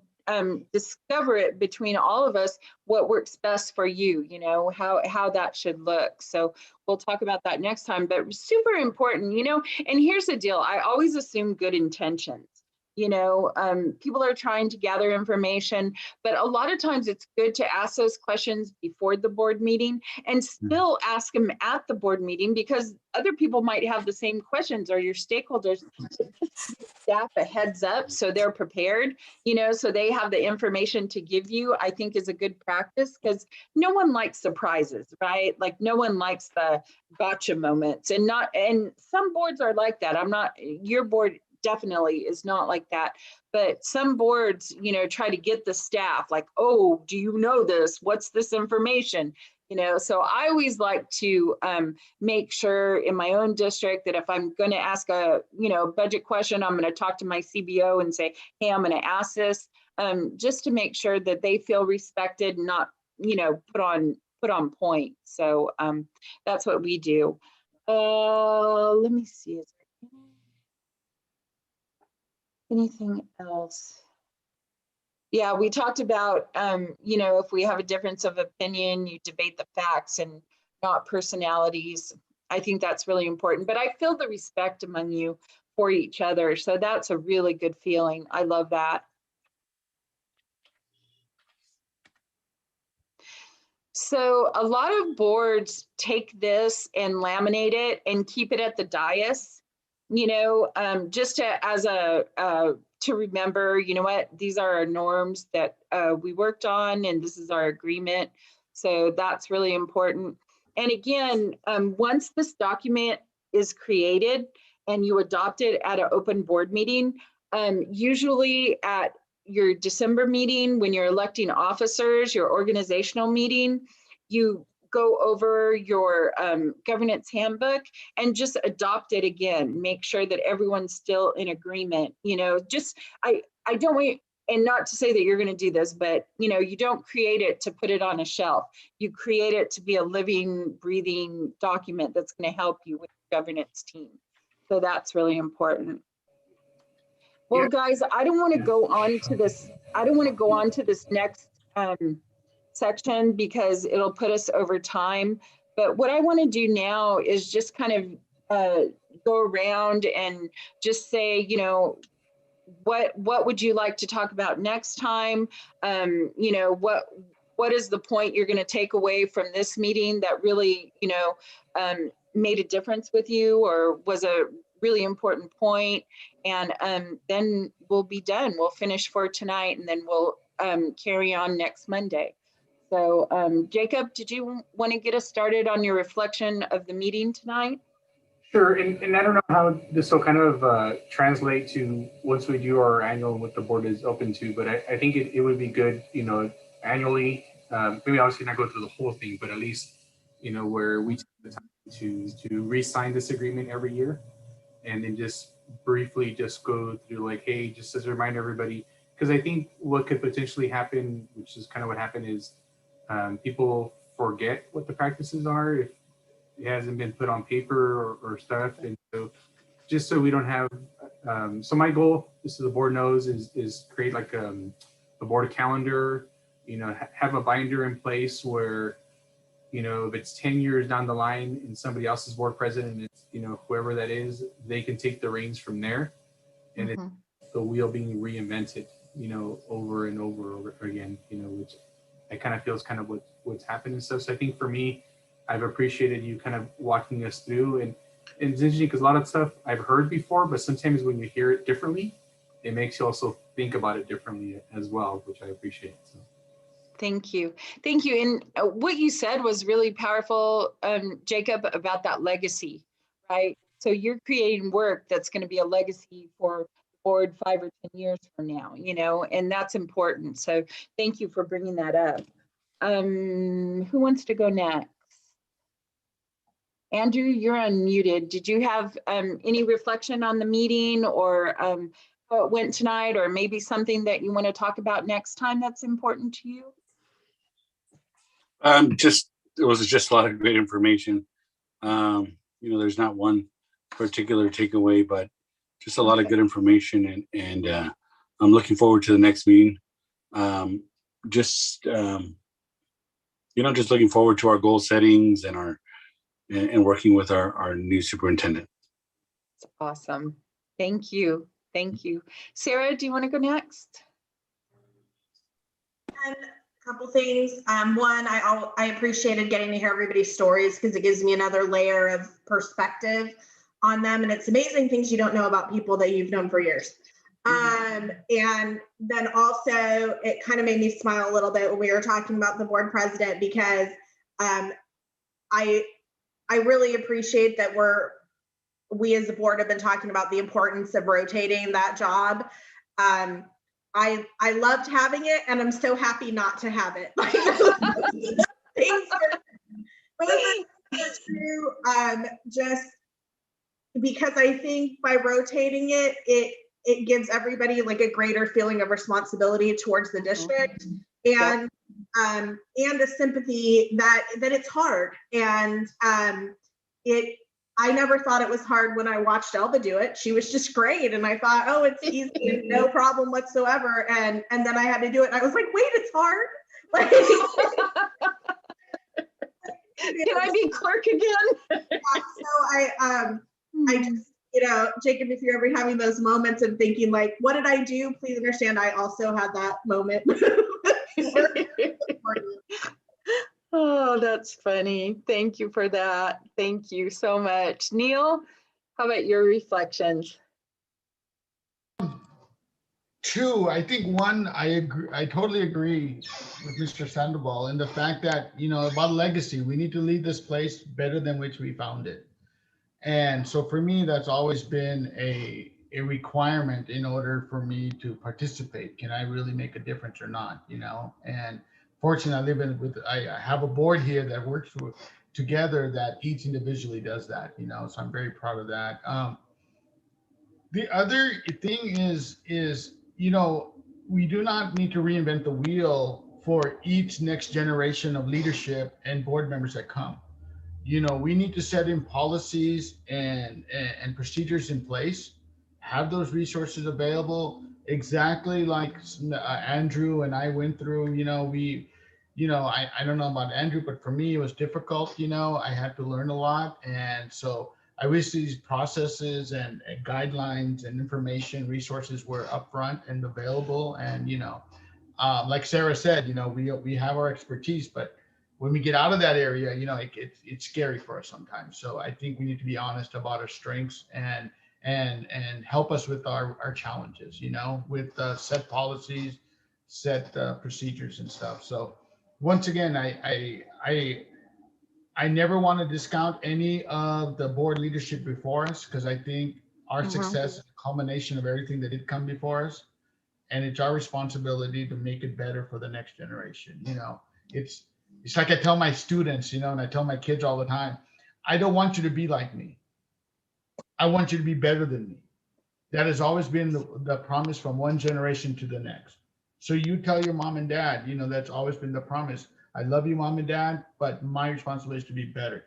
discover it between all of us, what works best for you, how that should look. So we'll talk about that next time, but super important, and here's the deal. I always assume good intentions. People are trying to gather information, but a lot of times it's good to ask those questions before the board meeting and still ask them at the board meeting, because other people might have the same questions, or your stakeholders. Staff a heads up so they're prepared, so they have the information to give you, I think is a good practice, because no one likes surprises, right? Like no one likes the gotcha moments, and some boards are like that. Your board definitely is not like that, but some boards, try to get the staff like, oh, do you know this? What's this information? So I always like to make sure in my own district that if I'm going to ask a, budget question, I'm going to talk to my CBO and say, hey, I'm going to ask this, just to make sure that they feel respected, not, put on point. So that's what we do. Let me see. Anything else? Yeah, we talked about, if we have a difference of opinion, you debate the facts and not personalities. I think that's really important, but I feel the respect among you for each other. So that's a really good feeling. I love that. So a lot of boards take this and laminate it and keep it at the dais, just to remember, what, these are our norms that we worked on, and this is our agreement. So that's really important. And again, once this document is created and you adopt it at an open board meeting, usually at your December meeting, when you're electing officers, your organizational meeting, you go over your governance handbook and just adopt it again. Make sure that everyone's still in agreement. I don't want, and not to say that you're going to do this, but you don't create it to put it on a shelf. You create it to be a living, breathing document that's going to help you with your governance team. So that's really important. Well, guys, I don't want to go on to this. I don't want to go on to this next section because it'll put us over time. But what I want to do now is just kind of go around and just say, what would you like to talk about next time? What is the point you're going to take away from this meeting that really, made a difference with you or was a really important point? And then we'll be done. We'll finish for tonight, and then we'll carry on next Monday. So Jacob, did you want to get us started on your reflection of the meeting tonight? Sure, and I don't know how this will kind of translate to once we do our annual, what the board is open to, but I think it would be good, annually, maybe obviously not go through the whole thing, but at least, where we take the time to re-sign this agreement every year, and then just briefly just go through like, hey, just as a reminder, everybody, because I think what could potentially happen, which is kind of what happened, is people forget what the practices are if it hasn't been put on paper or stuff. And so just so we don't have, so my goal, just so the board knows, is create like a board calendar, have a binder in place where, if it's 10 years down the line and somebody else is board president, and it's, whoever that is, they can take the reins from there. And it's the wheel being reinvented, over and over again, which I kind of feels kind of what's happened and stuff. So I think for me, I've appreciated you kind of walking us through, and it's interesting because a lot of stuff I've heard before, but sometimes when you hear it differently, it makes you also think about it differently as well, which I appreciate. So. Thank you. Thank you. And what you said was really powerful, Jacob, about that legacy, right? So you're creating work that's going to be a legacy for the board 5 or 10 years from now, and that's important. So thank you for bringing that up. Who wants to go next? Andrew, you're unmuted. Did you have any reflection on the meeting or how it went tonight, or maybe something that you want to talk about next time that's important to you? It was just a lot of great information. There's not one particular takeaway, but just a lot of good information, and I'm looking forward to the next meeting. Just looking forward to our goal settings and working with our new superintendent. That's awesome. Thank you. Thank you. Sarah, do you want to go next? And a couple things. One, I appreciated getting to hear everybody's stories because it gives me another layer of perspective on them. And it's amazing things you don't know about people that you've known for years. And then also it kind of made me smile a little bit when we were talking about the board president, because I really appreciate that we as a board have been talking about the importance of rotating that job. I loved having it, and I'm so happy not to have it. Things are true, just because I think by rotating it gives everybody like a greater feeling of responsibility towards the district, and a sympathy that it's hard. And I never thought it was hard when I watched Elba do it. She was just great. And I thought, oh, it's easy, no problem whatsoever. And then I had to do it. And I was like, wait, it's hard. Like, can I be clerk again? So I just, Jacob, if you're ever having those moments of thinking like, what did I do? Please understand, I also had that moment. Oh, that's funny. Thank you for that. Thank you so much. Neil, how about your reflections? Two, I think one, I agree, I totally agree with Mr. Sandoval in the fact that, about legacy, we need to leave this place better than which we found it. And so for me, that's always been a requirement in order for me to participate. Can I really make a difference or not? And fortunately, I have a board here that works together that each individually does that. So I'm very proud of that. The other thing is we do not need to reinvent the wheel for each next generation of leadership and board members that come. We need to set in policies and procedures in place, have those resources available, exactly like Andrew and I went through. I don't know about Andrew, but for me, it was difficult. I had to learn a lot. And so I wish these processes and guidelines and information resources were upfront and available. And, like Sarah said, we have our expertise, but when we get out of that area, it's scary for us sometimes. So I think we need to be honest about our strengths and help us with our challenges, with set policies, set procedures and stuff. So once again, I never want to discount any of the board leadership before us, because I think our success is a culmination of everything that did come before us. And it's our responsibility to make it better for the next generation. It's like I tell my students, and I tell my kids all the time, I don't want you to be like me. I want you to be better than me. That has always been the promise from one generation to the next. So you tell your mom and dad, that's always been the promise. I love you, mom and dad, but my responsibility is to be better,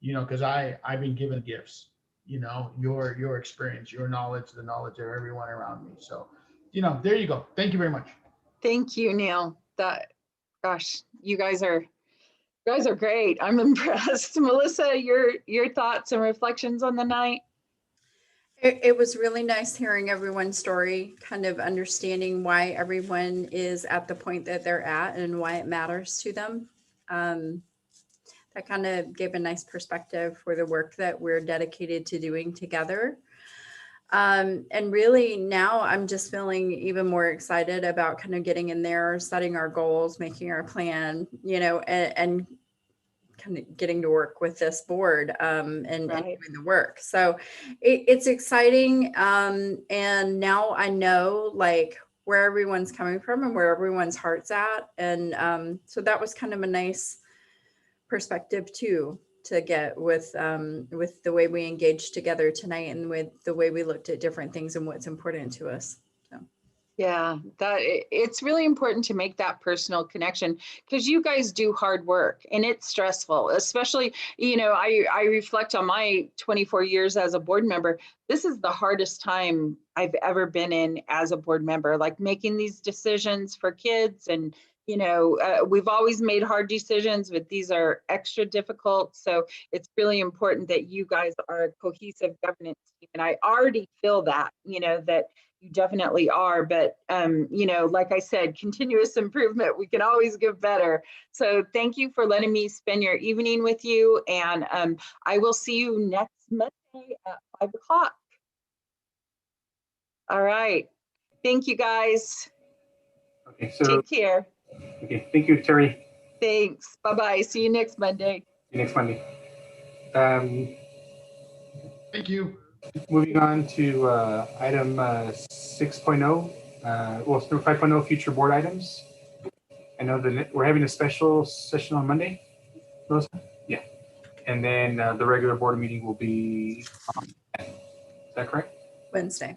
because I've been given gifts, your experience, your knowledge, the knowledge of everyone around me. So, there you go. Thank you very much. Thank you, Neil. Gosh, you guys are great. I'm impressed. Melissa, your thoughts and reflections on the night? It was really nice hearing everyone's story, kind of understanding why everyone is at the point that they're at and why it matters to them. That kind of gave a nice perspective for the work that we're dedicated to doing together. And really now I'm just feeling even more excited about kind of getting in there, setting our goals, making our plan, and kind of getting to work with this board and doing the work. So it's exciting. And now I know like where everyone's coming from and where everyone's heart's at. And so that was kind of a nice perspective too, to get with the way we engaged together tonight and with the way we looked at different things and what's important to us. So. Yeah, it's really important to make that personal connection, because you guys do hard work and it's stressful, especially, I reflect on my 24 years as a board member. This is the hardest time I've ever been in as a board member, like making these decisions for kids. And, we've always made hard decisions, but these are extra difficult. So it's really important that you guys are a cohesive governance team. And I already feel that, that you definitely are, but like I said, continuous improvement, we can always get better. So thank you for letting me spend your evening with you, and I will see you next Monday at 5 o'clock. All right, thank you guys. Okay, so take care. Okay, thank you, Terry. Thanks. Bye-bye. See you next Monday. See you next Monday. Thank you. Moving on to item 6.0, through 5.0 future board items. I know that we're having a special session on Monday, Rosa? Yeah. And then the regular board meeting will be on 10th. Is that correct? Wednesday.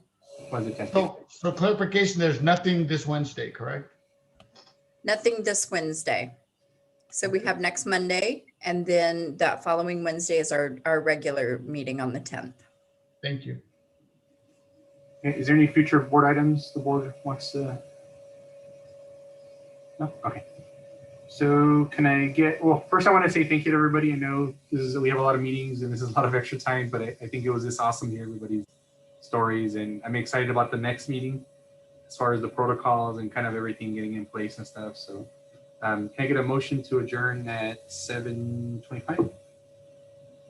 Wednesday, 10th. So clarification, there's nothing this Wednesday, correct? Nothing this Wednesday. So we have next Monday, and then that following Wednesday is our regular meeting on the 10th. Thank you. Is there any future board items the board wants to? No? Okay. So can I get, first I want to say thank you to everybody. I know we have a lot of meetings and this is a lot of extra time, but I think it was just awesome to hear everybody's stories, and I'm excited about the next meeting as far as the protocols and kind of everything getting in place and stuff. So Can I get a motion to adjourn at 7:25?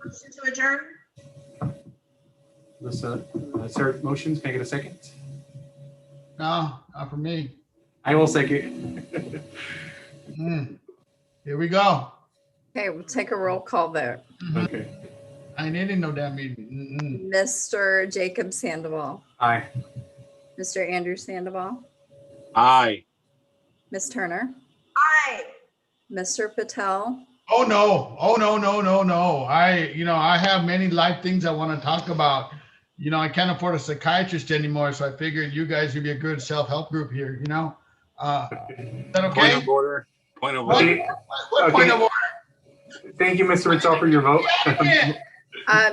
Motion to adjourn. Let's start motions. Can I get a second? No, not for me. I will second. Here we go. Okay, we'll take a roll call vote. Okay. I ain't in no damn meeting. Mr. Jacob Sandoval, Aye. Mr. Andrew Sandoval, Aye. Ms. Turner, Aye. Mr. Patel, Oh no! Oh no! No! No! No! I have many life things I want to talk about. I can't afford a psychiatrist anymore, so I figured you guys would be a good self-help group here. Is that Point okay? of order. Point of What, order. what point of order? Thank you, Mr. Ritzel, for your vote.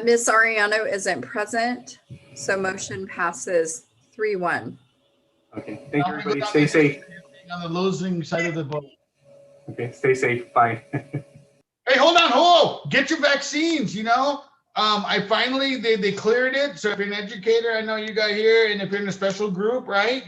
Ms. Ariano isn't present, so motion passes 3-1. Okay. Thank you, everybody. Stay safe. On the losing side of the boat. Okay. Stay safe. Bye. Hey, hold on, get your vaccines. I finally they cleared it. So if you're an educator, I know you got here, and if you're in a special group, right?